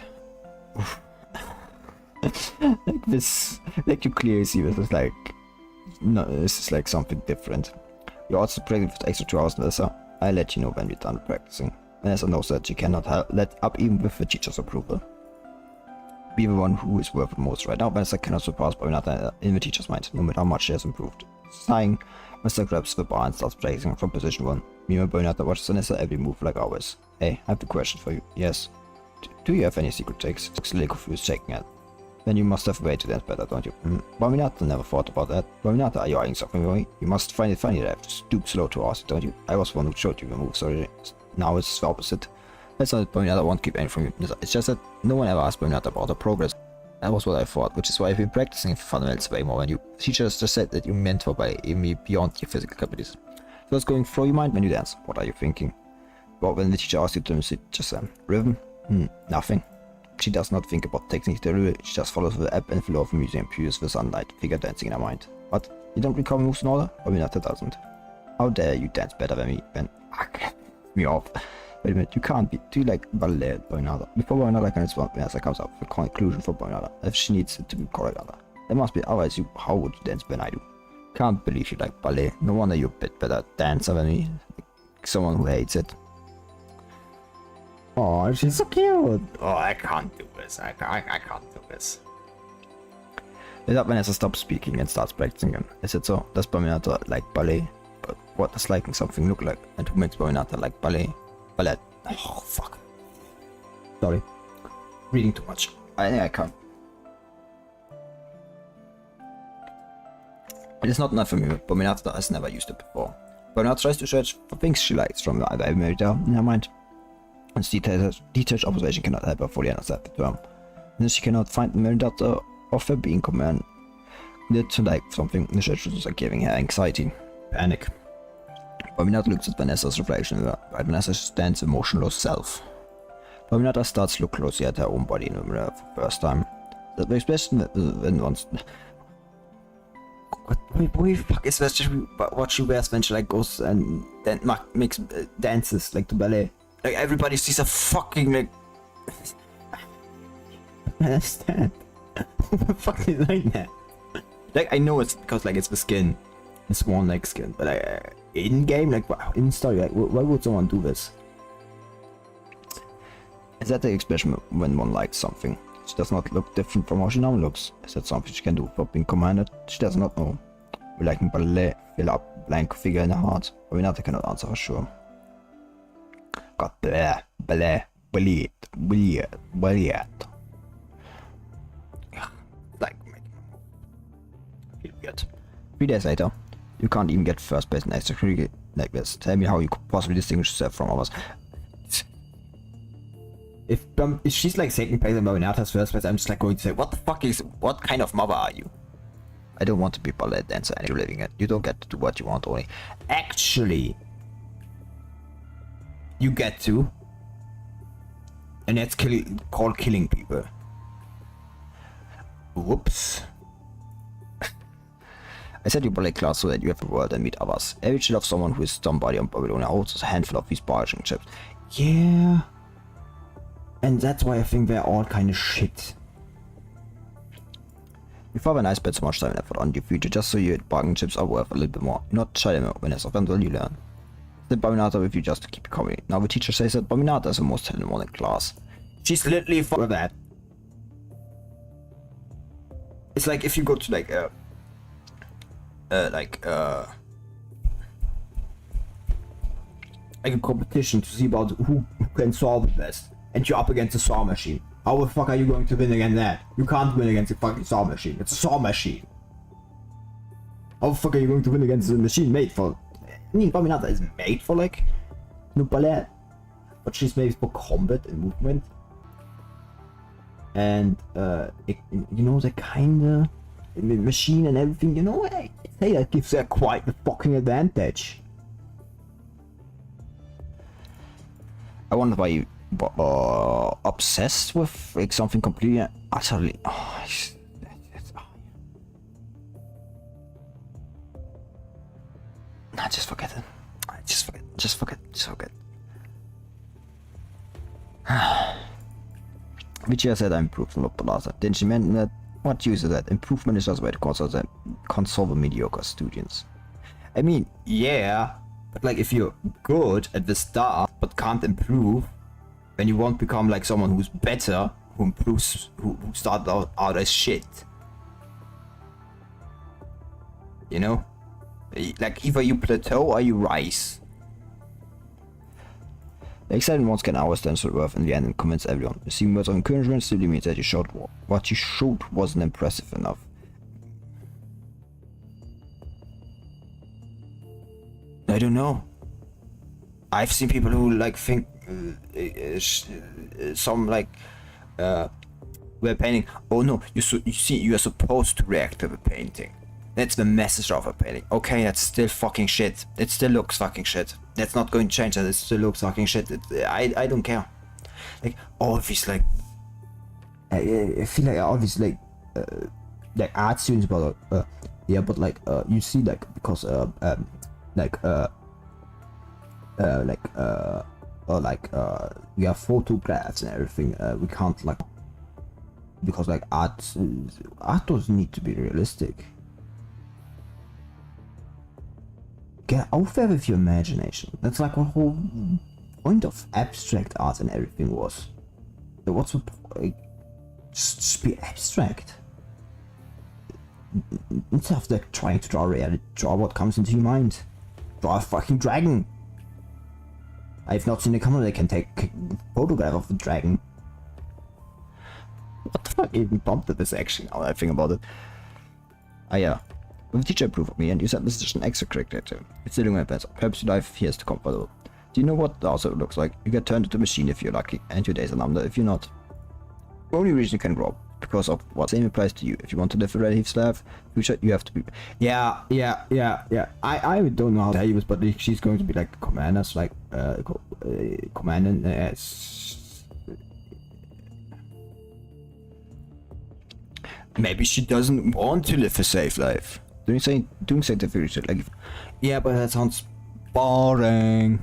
Like this, like you clearly see this is like, no, this is like something different. You're also practicing for extra 2 hours, Vanessa. I'll let you know when we're done practicing. Vanessa knows that she cannot let up even with the teacher's approval. Be the one who is worth the most right now. Vanessa cannot surpass Bambinata in the teacher's mind, no matter how much she has improved. Sighing, Vanessa grabs the bar and starts practicing from position 1. Meanwhile, Bambinata watches Vanessa every move like always. Hey, I have a question for you. Yes. Do you have any secret tricks? Looks a little confused checking it. Then you must have a way to dance better, don't you? Bambinata never thought about that. Bambinata, are you eyeing something on me? You must find it funny that I have to stoop slow to ask, don't you? I was the one who showed you the moves already. Now it's the opposite. That's not that Bambinata won't keep anything from you. It's just that no one ever asked Bambinata about her progress. That was what I thought, which is why I've been practicing fundamentals way more when you teachers just said that you meant for by me beyond your physical capabilities. So what's going through your mind when you dance? What are you thinking? Well, when the teacher asks you to just rhythm? Nothing. She does not think about technique literally, she just follows the ebb and flow of music and peers the sunlight, figure dancing in her mind. What? You don't recall moves in order? Bambinata doesn't. How dare you dance better than me? Then me off. Wait a minute, you can't be. Do you like ballet, Bambinata? Before Bambinata can respond, Vanessa comes up with a conclusion for Bambinata, if she needs it to be correct. There must be, otherwise how would you dance than I do? Can't believe you like ballet. No wonder you're a bit better dancer than me. Like someone who hates it. Oh, she's so cute. Oh, I can't do this. I can't do this. With that, Vanessa stops speaking and starts practicing again. Is it so? Does Bambinata like ballet? But what does liking something look like? And who makes Bambinata like ballet? Ballet. Oh, fuck. Sorry. Reading too much. I think I can't. It is not enough for me, but Bambinata has never used it before. Bambinata tries to search for things she likes from the I've made her in her mind. And detailed observation cannot help her fully understand the term. And she cannot find the merit of her being commanded to like something. The gestures are giving her anxiety. Panic. Bambinata looks at Vanessa's reflection in the mirror, while Vanessa stands a motionless self. Bambinata starts to look closely at her own body in the mirror for the first time. The expression when once. What the fuck is that? What she wears when she like goes and then makes dances like the ballet. Like everybody sees a fucking like. I understand. What the fuck is like that? Like I know it's because like it's the skin, it's one like skin, but like in game, like in story, like why would someone do this? Is that the expression when one likes something? She does not look different from how she now looks. Is that something she can do for being commanded? She does not know. We like ballet, fill up blank figure in her heart, but Bambinata cannot answer for sure. God, ballet, like feel weird. 3 days later, you can't even get first place in extracurricular like this. Tell me how you could possibly distinguish yourself from others. If she's like second place and Bambinata's first place, I'm just like going to say, what kind of mother are you? I don't want to be a ballet dancer and you're living it. You don't get to do what you want only. Actually, you get to. And that's called killing people. Whoops. I said you ballet class so that you have a world and meet others. Every child of someone who is somebody on Babylonia holds a handful of these barging chips. Yeah. And that's why I think they're all kind of shit. Before when I spent so much time and effort on your future just so your bargain chips are worth a little bit more. Not shy them when it's of them will you learn. did Bambinata with you just to keep you company. Now the teacher says that Bambinata is the most talented one in class. She's literally for that. It's like if you go to like a competition to see about who can solve it best, and you're up against a saw machine. How the fuck are you going to win against that? You can't win against a fucking saw machine. It's a saw machine. How the fuck are you going to win against a machine made for... I mean, Bambinata is made for like... no ballet. But she's made for combat and movement. And, you know, the kinda... machine and everything, you know, I'd say that gives her quite the fucking advantage. I wonder why you obsessed with like something completely utterly. Nah, just forget it. Just forget. Vicia said I improved a lot the last time. Then she meant that what use is that? Improvement is just a way to console the mediocre students. I mean, yeah, but like if you're good at the start but can't improve, then you won't become like someone who's better, who improves, who started out as shit. You know? Like either you plateau or you rise. The exciting ones can always stand for worth in the end and convince everyone. Receiving words of encouragement simply means that what you showed wasn't impressive enough. I don't know. I've seen people who like think some like were painting. Oh no, you see, you are supposed to react to the painting. That's the message of a painting. Okay, that's still fucking shit. It still looks fucking shit. That's not going to change that. It still looks fucking shit. I don't care. Like obviously, I feel like obviously like art students, but yeah, but like you see like because we have photographs and everything. We can't like because like art doesn't need to be realistic. Get out there with your imagination. That's like what the whole point of abstract art and everything was. What's the point? Just be abstract. Instead of like trying to draw reality, draw what comes into your mind. Draw a fucking dragon. I've not seen a camera that can take a photograph of the dragon. What the fuck even prompted this action now that I think about it? Ah yeah. When the teacher approved of me and you said this is just an extracurricular. It's still doing my best. Perhaps your life here is too comfortable. Do you know what the also looks like? You get turned into a machine if you're lucky, and your days are numbered if you're not. The only reason you can grow up because of what same applies to you. If you want to live a relative life, you have to be. Yeah. I don't know how to tell you this, but she's going to be like commanders, like commandant. Maybe she doesn't want to live a safe life. Doing scientific shit like. Yeah, but that sounds boring.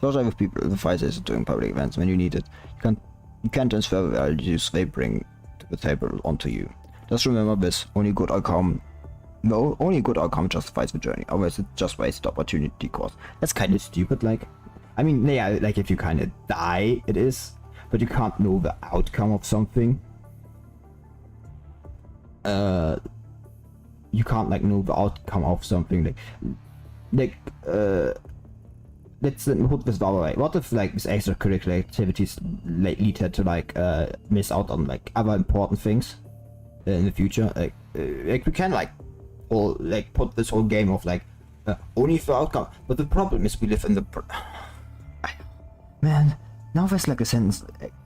Socialize with people the fighters doing public events when you need it. You can't transfer the values they bring to the table onto you. Just remember this, only good outcome justifies the journey, otherwise it's just wasted opportunity cost. That's kind of stupid, like, I mean, yeah, like if you kind of die, it is, but you can't know the outcome of something. You can't like know the outcome of something, let's put this the other way. What if like these extracurricular activities lead her to like miss out on like other important things in the future? Like we can like put this whole game of like only for outcome, but the problem is we live in the man. Now there's like a sentence.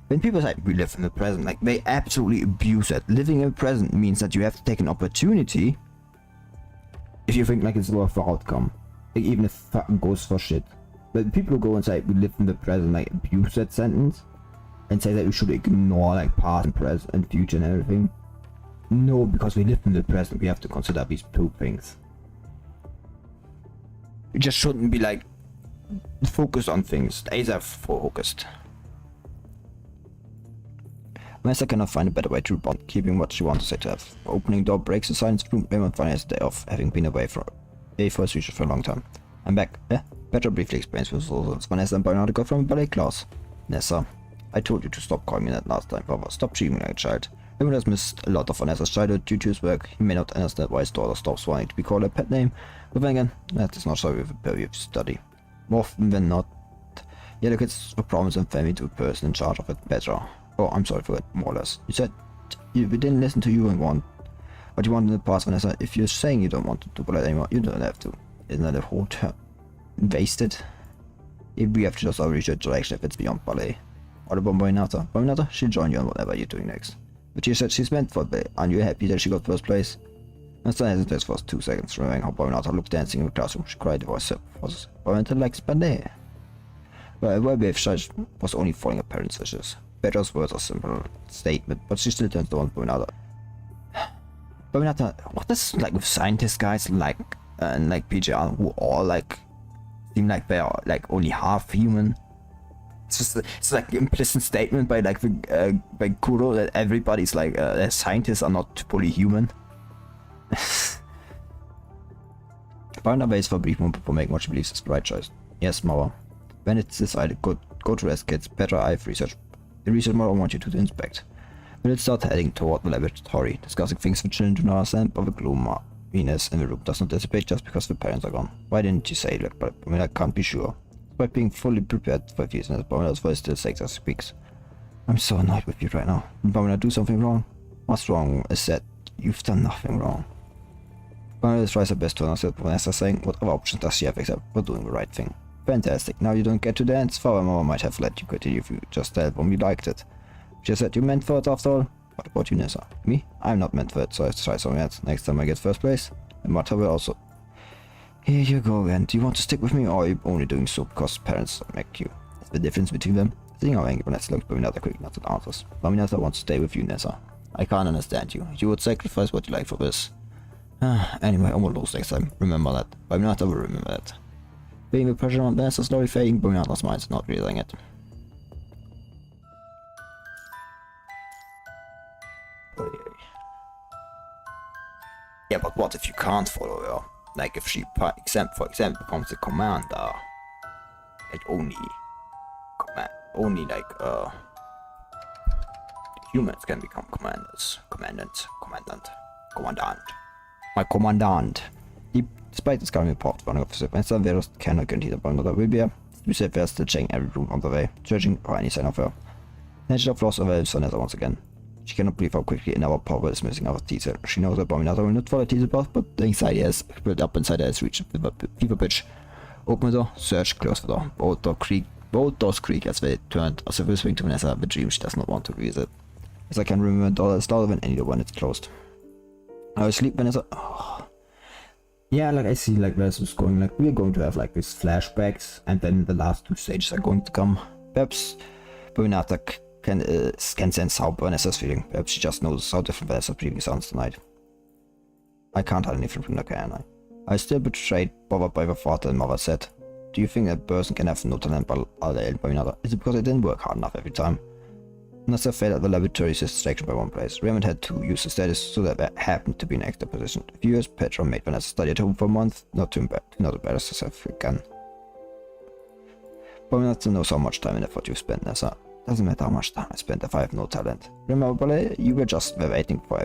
When people say we live in the present, like they absolutely abuse it. Living in the present means that you have to take an opportunity. If you think like it's worth the outcome, like even if it fucking goes for shit. But people who go and say we live in the present, like abuse that sentence and say that we should ignore like past and present and future and everything. No, because we live in the present, we have to consider these two things. We just shouldn't be like focused on things. Days are focused. Vanessa cannot find a better way to respond, keeping what she wants to say to have. Opening door breaks the silence room. Raymond finally has a day off, having been away for his future for a long time. I'm back. Petra briefly explains with results. Vanessa and Bambinata got from a ballet class. Nessa, I told you to stop calling me that last time, Papa. Stop treating me like a child. Raymond has missed a lot of Vanessa's childhood due to his work. He may not understand why his daughter stops wanting to be called a pet name, but then again, that is not so with a purview of study. More often than not, he allocates the problems and family to a person in charge of it. Petra. Oh, I'm sorry for that, more or less. You said we didn't listen to you and want what you want in the past, Vanessa. If you're saying you don't want to do ballet anymore, you don't have to. Isn't that a whole term wasted? If we have to just outreach your direction if it's beyond ballet. What about Bambinata? Bambinata, she'll join you on whatever you're doing next. But she said she's meant for ballet. Aren't you happy that she got first place? Vanessa hesitates for 2 seconds, remembering how Bambinata looked dancing in the classroom. She cried, voice was Bambinata likes ballet. Well, if she was only following her parents' wishes. Petra's words are simple statement, but she still turns to one Bambinata. Bambinata, what is like with scientist guys like and like PJR who all like seem like they are like only half human? It's like an implicit statement by like the by Kuro that everybody's like scientists are not fully human. Bambinata waits for a brief moment before making what she believes is the right choice. Yes, Mother. When it's decided, go to rest, kids. Petra, I've researched. The research model I want you to inspect. We'll start heading toward the laboratory, discussing things the children do not understand, but the gloominess in the room does not dissipate just because the parents are gone. Why didn't you say that? But I mean, I can't be sure. By being fully prepared for fears, and Bambinata's voice still shakes as he speaks. I'm so annoyed with you right now. Did Bambinata do something wrong? What's wrong is that you've done nothing wrong. Bambinata tries her best to understand Vanessa, saying, what other options does she have except for doing the right thing? Fantastic. Now you don't get to dance. Father and Mama might have let you continue if you just told them you liked it. She said you meant for it after all. What about you, Nessa? Me? I'm not meant for it, so I try something else. Next time I get first place. And Martha will also. Here you go again. Do you want to stick with me, or are you only doing so because parents make you? Is the difference between them? Seeing how angry Vanessa looks, Bambinata quick not to answers. Bambinata wants to stay with you, Nessa. I can't understand you. You would sacrifice what you like for this. Anyway, I will lose next time. Remember that. Bambinata will remember that. Being the pressure on Vanessa slowly fading, Bambinata's mind is not realizing it. Yeah, but what if you can't follow her? Like if she, for example, becomes a commander, and only humans can become commanders. Commandant. My commandant. Despite the scouting report of one officer, Vanessa and Veros cannot guarantee that Bambinata will be here. We said they're still checking every room on the way, searching for any sign of her. Natural flaws overwhelms Vanessa once again. She cannot believe how quickly another power is missing out of teaser. She knows that Bambinata will not follow teaser path, but the anxiety has built up inside her has reached a fever pitch. Open the door, search, close the door. Both doors creak as they turned, as if whispering to Vanessa the dream she does not want to revisit. As I can remember, the door is louder than any door when it's closed. I was asleep, Vanessa. Oh. Yeah, like I see like where this is going, like we're going to have like these flashbacks, and then the last 2 stages are going to come. Perhaps Bambinata can sense how Vanessa's feeling. Perhaps she just knows how different Vanessa's breathing sounds tonight. I can't hide anything from her, can I? I still betrayed, bothered by the thought that Mother said. Do you think a person can have no talent but Bambinata? Is it because I didn't work hard enough every time? Vanessa failed at the laboratory distraction by one place. Raymond had to use the status so that there happened to be an extra position. A few years, Petra made Vanessa study at home for a month, not embarrass herself again. Bambinata knows how much time and effort you spent, Nessa. Doesn't matter how much time I spent if I have no talent. Remember, ballet? You were just waiting for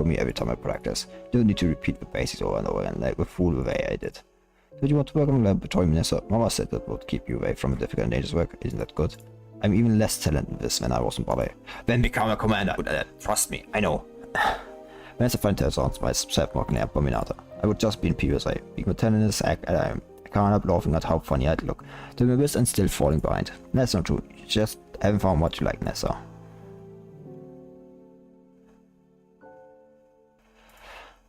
me every time I practice. You don't need to repeat the basics over and over again like the fool the way I did. Did you want to work on the laboratory, Nessa? Mama said that would keep you away from the difficult and dangerous work. Isn't that good? I'm even less talented in this than I was in ballet. Then become a commander. Trust me, I know. Vanessa finds her sounds myself walking at Bambinata. I would just be in PSA. Being a talentless act, and I can't help laughing at how funny I'd look. Doing this and still falling behind. That's not true. You just haven't found what you like, Nessa.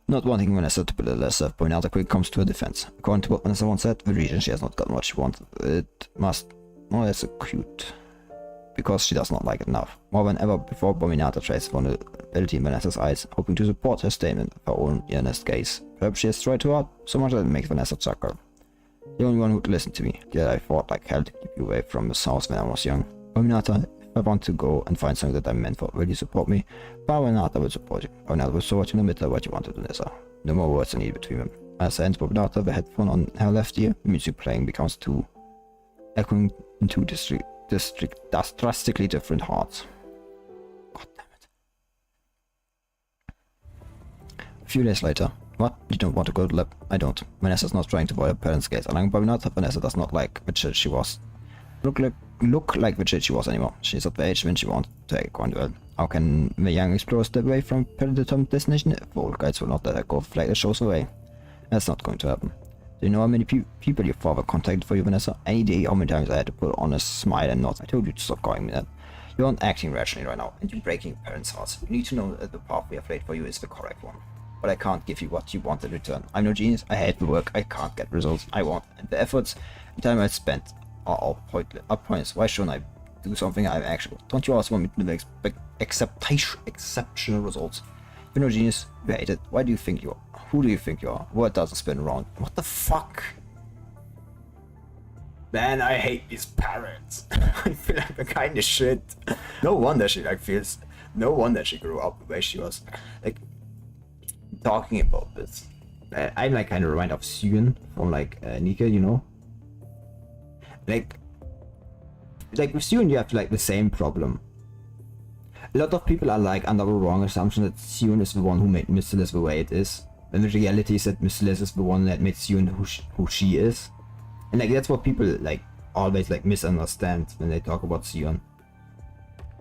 Not wanting Vanessa to build a lesser, Bambinata quickly comes to her defense. According to what Vanessa once said, the reason she has not gotten what she wanted, it must... Oh, that's so cute. Because she does not like it enough. More than ever before, Bambinata traces vulnerability in Vanessa's eyes, hoping to support her statement with her own earnest gaze. Perhaps she has tried too hard, so much that it makes Vanessa chuckle. The only one who would listen to me, yet I fought like hell to keep you away from this house when I was young. Bambinata, if I want to go and find something that I'm meant for. Will you support me? Bambinata will support you. Bambinata will support you no matter what you want to do, Nessa. No more words are needed between them. As I enter Bambinata, the headphone on her left ear, the music playing becomes two, echoing in two drastically different hearts. God damn it. A few days later. What? You don't want to go to lab? I don't. Vanessa's not trying to avoid her parents' gaze. Along Bambinata, Vanessa does not like the child she was. Look like the child she was anymore. She's at the age when she wanted to take a coin duel. How can the young explorer step away from predetermined destination if old guides will not let her go flag the shows away? That's not going to happen. Do you know how many people your father contacted for you, Vanessa? Any day how many times I had to put on a smile and nod. I told you to stop calling me that. You aren't acting rationally right now, and you're breaking parents' hearts. You need to know that the path we have laid for you is the correct one. But I can't give you what you want in return. I'm no genius, I hate the work, I can't get results I want, and the efforts and time I spent are all pointless. Why shouldn't I do something I'm actual? Don't you also want me to expect exceptional results? You're no genius, you hate it. Why do you think you are? Who do you think you are? Word doesn't spin around. What the fuck? Man, I hate these parents. I feel like the kind of shit. No wonder she no wonder she grew up the way she was. Like, talking about this, I'm like kind of reminded of Suyun from like Nika, you know. Like with Suyun you have like the same problem. A lot of people are like under the wrong assumption that Suyun is the one who made Misthalys the way it is, when the reality is that Misthalys is the one that made Suyun who she is. And like that's what people like always like misunderstand when they talk about Suyun.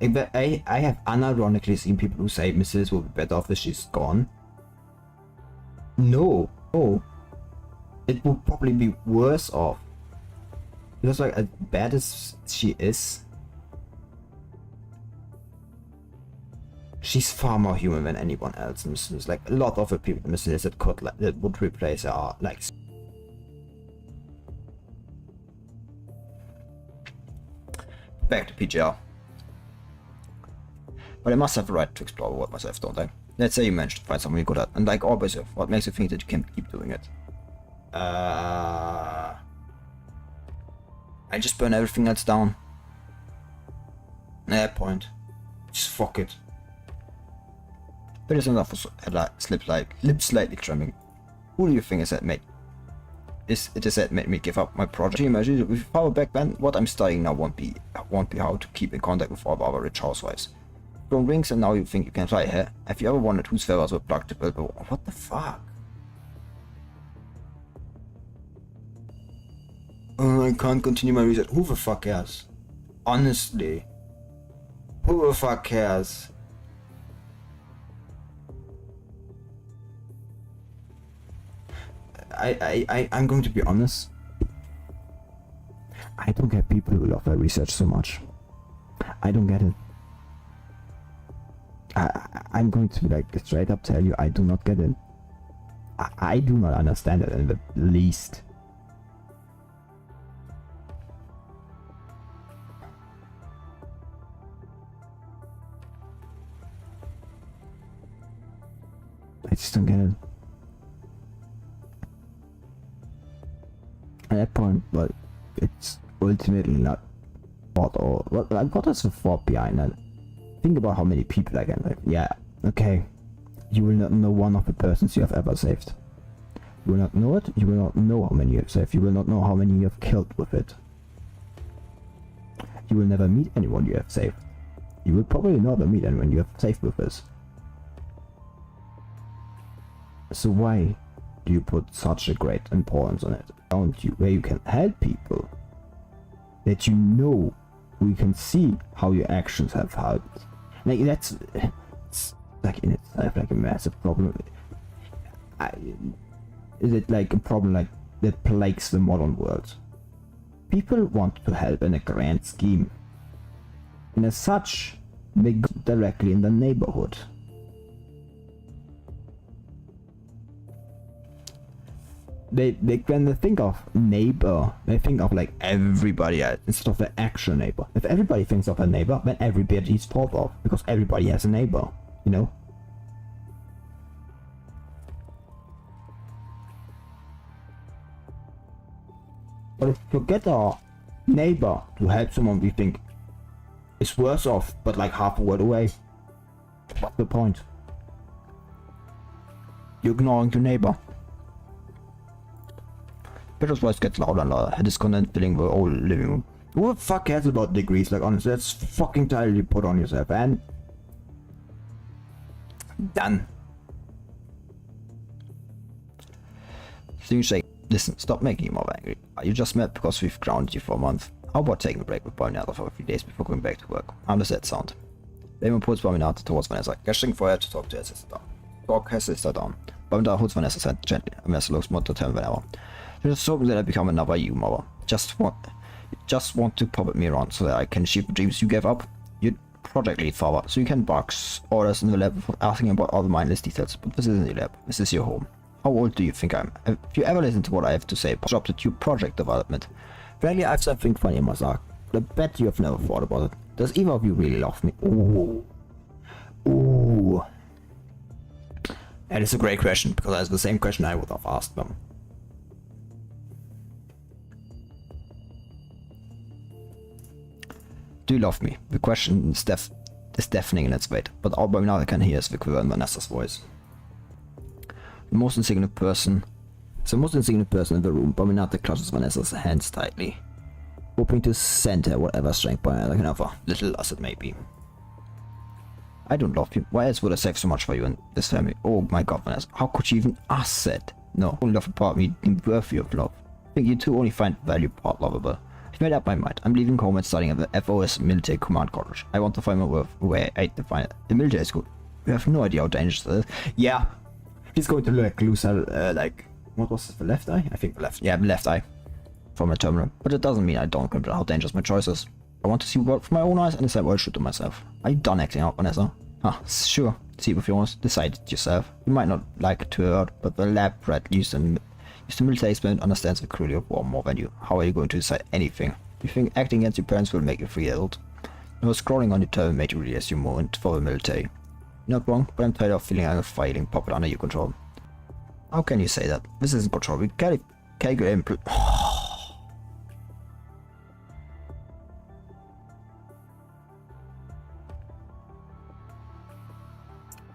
Like, I have unironically seen people who say Misthalys will be better off if she's gone. No, it would probably be worse off. Because like as bad as she is, she's far more human than anyone else. And Misthalys, like a lot of the people in Misthalys that would replace her are like. Back to PGR. But I must have the right to explore the world myself, don't I? Let's say you managed to find something you're good at, and like always, what makes you think that you can keep doing it? I just burn everything else down. At that point, just fuck it. There is enough for lips slightly trembling. Who do you think is that made? It is that made me give up my project. Can you imagine with power back then? What I'm studying now won't be how to keep in contact with all the other rich housewives. Grown rings and now you think you can fly here? Have you ever wondered whose feathers were plucked to build the wall? What the fuck? I can't continue my research. Who the fuck cares? Honestly. Who the fuck cares? I'm going to be honest. I don't get people who love their research so much. I don't get it. I'm going to like straight up tell you, I do not get it. I do not understand it in the least. I just don't get it. At that point, but it's ultimately not thought or what is the thought behind that? Think about how many people I can like. Yeah, okay. You will not know one of the persons you have ever saved. You will not know it. You will not know how many you have saved. You will not know how many you have killed with it. You will never meet anyone you have saved. You will probably never meet anyone you have saved with this. So why do you put such a great importance on it? Don't you? Where you can help people. That you know, we can see how your actions have helped. Like it's like in itself like a massive problem. Is it like a problem like that plagues the modern world? People want to help in a grand scheme, and as such, they go directly in the neighborhood. They when they think of neighbor, they think of like everybody else instead of the actual neighbor. If everybody thinks of a neighbor, then everybody is thought of because everybody has a neighbor, you know. But if you get a neighbor to help someone we think It's worse off, but like half a word away. What's the point? You're ignoring your neighbor. Peter's voice gets louder and louder. A discontent filling the whole living room. Who the fuck cares about degrees? Like, honestly, that's fucking entirely put on yourself, and done. Things shake. Listen, stop making him more angry. Are you just mad because we've grounded you for a month? How about taking a break with Bambinata for a few days before going back to work? How does that sound? Damon pulls Bambinata towards Vanessa, gesturing for her to talk to her sister. Talk her sister down. Bambinata holds Vanessa's hand gently, and Vanessa looks more determined than ever. She just hoping that I become another you, mother. Just want to puppet me around so that I can achieve the dreams you gave up? You're project lead, father, so you can box orders in the lab for asking about all the mindless details, but this isn't your lab, this is your home. How old do you think I am? Have you ever listened to what I have to say? Job to your project development. Frankly, I have something funny in my sock, but I bet you have never thought about it. Does either of you really love me? Ooh. Ooh. That is a great question, because that's the same question I would have asked them. Do you love me? The question is deafening in its weight, but all Bambinata can hear is the quiver in Vanessa's voice. The most insignificant person in the room, Bambinata clutches Vanessa's hands tightly, hoping to send her whatever strength Bambinata can offer, little as it may be. I don't love you. Why else would I save so much for you and this family? Oh my god, Vanessa, how could you even ask that? No, only love a part of me worthy of love. I think you two only find value part lovable. I've made up my mind. I'm leaving home and studying at the FOS Military Command College. I want to find my worth where I define it. The military school. You have no idea how dangerous it is. Yeah. He's going to like lose her, like, what was it, the left eye? I think the left. Yeah, the left eye. From a terminal. But it doesn't mean I don't consider how dangerous my choice is. I want to see the world from my own eyes and decide what I should do myself. Are you done acting out, Vanessa? Ah, sure. See if you want. Decide it yourself. You might not like it to hurt, but the lab rat used the military experiment understands the cruelty of war more than you. How are you going to decide anything? You think acting against your parents will make you free adult? No, scrolling on your turn made you realize your moment for the military. You're not wrong, but I'm tired of feeling like a fighting puppet under your control. How can you say that? This isn't control. We can't get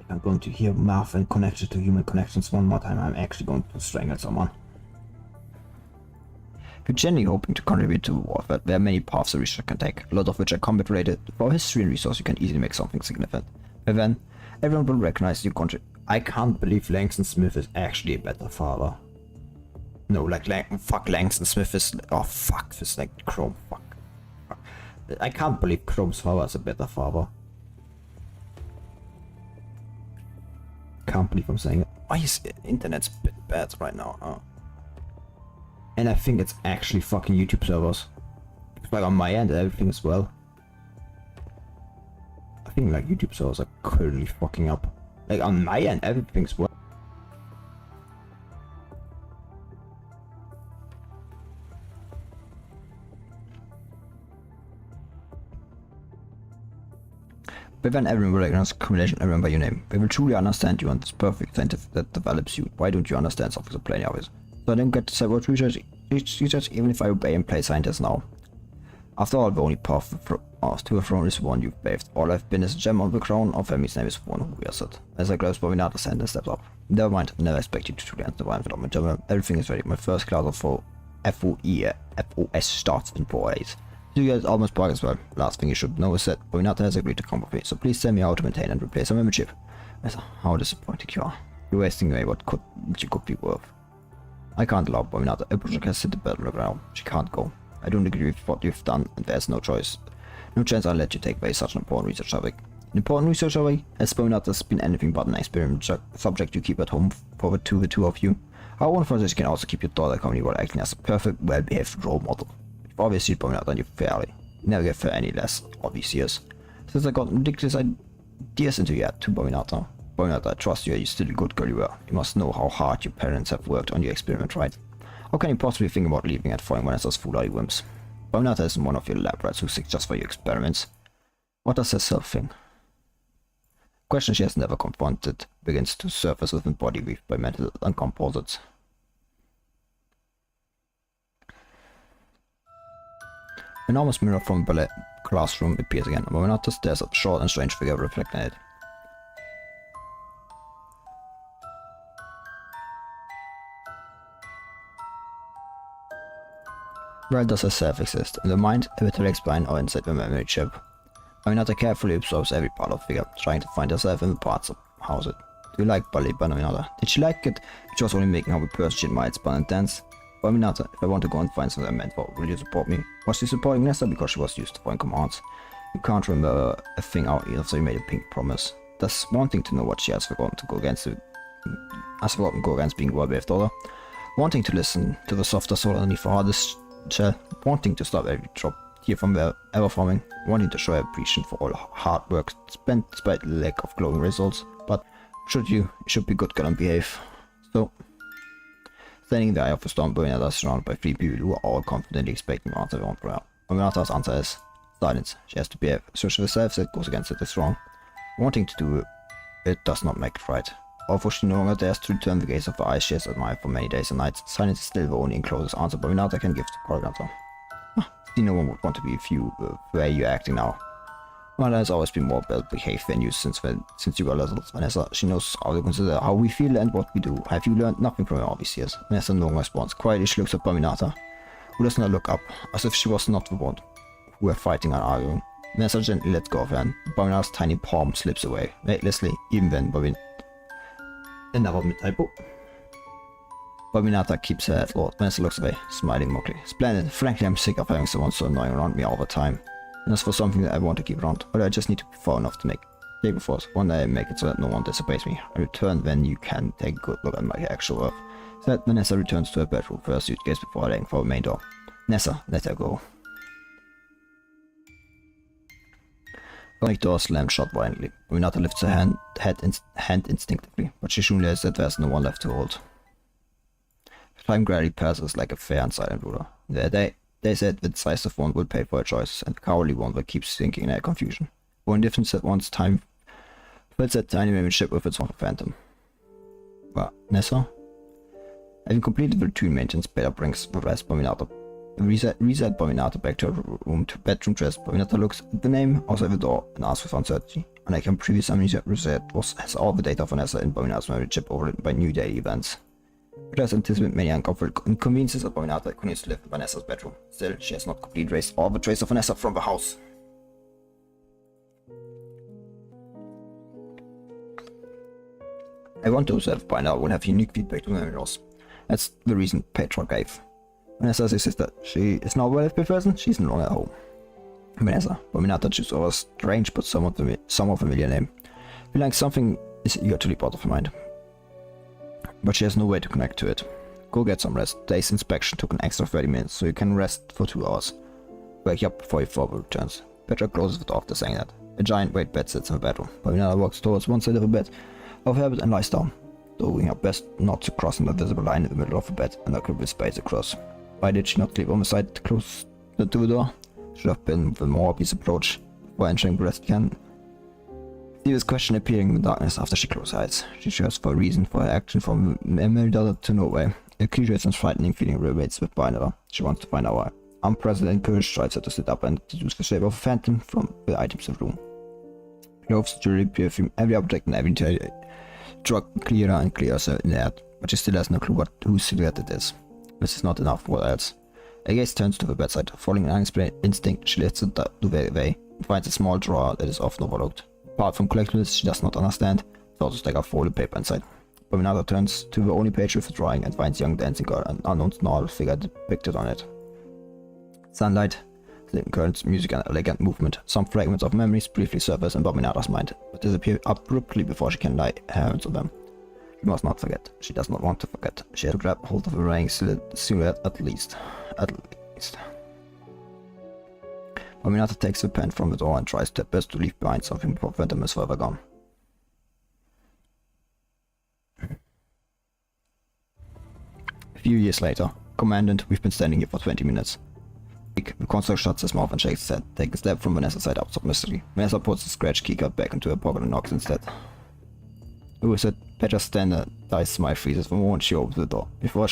I'm going to hear math and connection to human connections one more time. I'm actually going to strangle someone. If you're genuinely hoping to contribute to warfare, there are many paths a researcher can take, a lot of which are combat related. For history and resource, you can easily make something significant. And then, everyone will recognize you contribute. I can't believe Langston Smith is actually a better father. No, like, fuck, Langston Smith is, oh fuck, this like Chrome, fuck. I can't believe Chrome's father is a better father. Can't believe I'm saying it. Why is internet's a bit bad right now? And I think it's actually fucking YouTube servers. It's like on my end, everything as well. I think like YouTube servers are currently fucking up. Like on my end, everything's well. But then everyone will recognize the combination and remember your name. They will truly understand you and this perfect scientist that develops you. Why don't you understand something so plainly obvious? So I don't get to say what research even if I obey and play scientist now. After all, the only path to a throne is one you've paved. All I've been is a gem on the crown. Our family's name is one who wears it. As I close Bambinata's hand and steps up. Never mind, I never expect you to truly answer why I'm without my terminal. Everything is ready. My first class of FOS starts in 4 days. You guys almost bug as well. Last thing you should know is that Bambinata has agreed to come with me, so please tell me how to maintain and replace a membership. How disappointing you are. You're wasting away what you could be worth. I can't allow Bambinata. A project has hit the battleground. She can't go. I don't agree with what you've done, and there's no choice. No chance I'll let you take away such an important research topic. An important research topic? Has Bambinata's been anything but an experiment subject you keep at home for the two of you? How wonderful is you can also keep your daughter company while acting as a perfect, well-behaved role model. You've always treated Bambinata and you fairly. You never get fair any less, all these years. Since I got ridiculous ideas into your head to Bambinata. Bambinata, I trust you, you're still a good girl you were. You must know how hard your parents have worked on your experiment, right? How can you possibly think about leaving and following Vanessa's foolhardy whims? Bambinata isn't one of your lab rats who seeks just for your experiments. What does herself think? Question she has never confronted begins to surface within body weaved by mental uncomposites. Enormous mirror from classroom appears again. Bambinata stares at the short and strange figure reflecting it. Where does herself exist? In the mind, a vitalic spine, or inside the memory chip? Bambinata carefully absorbs every part of the figure, trying to find herself in the parts of house it. Do you like ballet, Bambinata? Did she like it? She was only making up a person she admired spun and dance. Bambinata, if I want to go and find something I meant for, will you support me? Was she supporting Nessa because she was used to following commands? You can't remember a thing out either, so you made a pink promise. Does wanting to know what she has forgotten to go against being well-behaved daughter? Wanting to listen to the softer soul underneath the hardest shell? Wanting to stop every drop tear from ever forming? Wanting to show appreciation for all hard work spent despite the lack of glowing results? But you should be good girl and behave. So, standing in the eye of a storm, Bambinata is surrounded by 3 people who are all confidently expecting the answer they want from her. Bambinata's answer is silence. She has to behave. Search for herself that goes against it is wrong. Wanting to do it does not make it right. Although she no longer dares to return the gaze of the eyes she has admired for many days and nights, silence is still the only and closest answer Bambinata can give to choreographer. See, no one would want to be with you the way you're acting now. Mother has always been more well-behaved than you since you were little, Vanessa. She knows how to consider how we feel and what we do. Have you learned nothing from her all these years? Vanessa no longer responds. Quietly she looks at Bambinata, who does not look up, as if she was not the one who were fighting and arguing. Vanessa gently lets go of her hand. Bambinata's tiny palm slips away, weightlessly, even then another mid-typo. Bambinata keeps her head low. Vanessa looks away, smiling mockery. Splendid. Frankly, I'm sick of having someone so annoying around me all the time. And as for something that I want to keep around, but I just need to be far enough to make table force. One day I make it so that no one disobeys me. I return when you can take a good look at my actual worth. So that Vanessa returns to her bedroom for her suitcase before heading for the main door. Nessa, let her go. The main door slams shut violently. Bambinata lifts her hand instinctively, but she soon realizes that there's no one left to hold. Time gradually passes like a fair and silent ruler. They said the decisive one will pay for her choices, and the cowardly one will keep sinking in their confusion. One difference at once time fills that tiny memory chip with its own phantom. But Nessa? Having completed the routine maintenance, Beta brings the rest Bambinata. Reset Bambinata back to her bedroom dress. Bambinata looks at the name outside the door and asks with uncertainty. Unlike her previous amnesia, Reset has all the data for Nessa in Bambinata's memory chip overwritten by new daily events. It has anticipated many uncomfortable inconveniences of Bambinata that continues to live in Vanessa's bedroom. Still, she has not completely erased all the trace of Vanessa from the house. I want those that by now will have unique feedback to memory loss. That's the reason Petra gave. Vanessa says that she is now a well-behaved person, she's no longer at home. Vanessa, Bambinata chooses a strange but somewhat familiar name. Feel like something is eager to leap out of her mind. But she has no way to connect to it. Go get some rest. Today's inspection took an extra 30 minutes, so you can rest for 2 hours. Wake up before your father returns. Petra closes the door after saying that. A giant weight bed sits in the bedroom. Bambinata walks towards one side of the bed of habit and lies down, doing her best not to cross an invisible line in the middle of the bed and occupy space across. Why did she not sleep on the side close to the door? Should have been the more obvious approach before entering the rest can. See this question appearing in the darkness after she closed her eyes. She searches for a reason for her action from memory daughter to nowhere. A curious and frightening feeling resonates with Bambinata. She wants to find out why. Unprecedented courage drives her to sit up and deduce the shape of a phantom from the items in the room. Clothes, jewelry, perfume, every object and every drug clearer and clearer in the air, but she still has no clue whose silhouette it is. This is not enough. What else? Her gaze turns to the bedside. Following an unexplained instinct, she lifts it away and finds a small drawer that is often overlooked. Apart from collectibles she does not understand, there's also a stack of folded paper inside. Bambinata turns to the only page with the drawing and finds a young dancing girl and unknown small figure depicted on it. Sunlight, slim curls, music and elegant movement. Some fragments of memories briefly surface in Bambinata's mind, but disappear abruptly before she can lay hands on them. She must not forget. She does not want to forget. She has to grab hold of the remaining silhouette at least. Bambinata takes the pen from the door and tries her best to leave behind something before Phantom is further gone. A few years later. Commandant, we've been standing here for 20 minutes. The consul shuts his mouth and shakes his head, taking a step from Vanessa's side out of mystery. Vanessa puts the scratch keycard back into her pocket and knocks instead. Who is it? Petra standardized smile freezes the moment she opens the door. Before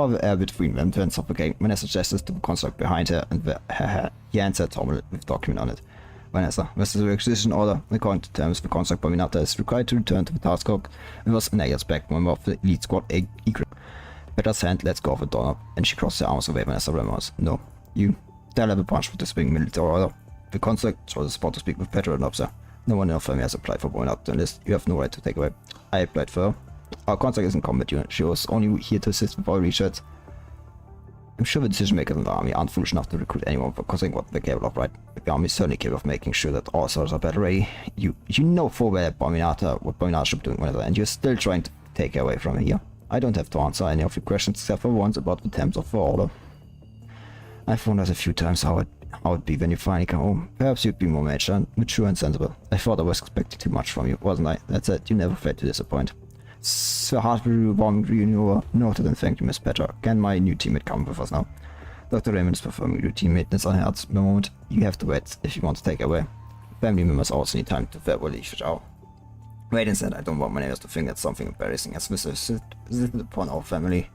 the air between them turns suffocating, Vanessa gestures to the construct behind her and he hands her a terminal with a document on it. Vanessa, this is a requisition order. According to terms, the construct Bambinata is required to return to the task force and was an aspect member of the elite squad equal. Petra's hand lets go of the doorknob and she crosses her arms away. Vanessa remembers. No, you. They'll have a punch for this being military order. The construct chose a spot to speak with Petra and Obser. No one in our family has applied for Bambinata list. You have no right to take away. I applied for her. Our contract is in combat unit. She was only here to assist with our research. I'm sure the decision makers in the army aren't foolish enough to recruit anyone for considering what they're capable of, right? The army is certainly capable of making sure that all soldiers are battle ready. You know full well what Bambinata should be doing whenever, and you're still trying to take her away from here. I don't have to answer any of your questions except for ones about the terms of the order. I've wondered a few times how it'd be when you finally come home. Perhaps you'd be more mature and sensible. I thought I was expecting too much from you, wasn't I? That said, you never failed to disappoint. So heartily warm you noted and thank you, Miss Petra. Can my new teammate come with us now? Dr. Raymond is performing routine maintenance on her at the moment. You have to wait if you want to take her away. Family members also need time to verbally each other. Wait instead, I don't want my neighbors to think that something embarrassing has visited upon our family.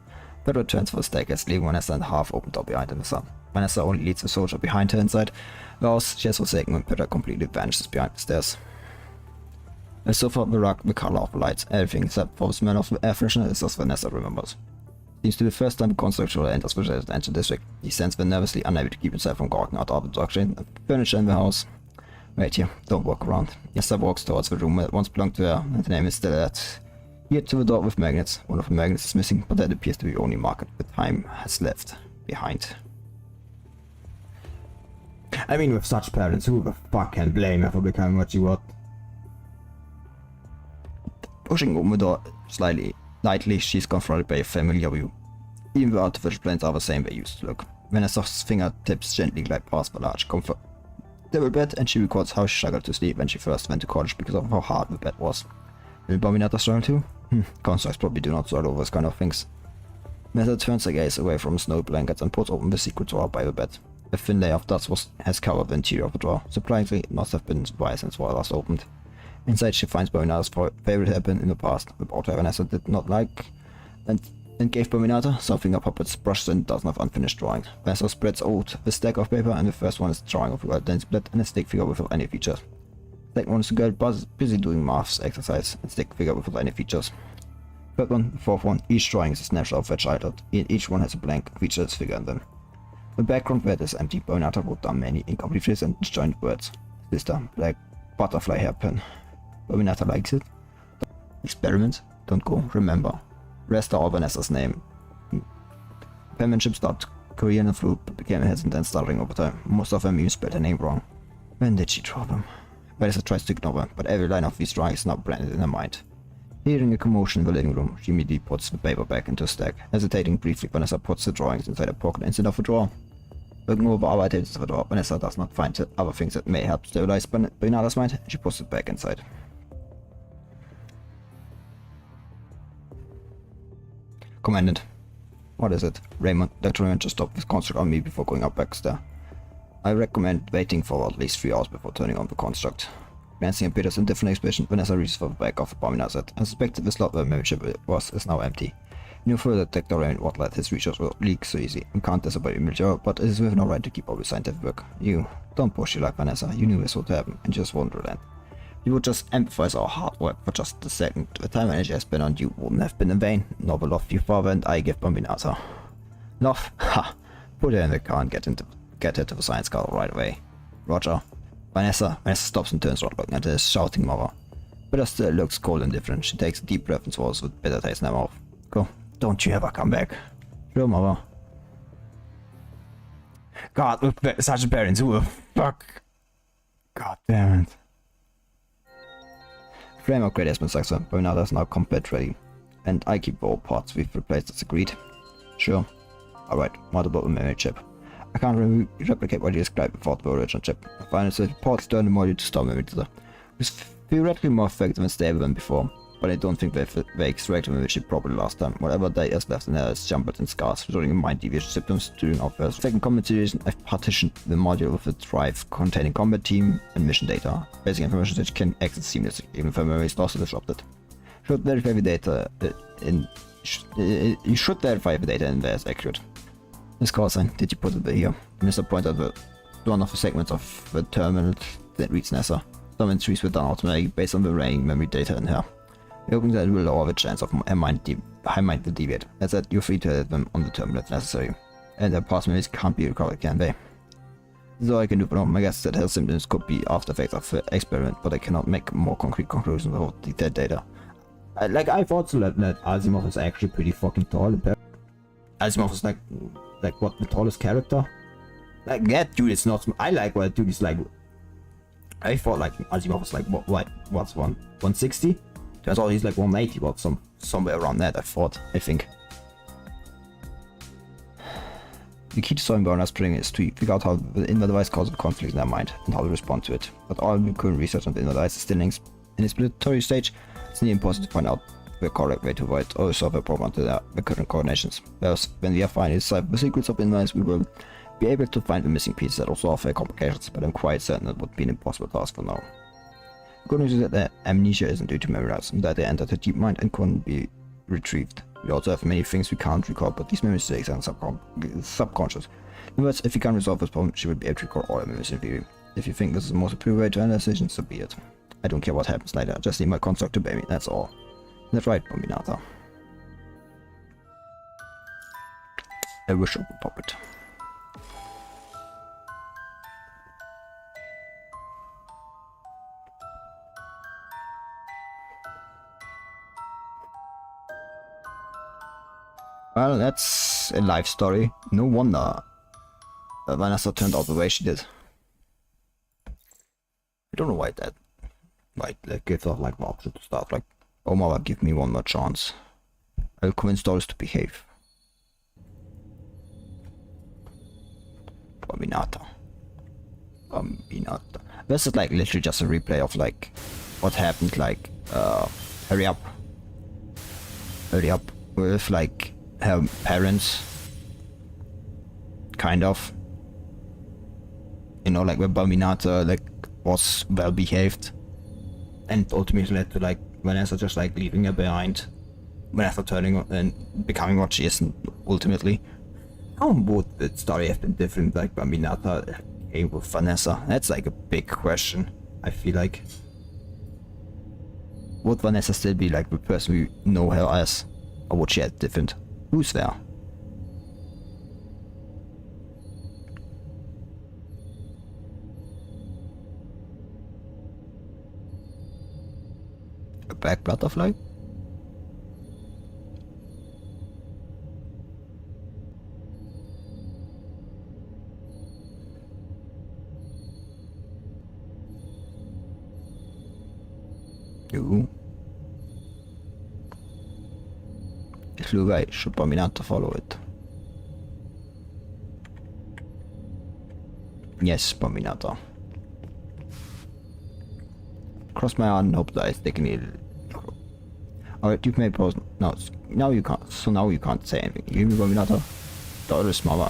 Petra turns for the staircase, leaving Vanessa and the half-open door behind in the sun. Vanessa only leads the soldier behind her inside the house. She has forsaken when Petra completely vanishes behind the stairs. The sofa, the rug, the color of the lights, everything except for the smell of the air freshener is as Vanessa remembers. Seems to be the first time the constructor enters the residential district. He stands there nervously, unable to keep himself from gawking out all the dog shit and the furniture in the house. Wait here, don't walk around. Yessa walks towards the room that once belonged to her, and the name is still at. Here to the door with magnets. One of the magnets is missing, but that appears to be only marked. The time has left behind. I mean, with such parents, who the fuck can blame her for becoming what she was? Pushing open the door lightly, she's confronted by a familiar view. Even the artificial planes are the same they used to look. Vanessa's fingertips gently glide past the large comfortable bed, and she records how she struggled to sleep when she first went to college because of how hard the bed was. Will Bambinata struggle too? Constructs probably do not struggle over those kind of things. Vanessa turns her gaze away from snow blankets and pulls open the secret drawer by the bed. A thin layer of dust has covered the interior of the drawer. Surprisingly, it must have been dry since it was last opened. Inside, she finds Bambinata's favorite hairpin in the past, the portrait Vanessa did not like, and gave Bambinata something of puppets, brushes, and dozen of unfinished drawings. Vanessa spreads out the stack of paper, and the first one is a drawing of a girl dancing split and a stick figure without any features. The second one is a girl busy doing maths exercise and stick figure without any features. Third one, the fourth one, each drawing is a snapshot of a childhood, and each one has a blank featureless figure in them. The background bed is empty. Bambinata wrote down many incomplete phrases and disjointed words. Sister, black butterfly hairpin. Bambinata likes it. Experiment, don't go, remember. Rest are all Vanessa's name. Penmanship stopped Korean and flew, but became hesitant and stuttering over time. Most of them even spelled her name wrong. When did she drop him? Vanessa tries to ignore her, but every line of these drawings is now branded in her mind. Hearing a commotion in the living room, she immediately puts the paper back into a stack. Hesitating briefly, Vanessa puts the drawings inside her pocket instead of a drawer. Looking over our items of the drawer, Vanessa does not find other things that may help stabilize Bambinata's mind, and she puts it back inside. Commandant. What is it? Dr. Raymond just stopped his construct on me before going up backstairs. I recommend waiting for at least 3 hours before turning on the construct. Glancing at Peter's indifferent expression, Vanessa reaches for the back of the Bambinata. I suspected the slot where membership is now empty. You know further that Dr. Raymond what let his research leak so easy. You can't disobey military, but it is within our right to keep up with scientific work. You don't push your luck, Vanessa. You knew this would happen and just won't relent. You would just emphasize our hard work for just a second. The time and energy I spent on you wouldn't have been in vain. Nor the love your father and I give Bambinata. Love? Ha! Put her in the car and get her to the science car right away. Roger. Vanessa stops and turns around looking at his shouting mother. But still looks cold and different. She takes a deep breath and swallows with bitter taste in her mouth. Go. Don't you ever come back. Sure, mother. God, with such parents, who the fuck? God damn it. Frame upgrade has been successful. Bambinata is now combat ready. And I keep all parts we've replaced as agreed. Sure. Alright, what about the memory chip? I can't replicate what you described before the original chip. I find it supports turn the module to store memory data. It's theoretically more effective and stable than before, but I don't think they extracted memory chip properly last time. Whatever data is left in there is jumbled and scarce, resulting in mind deviation symptoms during our first second combat situation. I've partitioned the module with a drive containing combat team and mission data. Basic information that you can access seamlessly, even if memory is lost or disrupted. Should verify the data you should verify the data in there is accurate. This call sign, did you put it here? Mr. pointed at one of the segments of the terminal that reads NASA. Some entries were done automatically based on the RAID memory data in here. We're hoping that it will lower the chance of high mind will deviate. As said, you're free to edit them on the terminal if necessary. And the past memories can't be recovered, can they? This is all I can do for now. My guess is that health symptoms could be after effects of the experiment, but I cannot make more concrete conclusions about the dead data. I thought so that Asimov is actually pretty fucking tall. Asimov is like what, the tallest character? Like that dude is not. I like what that dude is like. I thought like Asimov was like what's 160? Turns out he's like 180, but somewhere around that. I think. The key to solving Bernard's string is to figure out how the inner device causes conflict in their mind and how to respond to it. But all the current research on the inner device is still in its exploratory stage. It's nearly impossible to find out the correct way to avoid or resolve a problem to the current coordinations. Thus, when we have finally deciphered the secrets of the inner device, we will be able to find the missing pieces that will solve their complications, but I'm quite certain it would be an impossible task for now. The good news is that the amnesia isn't due to memory loss, and that they entered the deep mind and couldn't be retrieved. We also have many things we can't recall, but these memory mistakes are subconscious. In other words, if we can resolve this problem, she will be able to recall all the memories in theory. If you think this is the most superior way to handle a decision, so be it. I don't care what happens later, I just need my construct to baby, that's all. That's right, Bambinata. I wish I would pop it. Well, that's a life story. No wonder Vanessa turned out the way she did. I don't know why that gives her like the option to start like, oh mother, give me one more chance. I'll convince Doris to behave. Bambinata. This is like literally just a replay of like what happened, like hurry up with like her parents, kind of, you know, like where Bambinata like was well behaved and ultimately led to like Vanessa just like leaving her behind, Vanessa turning and becoming what she is ultimately. How would the story have been different like Bambinata came with Vanessa? That's like a big question. I feel like, would Vanessa still be like the person we know her as, or would she have different? Who's there? A black butterfly? Ooh. It flew away. Should Bambinata follow it? Yes, Bambinata. Cross my arm and hope that I stick in it. Alright, you've made pause. No, now you can't. So now you can't say anything. You hear me, Bambinata? Daughter is mother.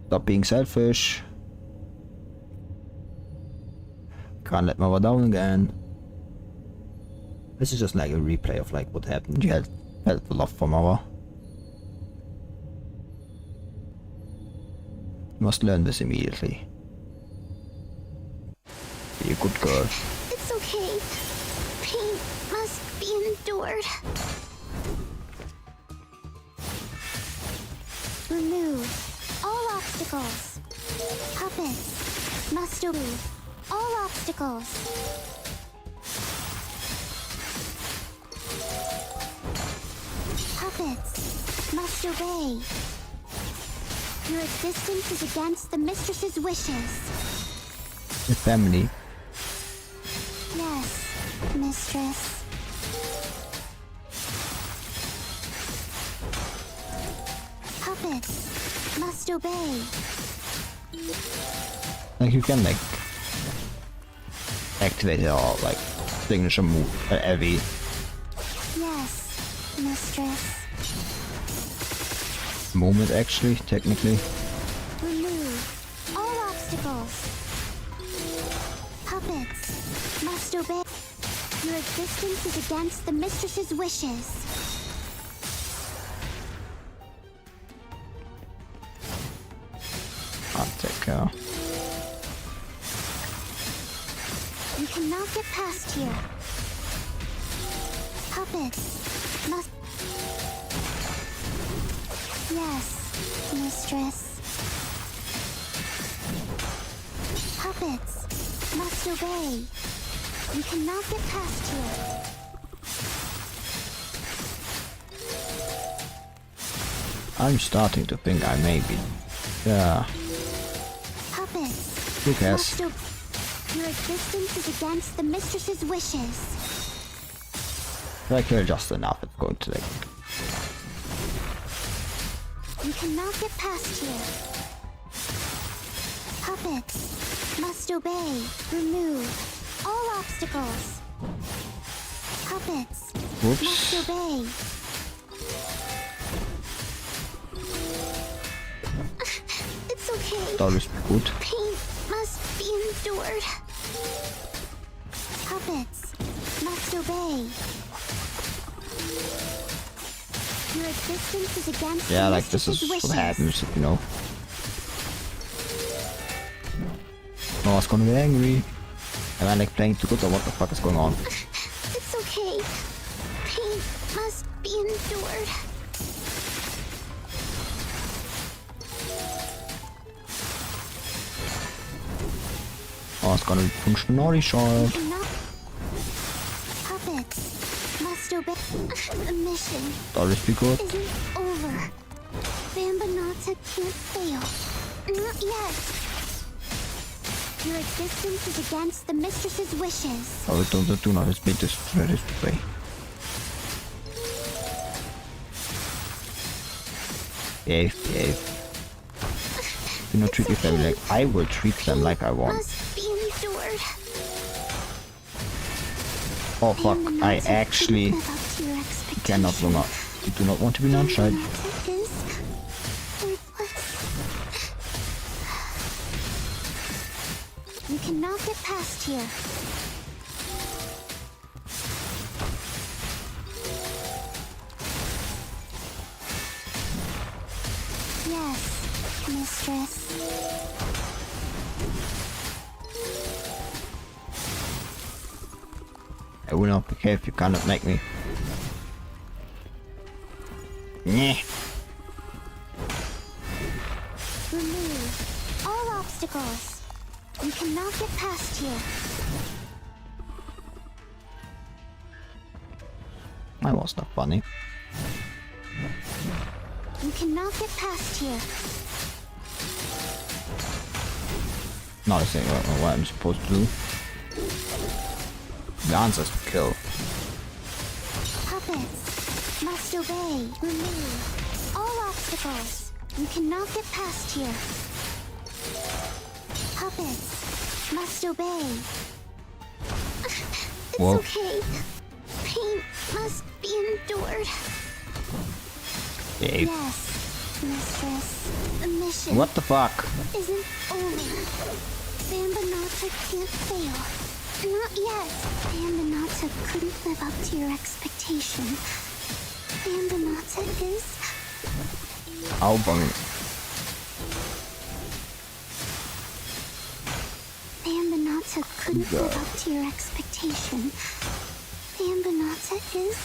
Stop being selfish. Can't let mother down again. This is just like a replay of like what happened. You felt the love for mother. You must learn this immediately. Be a good girl. It's okay. Pain must be endured. Remove all obstacles. Puppets must obey all obstacles. Puppets must obey. Your existence is against the mistress's wishes. The family. Yes, mistress. Puppets must obey. Like you can like activate your like signature move every. Yes, mistress. Moment actually, technically. Remove all obstacles. Puppets must obey. Your existence is against the mistress's wishes. I'll take care. You cannot get past here. Puppets must... Yes, mistress. Puppets must obey. You cannot get past here. I'm starting to think I may be. Yeah. Puppets Who cares? must obey. Your existence is against the mistress's wishes. If I kill just enough, it's going to take. You cannot get past here. Puppets must obey. Remove all obstacles. Puppets Whoops. must obey. It's okay. That is good. Pain must be endured. Puppets must obey. Your existence is against Yeah, the like this is mistress's wishes. what happens, you know. Oh, I was gonna get angry. Am I like playing too good or what the fuck is going on? It's okay. Pain must be endured. Oh, it's gonna punch the naughty shot. Cannot. Puppets must obey. The mission That is be good. isn't over. Bambinata can't fail. Not yet. Your existence is against the mistress's wishes. Oh, do not speak this way. Behave. Do not treat your family like I will treat them like I want. Must be endured. Oh fuck, I Bambinata actually couldn't live up to your expectations. cannot longer. You do not want to be non-shy. Bambinata is worthless. You cannot get past here. Yes, mistress. I will not behave, you cannot make me. Nyeh. Remove all obstacles. You cannot get past here. That was not funny. You cannot get past here. Not a thing, I don't know what I'm supposed to do. The answer is to kill. Puppets must obey. Remove all obstacles. You cannot get past here. Puppets must obey. It's Whoa. okay. Pain must be endured. Behave. Yes, mistress. The mission What the fuck? isn't over. Bambinata can't fail. Not yet. Bambinata couldn't live up to your expectation. Bambinata is... Album. Bambinata couldn't live up to your expectation. Bambinata is...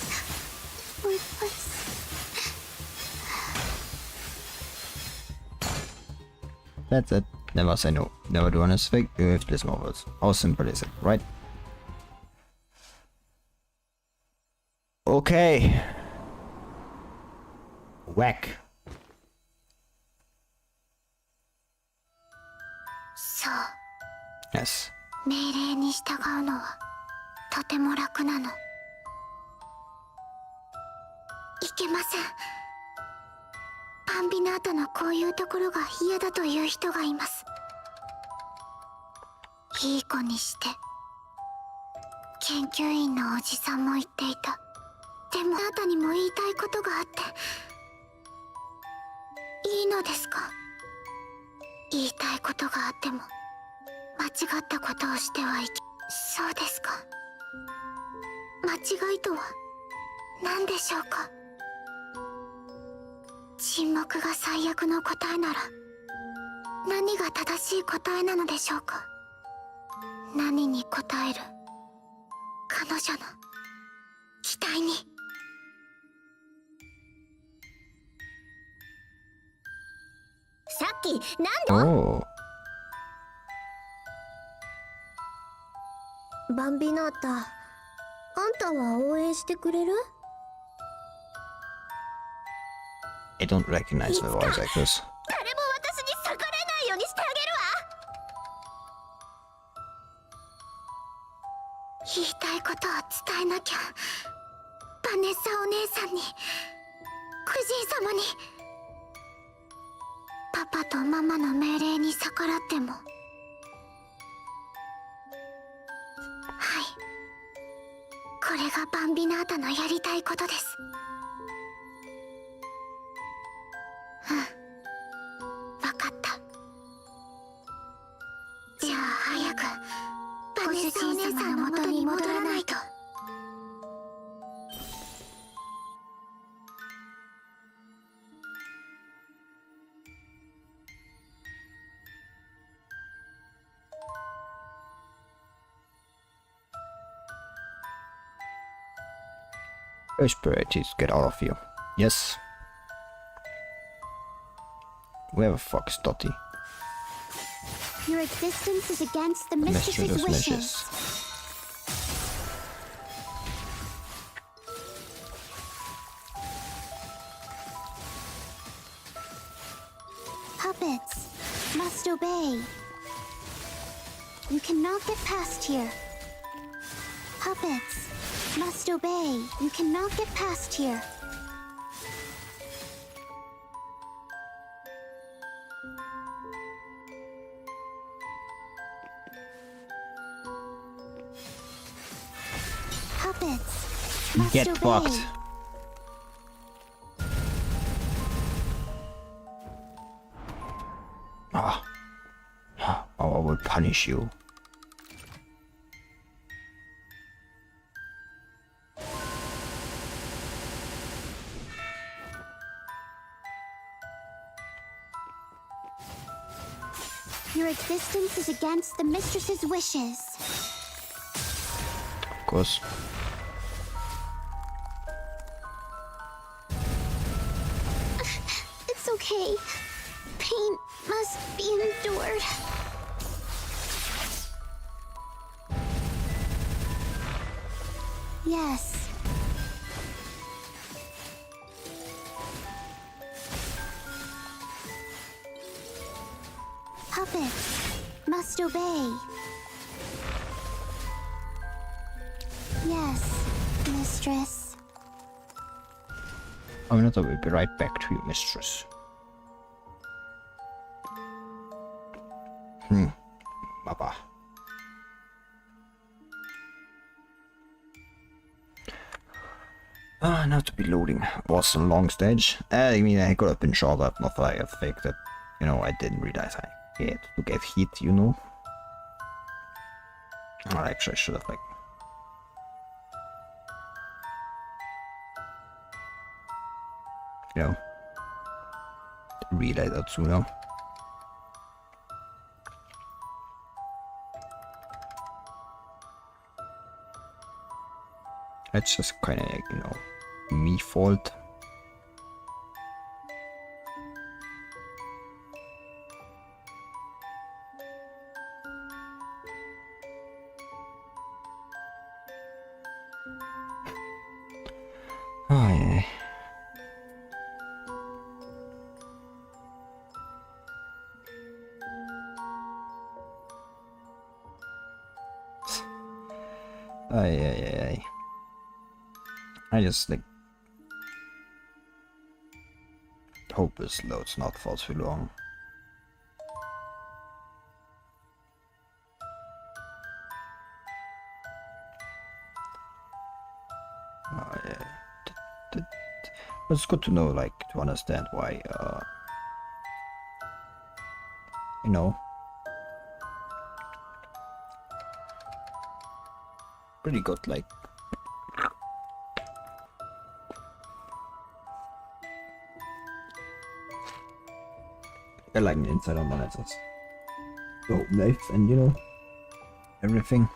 worthless. That's it. Never say no. Never do honest fake if this words. How simple is it, right? Okay. Whack. そう。 Yes. 命令に従うのはとても楽なの。いけません。バンビナータのこういうところが嫌だという人がいます。いい子にして。研究員のおじさんも言っていた。でもあなたにも言いたいことがあって。いいのですか？言いたいことがあっても間違ったことをしてはいけ。そうですか。間違いとは何でしょうか。沈黙が最悪の答えなら何が正しい答えなのでしょうか。何に応える彼女の期待に。さっき何度 Oh. バンビナータ、あんたは応援してくれる？ I don't recognize the voice actors. 誰も私に裂かれないようにしてあげるわ。言いたいことを伝えなきゃ。バネッサお姉さんに、クジン様に。パパとママの命令に逆らっても。はい、これがバンビナータのやりたいことです。うん、わかった。じゃあ早くバネッサお姉さんの元に戻らないと。First priority is get out of here. Yes. Where the fuck is Dottie? Your existence is against the mistress's wishes. Puppets must obey. You cannot get past here. Puppets must obey. You cannot get past here. Puppets must Get obey. fucked. Ah. Oh, I will punish you. Your existence is against the mistress's wishes. Of course. It's okay. Pain must be endured. Yes. Puppets must obey. Yes, mistress. Bambinata will be right back to you, mistress. Baba. Now to be loading was a long stage. I mean, I could have been shot up, not that I have faked it. You know, I didn't realize I had to get hit, you know. Well, actually, I should have, like... You know... Relay that sooner. That's just kind of, you know, me fault. Oh, yeah. Ay. I just like hope this loads not for too long. Yeah. It's good to know, like, to understand why, you know, pretty good, like, I like an insight on the letters. So, life and, you know, everything.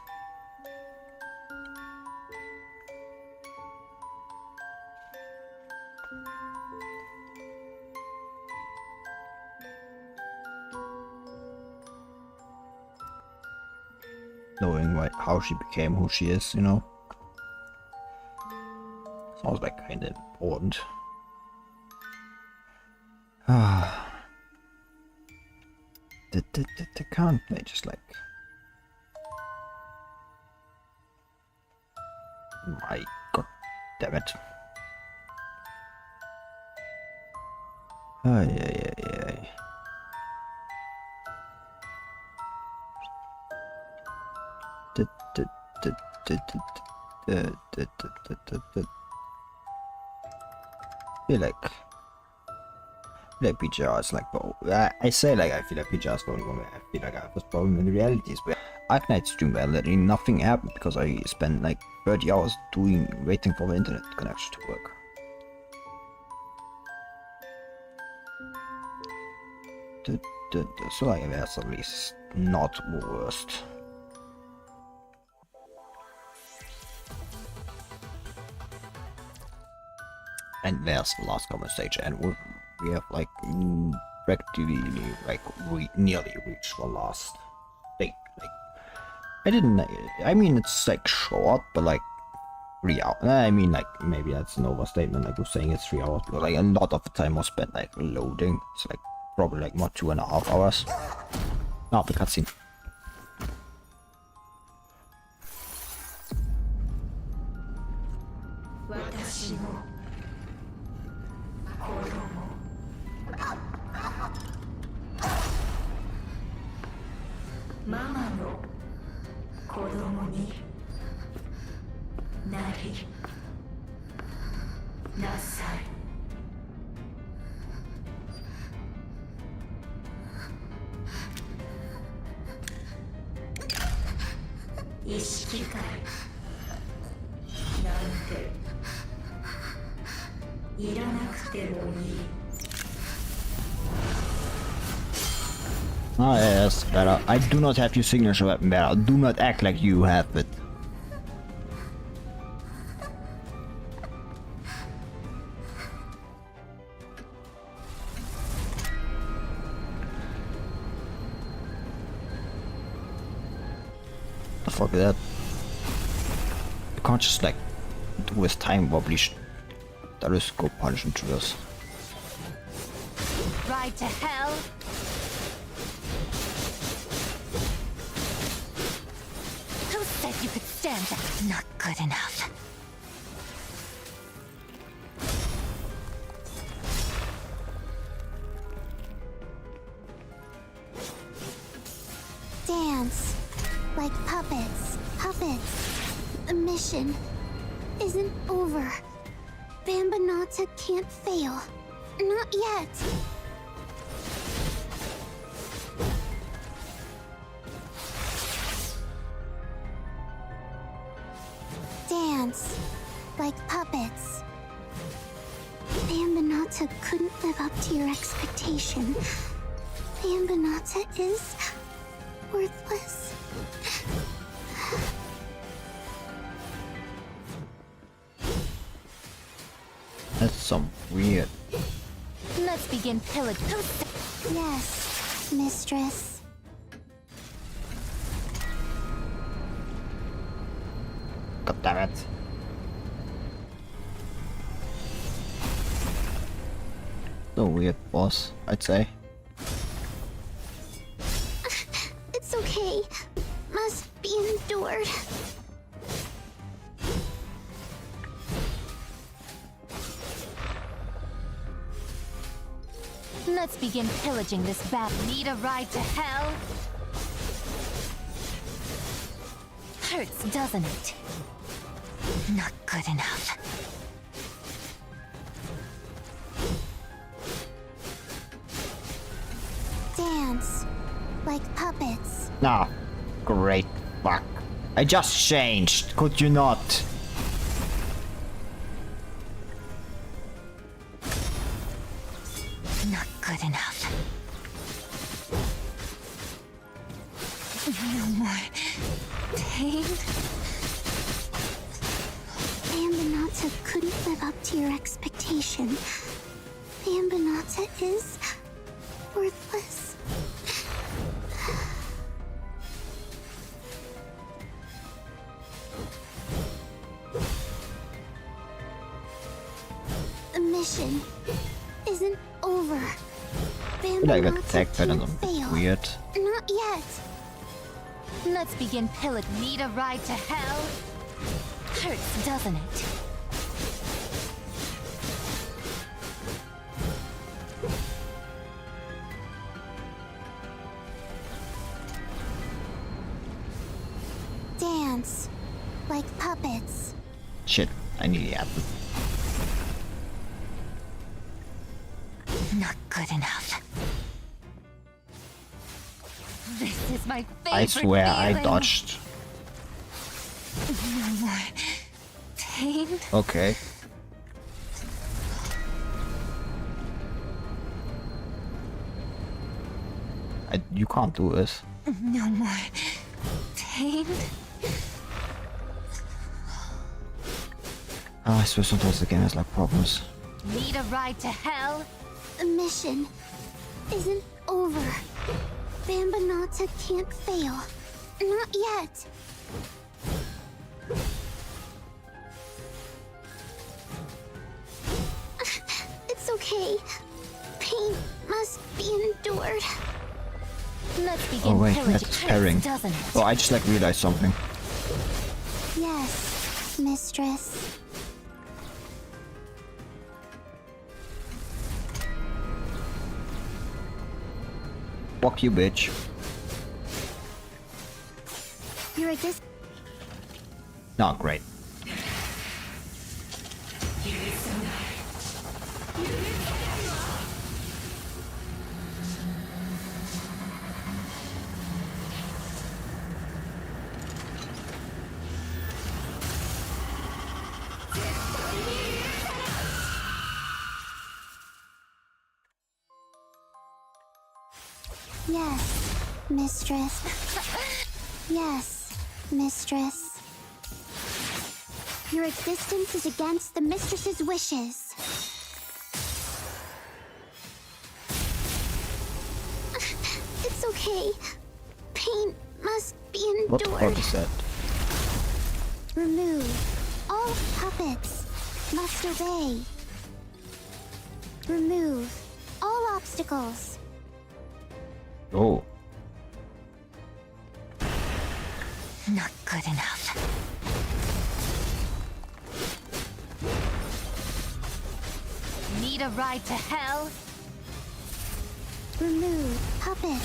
Knowing how she became who she is, you know. Sounds like kind of important. Can't they just like... My god damn it. Ay, ay, ay, ay. Feel like PGR is like, I say like I feel like PGR is going on. I feel like I have this problem in the reality is where Arknight's doing well, letting nothing happen because I spent like 30 hours waiting for the internet connection to work. So like that's at least not the worst. And there's the last conversation, and we have like practically like nearly reached the last thing. Like I mean it's like short, but like 3 hours. I mean like maybe that's an overstatement. Like we're saying it's 3 hours, but like a lot of the time was spent like loading. It's like probably like more 2.5 hours. Oh, the cutscene. Ah, yes, better. I do not have your signature weapon, better. Do not act like you have it. The fuck is that? You can't just like do his time wobbly that is go punch into this. Ride to hell. Who said you could stand that? Not good enough. Dance. Like puppets. Puppets. The mission isn't over. Bambinata can't fail. Not yet. Dance. Like puppets. Bambinata couldn't live up to your expectation. Bambinata is worthless. That's some weird. Let's begin pillaging. Yes, mistress. God damn it. So weird, boss, I'd say. It's okay. Must be endured. Let's begin pillaging this bad. Need a ride to hell? Hurts, doesn't it? Not good enough. Dance. Like puppets. Nah. Great fuck. I just changed. Could you not? Not good enough. to your expectation. Bambinata is worthless. The mission isn't over. Did I get Bambinata attacked by can't them? fail. Weird. Not yet. Let's begin pillaging. Need a ride to hell? Hurts, doesn't it? Dance like puppets. Shit, I nearly had them. Not good enough. This is my favorite I swear I feeling. dodged. No more pain. Okay. You can't do this. No more pain. I swear sometimes the game has like problems. Need a ride to hell? The mission isn't over. Bambinata can't fail. Not yet. It's okay. Pain must be endured. Let's begin Oh wait, pillaging. that's pairing. Hurts, doesn't it? Oh, I just like realized something. Yes, mistress. Fuck you, bitch. You're a dis- No, great. Yes, mistress. Yes, mistress. Your existence is against the mistress's wishes. It's okay. Pain must be What the endured. fuck is that? Remove. All puppets must obey. Remove all obstacles. Oh. Not good enough. Need a ride to hell? Remove puppet.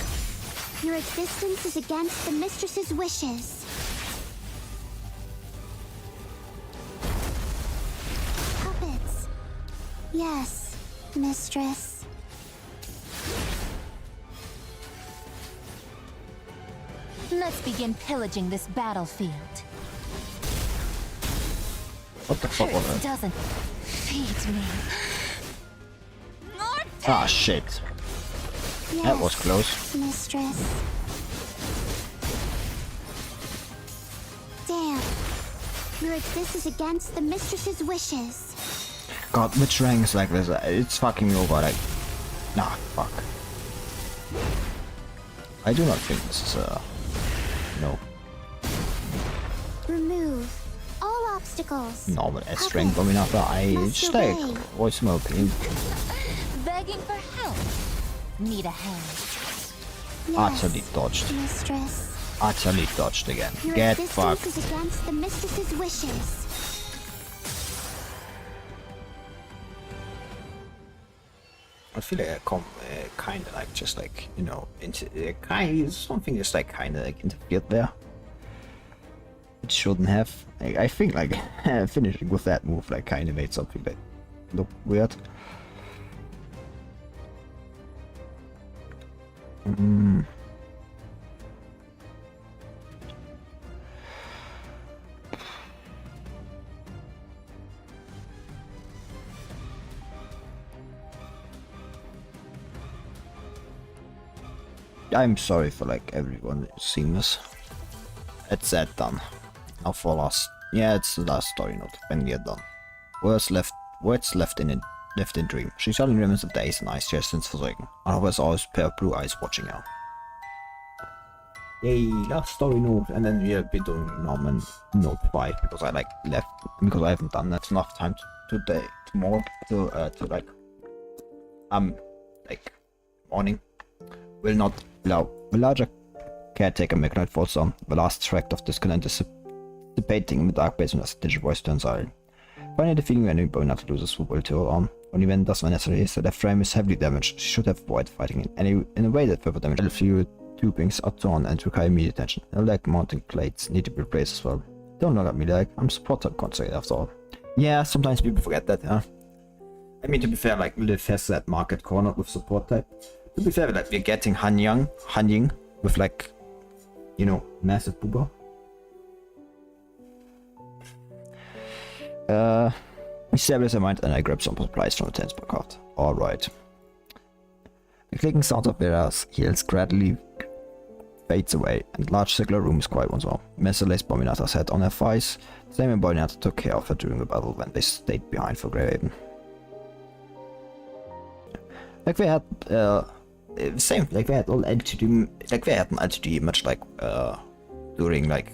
Your existence is against the mistress's wishes. Puppets. Yes, mistress. Let's begin pillaging this battlefield. What the fuck was Hurts, that? doesn't feed me. More Ah, shit. Yes, That was close. mistress. Damn. Your existence is against the mistress's wishes. God, which ranks like this? It's fucking me over. Like, nah, fuck. I do not think this is no Remove all obstacles. normal S rank Bambinata. I Must just like obey. voice my opinion. begging for help. Need a hand. Yes, Utterly dodged. mistress. Utterly dodged again. Your Get existence fucked. is against the mistress's wishes. I feel like I come kind of like just like, you know, into something just like kind of like interfered there. It shouldn't have. I think like finishing with that move like kind of made something that look weird. I'm sorry for like everyone seeing this. It's that done. Now for last. Yeah, it's the last story note. When we are done. Worst left words left in dream. She suddenly remembers the days and nights she has since forsaken. And always always pair of blue eyes watching her. Yay, last story note, and then we'll be doing Norman note 5 because I haven't done that enough time tomorrow to morning. Will not allow the larger caretaker McKnight falls on. The last tract of discontent is dissipating in the dark basement as the digital voice turns silent. Finally, the feeling when Bambinata loses will to her arm. Only when does when necessary is that the frame is heavily damaged. She should have avoided fighting in a way that further damage. A few tubings are torn and require immediate attention. The leg mounting plates need to be replaced as well. Don't look at me like I'm support type concentrate after all. Yeah, sometimes people forget that, yeah. I mean, to be fair, like Liv has that market cornered with support type. To be fair, like we're getting Han Ying with like, you know, massive booba. We stabilize our mind and I grab some supplies from the tents per cart. Alright. The clicking sound of Vera's heels gradually fades away, and the large circular room is quiet once more. Mesa lays Bambinata's head on her thighs, the same way Bambinata took care of her during the battle when they stayed behind for Greyhaven. Like they had same, like they had all LTD, like they had an LTD much like during like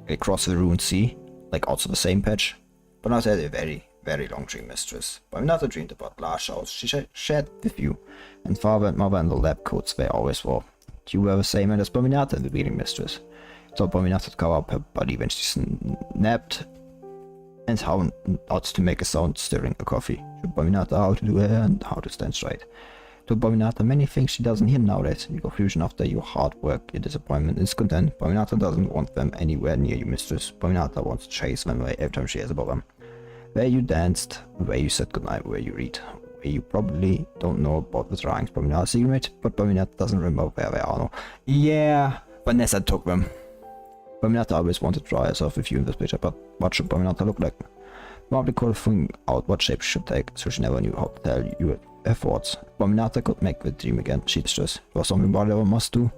across the Ruined Sea, like also the same patch. But now they had a very long dream mistress. Bambinata dreamed about large house she shared with you, and father and mother and the lab coats they always wore. You were the same as Bambinata and the reading mistress. So Bambinata to cover up her body when she snapped, and how not to make a sound stirring a coffee. Showed Bambinata how to do hair and how to stand straight. Told Bambinata many things she doesn't hear nowadays. Your confusion after your hard work, your disappointment, and discontent. Bambinata doesn't want them anywhere near you, mistress. Bambinata wants to chase them away every time she hears about them. Where you danced, where you said goodnight, where you read. Where you probably don't know about the drawings Bambinata secret, but Bambinata doesn't remember where they are now. Yeah, Vanessa took them. Bambinata always wanted to draw herself with you in this picture, but what should Bambinata look like? Probably could figure out what shape she should take, so she never knew how to tell you her thoughts. Bambinata could make the dream again, she distressed. It was something Bambinata must do.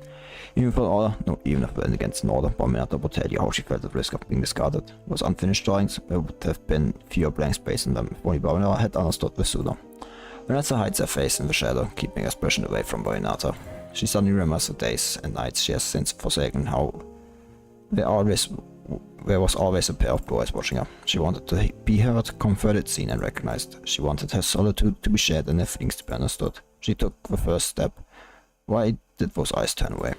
Even for order, no, even if it went against an order, Bambinata would tell you how she felt at risk of being discarded. It was unfinished drawings, there would have been fewer blank space in them if only Bambinata had understood this sooner. Vanessa hides her face in the shadow, keeping expression away from Bambinata. She suddenly remembers the days and nights she has since forsaken, how there was always a pair of blue eyes watching her. She wanted to be heard, comforted, seen and recognized. She wanted her solitude to be shared and her feelings to be understood. She took the first step. Why did those eyes turn away?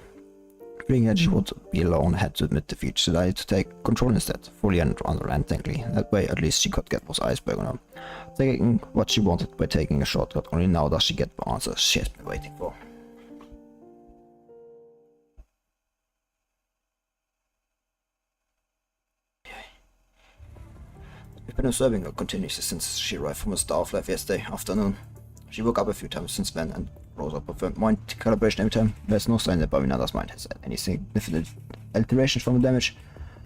Feeling that she would be alone, had to admit defeat. She decided to take control instead, fully and unrelentingly. That way, at least she could get those eyes back on her. Taking what she wanted by taking a shortcut, only now does she get the answers she has been waiting for. We've been observing her continuously since she arrived from the Star of Life yesterday afternoon. She woke up a few times since then and rose up with her mind calibration every time. There's no sign that Bambinata's mind has had any significant alterations from the damage.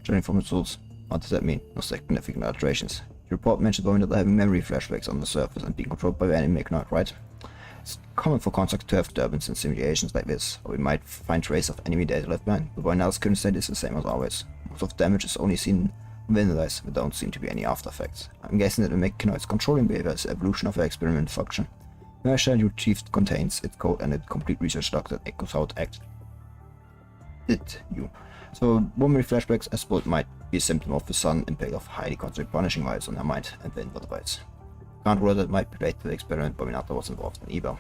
Judging from its results, what does that mean? No significant alterations. The report mentioned Bambinata having memory flashbacks on the surface and being controlled by the enemy McKnight, right? It's common for constructs to have disturbance in simulations like this, or we might find traces of enemy data left behind, but Bambinata's current state is the same as always. Most of the damage is only seen within the eyes, there don't seem to be any after effects. I'm guessing that the McKnight's controlling behavior is evolution of her experiment function. The machine you retrieved contains its code and a complete research log that echoes how it you. So memory flashbacks, I suppose, might be a symptom of the sudden impact of highly concentrated punishing vibes on her mind and the inward device. Can't rule that might be related to the experiment Bambinata was involved in either.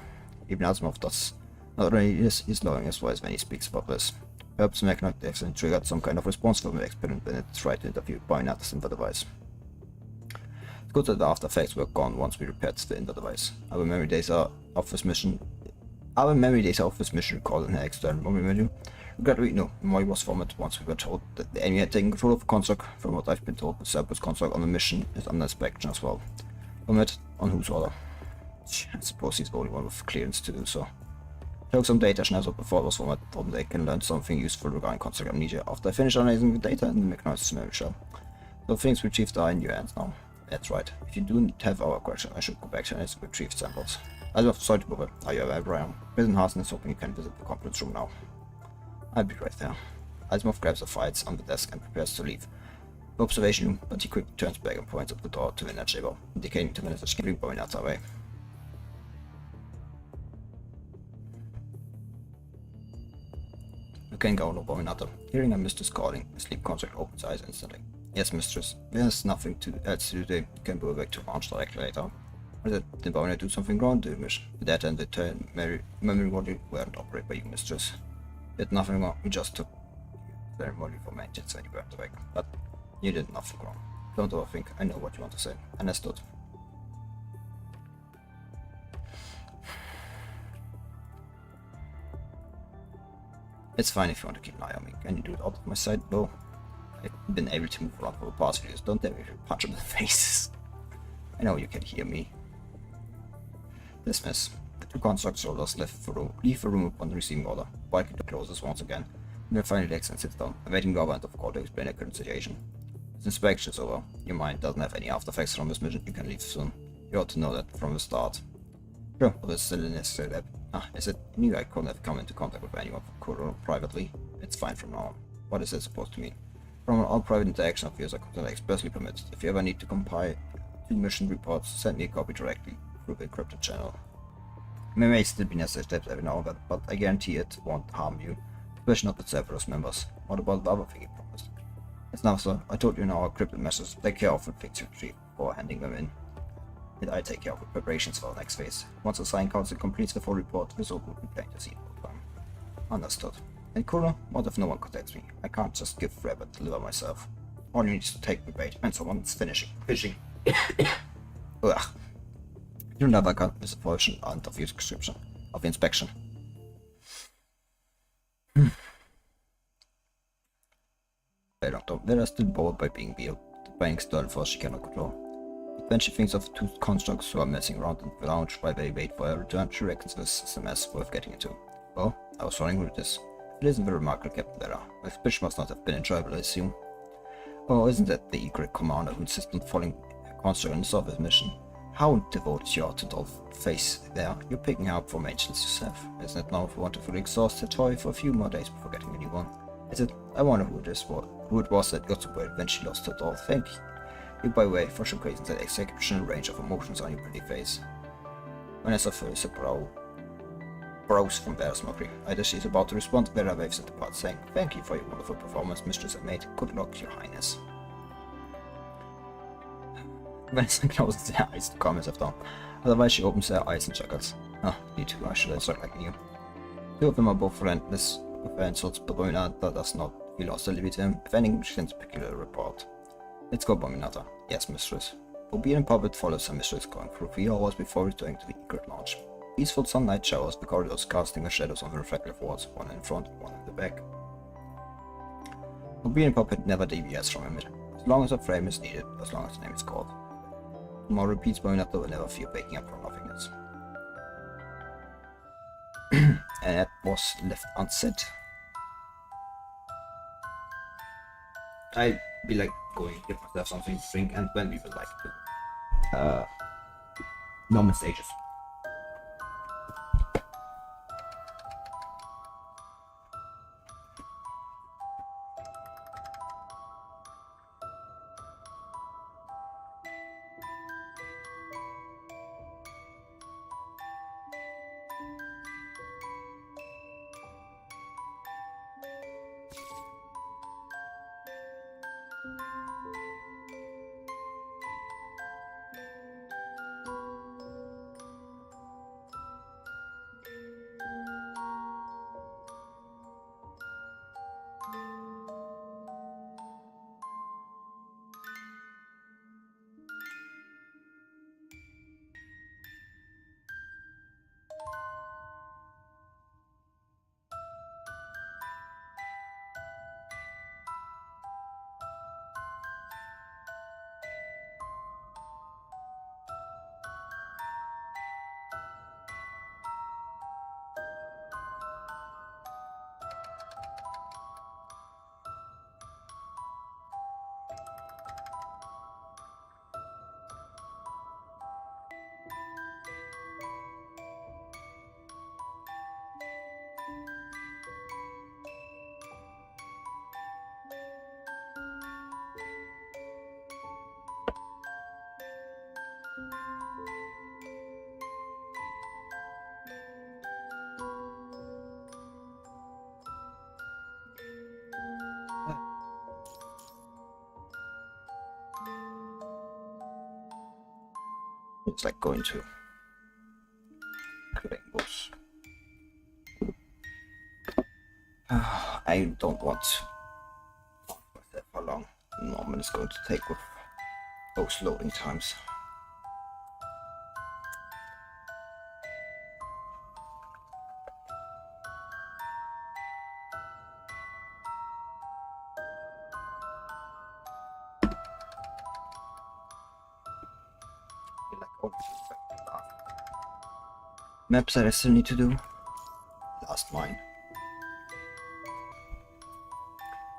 Even Asimov does not only is lowering his voice when he speaks about this. Perhaps McKnight accidentally triggered some kind of response from the experiment when it tried to interview Bambinata's inward device. It's good that the after effects were gone once we repaired the inward device. Our memory data of this mission recorded in her external memory menu. Regrettably, no, memory was formatted once we were told that the enemy had taken control of the construct. From what I've been told, the Cerberus construct on the mission is under inspection as well. Format on whose order? I suppose he's the only one with clearance to do so. Took some data schnapshots before it was formatted, told they can learn something useful regarding construct amnesia after I finish analyzing the data in the McKnight's memory shell. So things retrieved are in your hands now. That's right. If you do have our question, I should go back to and retrieve samples. As of sorry to bother, are you aware where I am? President Hasen is hoping you can visit the conference room now. I'll be right there. Asimov grabs the files on the desk and prepares to leave. observation room, but he quickly turns back and points up the door to the net chamber, indicating to Minister to bring Bambinata away. You can go, no Bambinata. Hearing her mistress calling, the sleep contract opens eyes instantly. Yes, mistress. There's nothing else to do today. You can go back to launch directly later. Or did Bambinata do something wrong to the mission? The data and the memory module weren't operated by you, mistress. Did nothing wrong. We just took the ceremony for maintenance when you went away. But you did nothing wrong. Don't overthink. I know what you want to say. Understood. It's fine if you want to keep an eye on me. Can you do it out of my sight? No. I've been able to move around for the past few years. Don't dare me to punch them in the faces. I know you can hear me. Dismiss. The two construct soldiers leave the room upon receiving order. Walking the closes once again. And then finally relax and sits down, awaiting the other end of the call to explain the current situation. This inspection is over. Your mind doesn't have any after effects from this mission. You can leave soon. You ought to know that from the start. Sure, but it's still a necessary step. Is it? I knew I couldn't have come into contact with anyone from Kuro privately. It's fine from now on. What is it supposed to mean? From all private interaction of yours, I could expressly permit. If you ever need to compile 2 mission reports, send me a copy directly through the encrypted channel. It may still be necessary steps every now and then, but I guarantee it won't harm you, especially not the Cerberus members. What about the other thing you promised? It's now, sir. I told you in our encrypted messages, take care of the things you retrieve before handing them in. And I take care of the preparations for the next phase. Once the Sign Council completes the full report, the result will be plain to see all time. Understood. And Kuro, what if no one contacts me? I can't just give forever to deliver myself. All you need is to take the bait, and someone's fishing. Ugh. You never got this portion out of your description of inspection. I don't know. Vera is still bored by being external force she cannot control. When she thinks of 2 constructs who are messing around in the lounge while they wait for her return, she reckons this is a mess worth getting into. Well, I was running with this. It isn't very remarkable, Captain Vera. My speech must not have been enjoyable, I assume. Oh, isn't that the eager commander who insists on following a construct and solve his mission? How devoted you are to Dolph's face there. You're picking her up for maintenance yourself. Isn't it now if you want to fully exhaust the toy for a few more days before getting a new one? Is it? I wonder who it was that got so worried when she lost her doll. Thank you, by the way, for showcasing that exceptional range of emotions on your pretty face. Vanessa furrows her brows from Vera's mockery. Either she's about to respond, Vera waves at the part, saying, "Thank you for your wonderful performance, Mistress and Maid. Good luck, Your Highness." Vanessa closes her eyes to calm herself down. Otherwise, she opens her eyes and chuckles. Ah, you two are sure struck like you. 2 of them are both relentless with their insults, but Bambinata does not feel hostility to him. If anything, she sends a peculiar report. Let's go, Bambinata. Yes, mistress. Bobby and Puppet follows her mistress, going through 3 hours before returning to the Egret Lounge. Peaceful sunlight showers the corridors, casting their shadows on the reflective walls, one in front, one in the back. Bobby and Puppet never deviates from him, as long as a frame is needed, as long as the name is called. More repeats, Bambinata will never fear waking up from nothingness. And that was Left Unsaid. I'll be like going to get myself something to drink, and when we would like to normal stages. It's like going to killing boss. I don't want that for long. Norman is going to take with those loading times. Maps that I still need to do. Last mine.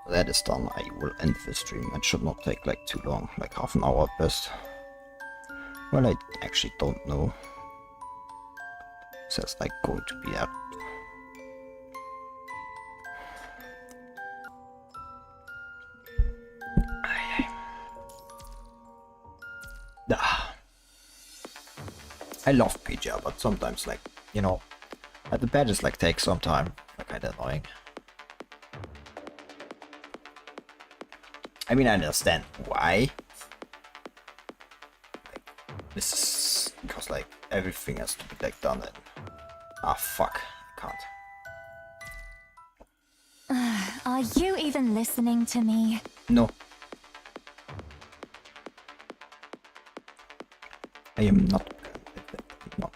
So that is done. I will end the stream. It should not take like too long, like half an hour at best. Well, I actually don't know. So it's like going to be that. I love PGR, but sometimes, like, you know, the badges like take some time. Like, kind of annoying. I mean, I understand why. Like, this is because like everything has to be like done. And fuck, I can't. Are you even listening to me? No. I am not. No.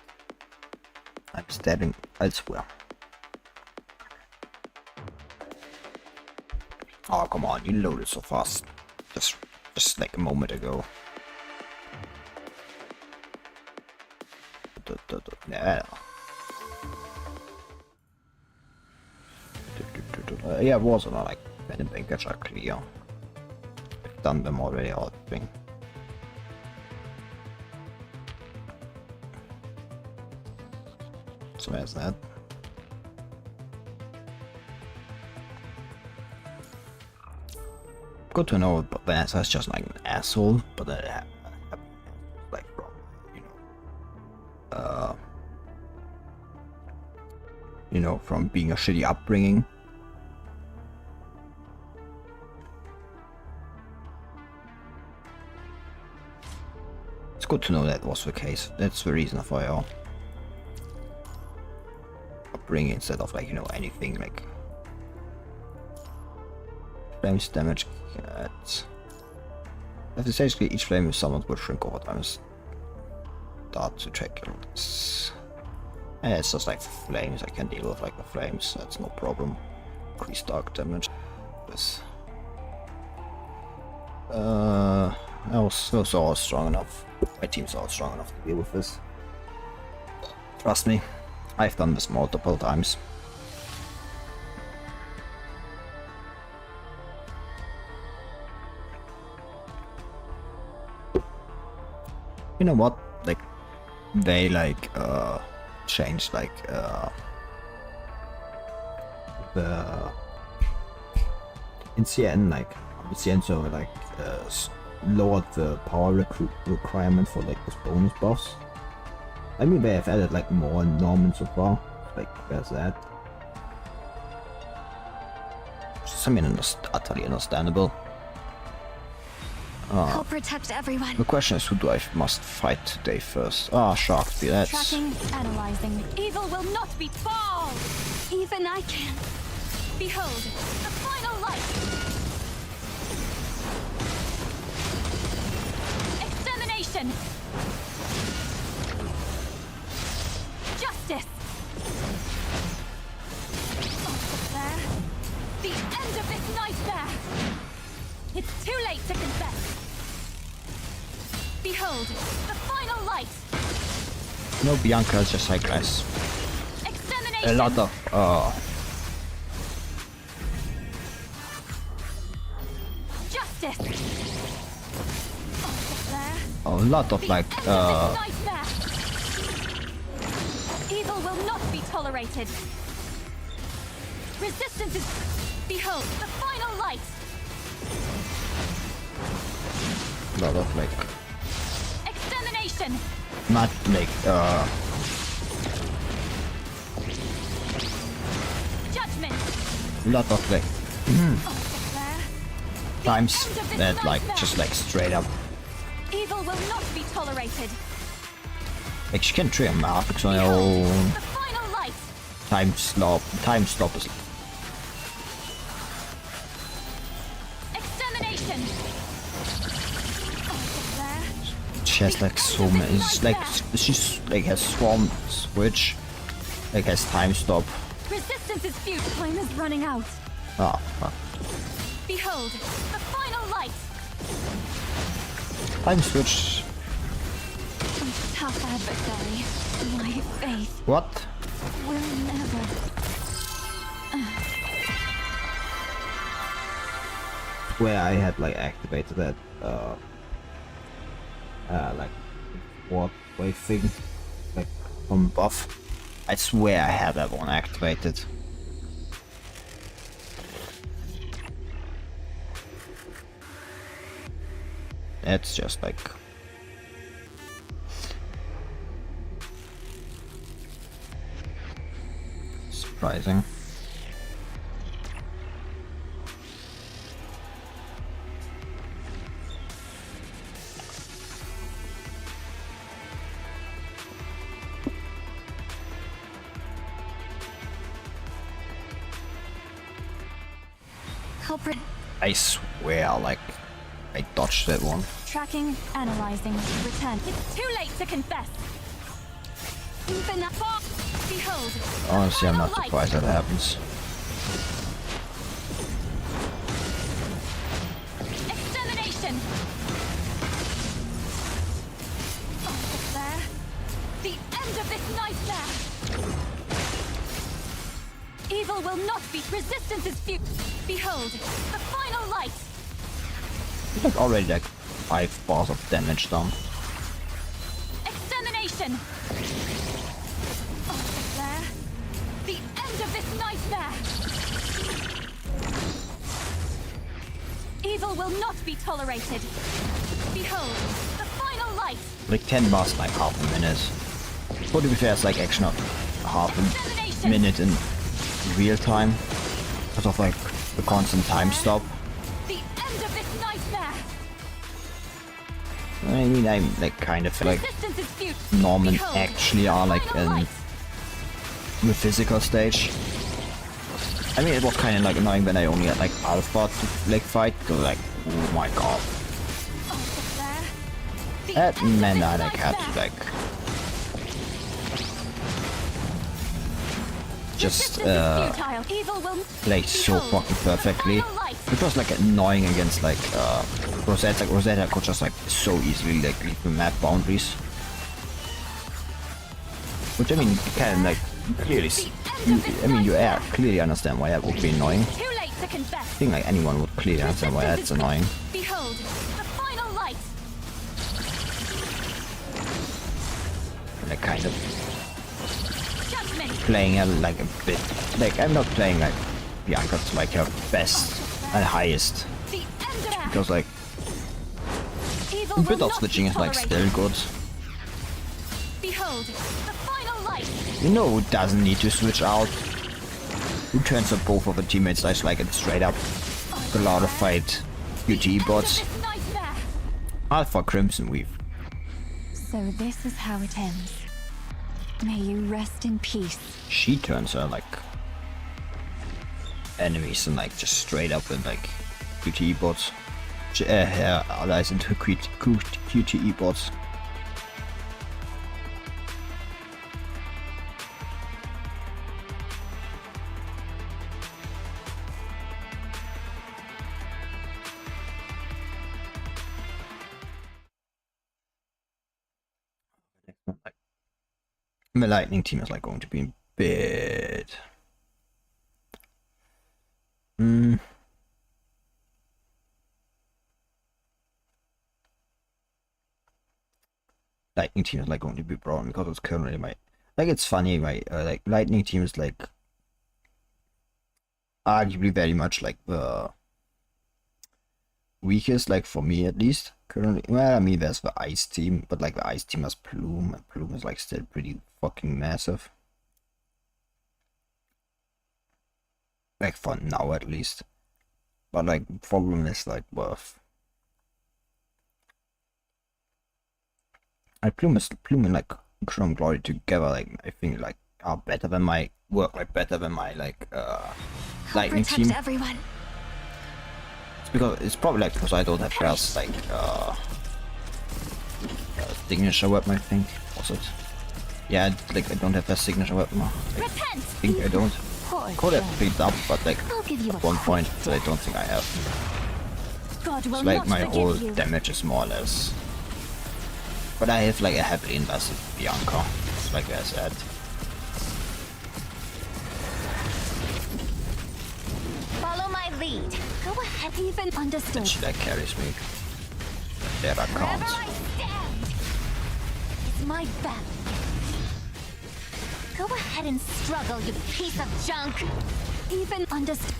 I'm staring elsewhere. Oh, come on, you loaded so fast. Just like a moment ago. Yeah. Yeah, it was not like anything that's clear. I've done them already, all the thing. So there's that. Good to know, but Vanessa is just like an asshole, but that like from, you know, from being a shitty upbringing. It's good to know that was the case. That's the reason for your upbringing instead of like, you know, anything like flames damage. Essentially each flame is summoned will shrink over time. Start to check this. And it's just like flames. I can deal with like the flames. That's no problem. Increase dark damage. This. I was all strong enough. My team's all strong enough to deal with this. Trust me, I've done this multiple times. You know what? Like, they like changed like the in CN, like on the CN server, like lowered the power requirement for like this bonus buffs. I mean, they have added like more Norman so far. Like, there's that. I mean, utterly understandable. I'll protect everyone. The question is, who do I must fight today first? Shark, that's... Tracking, analyzing. Evil will not be fall! Even I can. Behold, the final light! Extermination! Justice! Oh, there. The end of this nightmare! It's too late to confess. Behold, the final light. No, Bianca is just like guys. A lot of justice. a lot of like Evil will not be tolerated. Resistance is... Behold, the final light. a lot of like Extermination. not like Judgment. a lot of like The times end of this that like nightmare. just like straight up Evil will not be tolerated. Like she can trigger Matrix on her own. The final light. Time stop is Extermination. There. she has like so many. It's like she's like has Swarm Switch, like has time stop. Resistance's future time is running out. Ah, fuck. Behold, the final light. Time switch. Tough adversary. My faith What? will never. Where I had like activated that like what wave thing, like from buff. I swear I had that one activated. It's just like surprising. Culprit. I swear, like, I dodged that one. Tracking, analyzing, return. It's too late to confess. Behold. Honestly, I'm not Light. surprised that happens. Extermination. Oh, there. The end of this nightmare. Evil will not be. Resistance is few. Behold, the final light. It's like already like 5 bars of damage done. Extermination. Oh, there. The end of this nightmare. Evil will not be tolerated. Behold, the final light. Like 10 bars, like half a minute. But to be fair, it's like actually not half a minute in real time because of like the constant time stop. The end of this nightmare. I mean, I'm like kind of like Resistance is few. Norman Behold, actually are like final in light. the physical stage. I mean, it was kind of like annoying when I only had like Alpha to like fight, because like, oh my god. Oh, there. The That end of meant this I like had to nightmare. like just Resistance is futile. Evil will play so Behold, fucking the perfectly. final light. It was like annoying against like Rosetta. Like Rosetta could just like so easily like leave the map boundaries. Which I mean, you can like clearly, I mean, you clearly understand why that would be annoying. Too late to confess. I think like anyone would clearly understand why that's annoying. Behold, the final light. Like kind of Judgment. playing like a bit, like I'm not playing like Bianca to like her best and highest, The end of that. because like Evil a will bit of not switching be is like tolerated. still good. Behold, the final light. You know who doesn't need to switch out? Who turns up both of the teammates like it straight up a lot of fight UT bots. This nightmare. Alpha Crimson Weave. So this is how it ends. May you rest in peace. She turns her like enemies and like just straight up and like QTE bots. Her allies into QTE bots. The lightning team is like going to be a bit. Lightning team is like going to be brown because it's currently my, like, it's funny, right? Like lightning team is like arguably very much like the weakest, like for me at least currently. Well, I mean, there's the ice team, but like the ice team has Plume, and Plume is like still pretty fucking massive, like for now at least. But like the problem is like worth. Plume is like Chrome Glory together, like I think like are better than my work, like better than my like I'll lightning protect team. everyone. It's because it's probably like because I don't have first like signature weapon. I think was it? Yeah, like I don't have that signature weapon. Like, I Repent! think I don't. Poor Could have thing. picked up, but like I'll give you at a one quick point death. I don't think I have. God will It's like not my forgive whole you. damage is more or less. But I have like a heavily invested Bianca, like I said. Follow my lead. Go ahead, even understood. She like carries me. There I Wherever can't. I stand, it's my battle. Go ahead and struggle, you piece of junk. Even understood.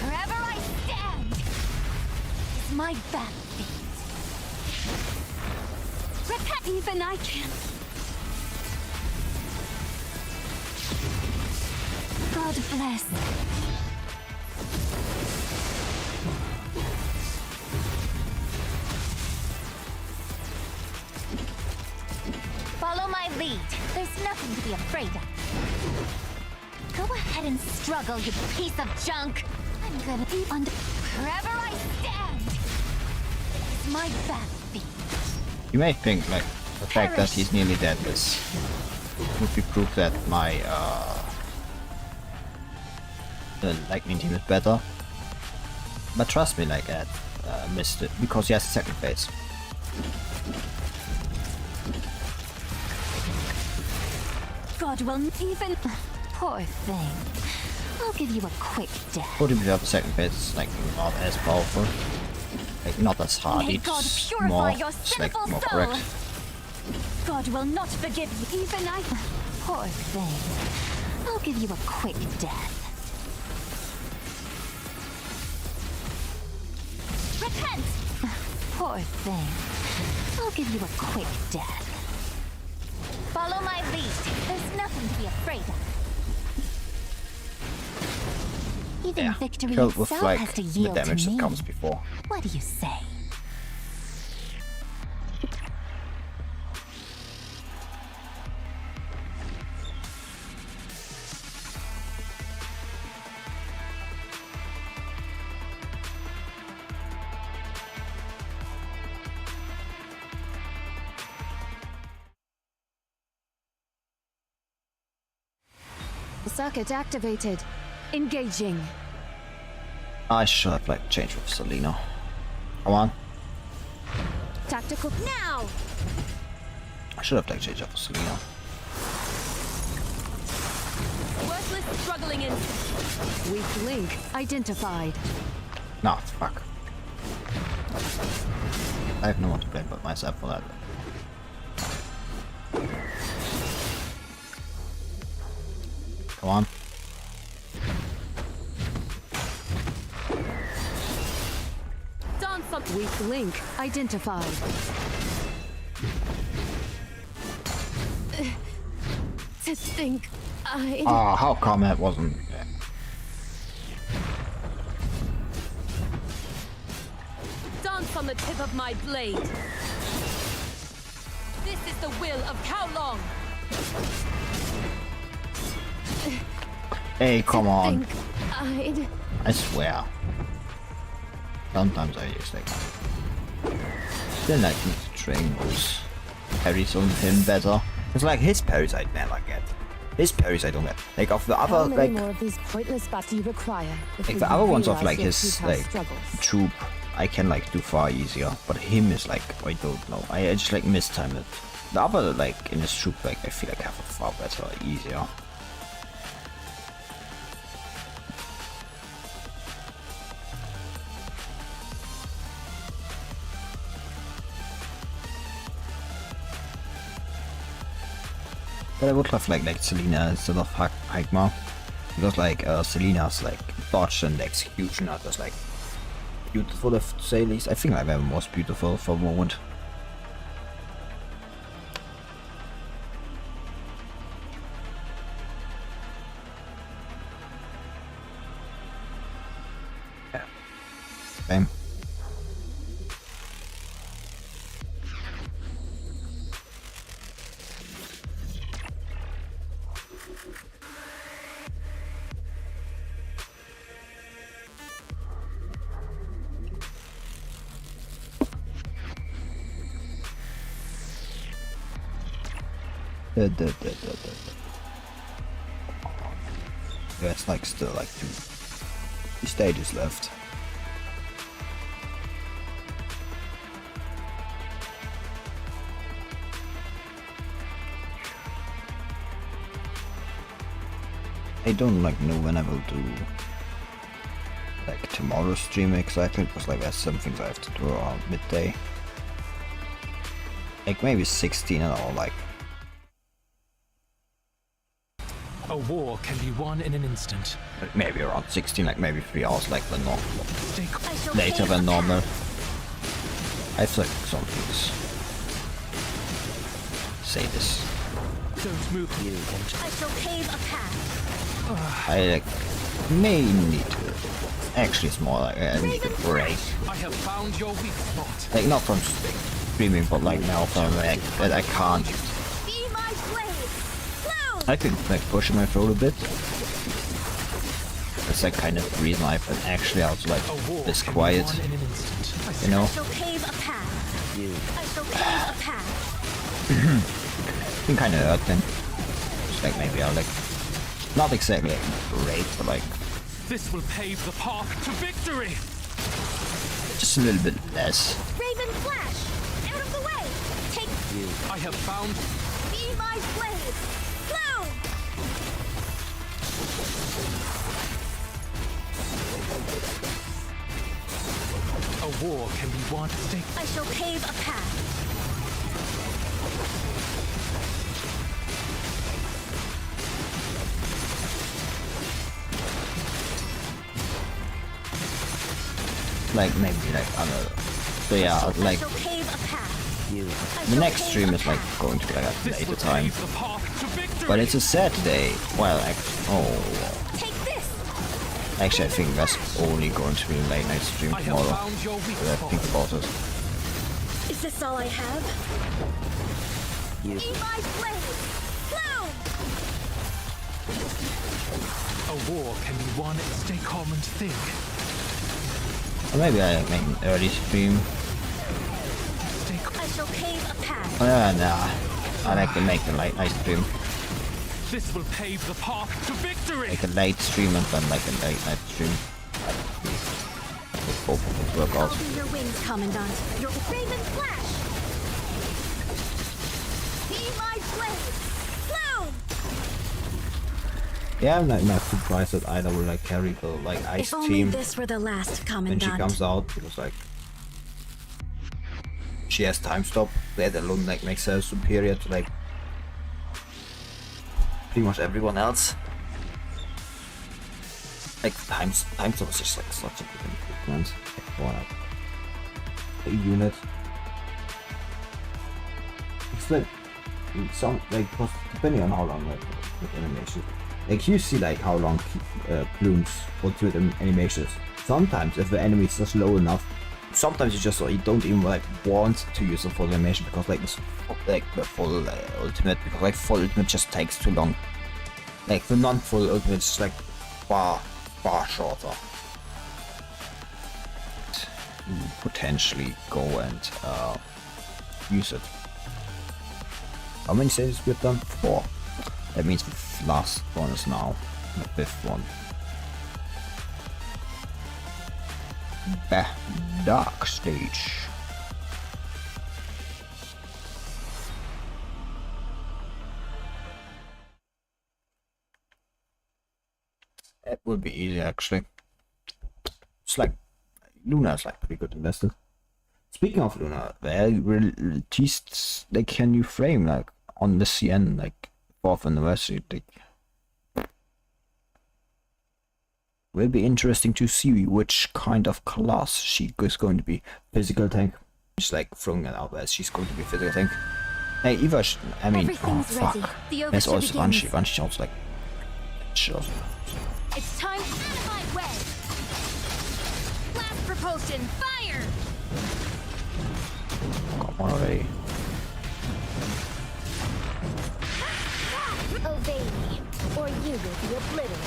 Wherever I stand, it's my battlefield. Repent, even I can. God bless. Follow my lead. There's nothing to be afraid of. Go ahead and struggle, you piece of junk. I'm gonna be under. Wherever I stand, it's my battlefield. You may think like the fact that he's nearly dead is would be proof that my the lightning team is better. But trust me, like I missed it because he has a second phase. God will even. Poor thing. I'll give you a quick death. But if you have a second phase, it's like not as powerful. Like not as hard, May God it's purify more, your it's like sinful more soul. correct. God will not forgive you. Even I. Poor thing. I'll give you a quick death. Repent! Poor thing. I'll give you a quick death. Follow my lead. There's nothing to be afraid of. Even Yeah, victory killed with itself like has to the yield to damage me. that comes before. What do you say? Circuit activated. Engaging. I should have like changed with Selena. Come on. Tactical now. I should have like changed up with Selena. Worthless struggling in. Weak link identified. Nah, fuck. I have no one to blame but myself for that. Come on. Dance up. Weak link identified. To think I. Ah, how come that wasn't... Yeah. Dance on the tip of my blade. This is the will of Kowloon. Hey, come on. Think I'd. I swear. Sometimes I use like... Then I need to train those parries on him better. Because like his parries I never get. His parries I don't get. Like of the How other many like... more of these pointless battles you require? Like the other ones of like his like troop I can like do far easier. But him is like, I don't know. I just like mistime it. The other like in his troop like I feel like have a far better, easier. But I would have like Selena instead of Hagmar. Because like Selena's like dodge and execution are just like beautiful, if to say least. I think like they're most beautiful for a moment. Yeah. Same. There's like still like 2 stages left. I don't like know when I will do like tomorrow's stream exactly, because like there's some things I have to do around midday. Like maybe 16 or like A war can be won in an instant. maybe around 16, like maybe 3 hours like the normal, Stay later than normal. I have like some things. Say this. Don't move. I shall pave a path. I like may need to. Actually, it's more like I need a break. I have found your weak spot. Like not from streaming, but like now from like that I can't. Be my blade. Bloom. I could like push my throat a bit. That's like kind of the reason I've been actually out like A war this can quiet. be won in an instant. You know, I shall pave a path. I shall pave a path. it's been kind of hurting. Just like maybe I'll like not exactly like break, but like This will pave the path to victory. just a little bit less. Raven flash. Out of the way. Take. I have found Be my blade. Bloom. a war can be won. Stay. I shall pave a path. Like maybe like I don't know. So yeah, like I shall pave a path. the next stream is like going to be like at a This later will time, pave the path to victory. but it's a Saturday. Well, oh, Take this. actually I think that's only going to be a late night stream I have tomorrow. found your weak So I think spot. about it. Is this all I have? Be my blade. Bloom. A war can be won. Stay calm and think. Or maybe I make an early stream. Stay calm. I shall pave a path. Nah, I like to make a late night stream. This will pave the path to victory. Like a late stream and then like a late night stream. Hope both of them work I'll out. be your wings, Commandant. Your Raven flash. Be my blade. Bloom. Yeah, I'm not surprised that Ida will like carry the like ice If only team this were the last, when she Commandant. comes out, because like she has time stop. That alone like makes her superior to like pretty much everyone else. Like time stop is just like such a good improvement like, for a unit. It's like some like depending on how long like with animation. Like you see like how long Bloom's ultimate animations. Sometimes if the enemy is just low enough, sometimes you don't even like want to use the full animation because like this like the full ultimate, because like full ultimate just takes too long. Like the non-full ultimate is like far shorter. To potentially go and use it. How many stages we've done? 4. That means the last one is now the 5th one. Dark stage. It would be easy actually. It's like Luna's like pretty good invested. Speaking of Luna, they released like a new frame like on the CN like 4th anniversary. Like, will be interesting to see which kind of class she is going to be. Physical tank. Just like throwing it out there. She's going to be physical tank. Hey, Eva, I mean, oh Everything's ready. fuck. The There's overture also begins. Banshee. Banshee also like. Sure. It's time out of my way. Blast propulsion, fire! Come on already. Obey me, or you will be obliterated.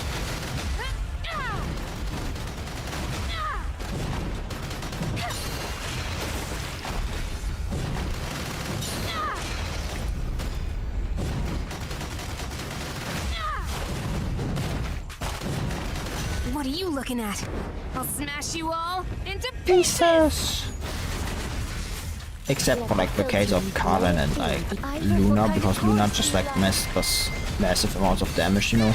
looking at? I'll smash you all into Jesus. Except for like the case of Karen and like Luna, because Luna just like does massive amounts of damage, you know.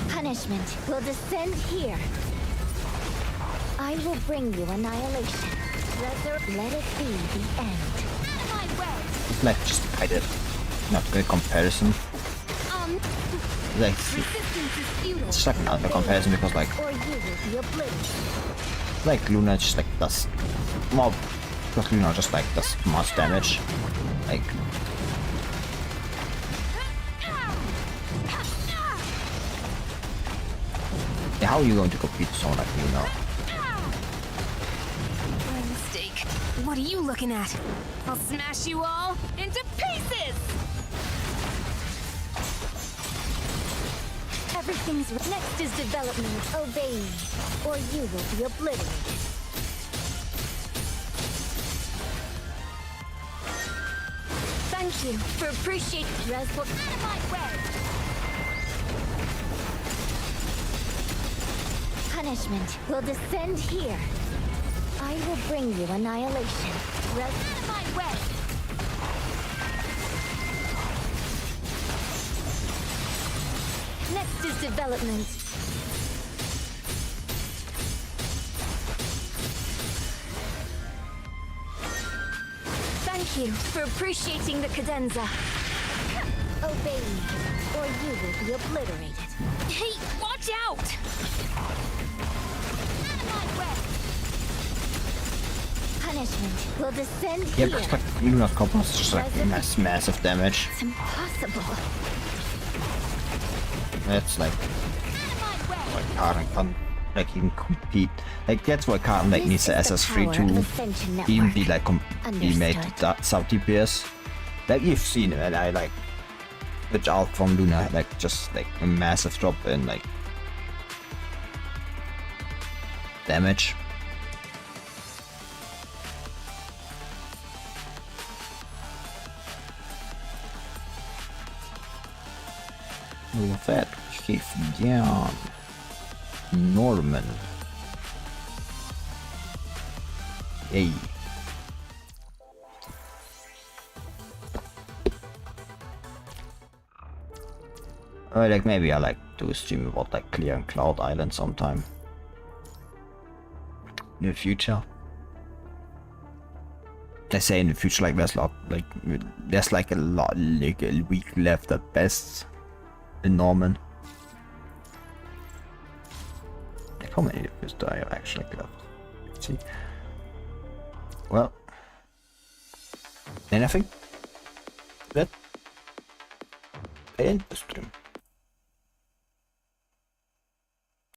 Punishment will descend here. I will bring you annihilation. Let it be the end. It's like just kind of not good comparison. Like it's like not a comparison because like Or you will be obliterated. like Luna just like does more, because Luna just like does much damage. Like yeah, how are you going to compete with someone like Luna? My mistake. What are you looking at? I'll smash you all into pieces! Everything's next is development. Obey me, or you will be obliterated. Thank you for appreciating Resbook. My way. Punishment will descend here. I will bring you annihilation. My way. Next is development. Thank you for appreciating the cadenza. Obey me, or you will be obliterated. Hey, watch out! Punishment will descend Yeah, here. because like Luna's combo is just like massive damage. It's impossible. That's like Karen can't like even compete. Like that's why Karen like needs the SS3 to even be like be made that sub DPS. Like you've seen it, and I like without from Luna like just like a massive drop in like damage. Fett, Jan, Norman. Hey. Or like maybe I like do a stream about like clearing Cloud Island sometime in the future. I say in the future, like there's like a week left at best in Norman. Like how many of do I have actually left? Let's see. Well, anything? That I didn't stream.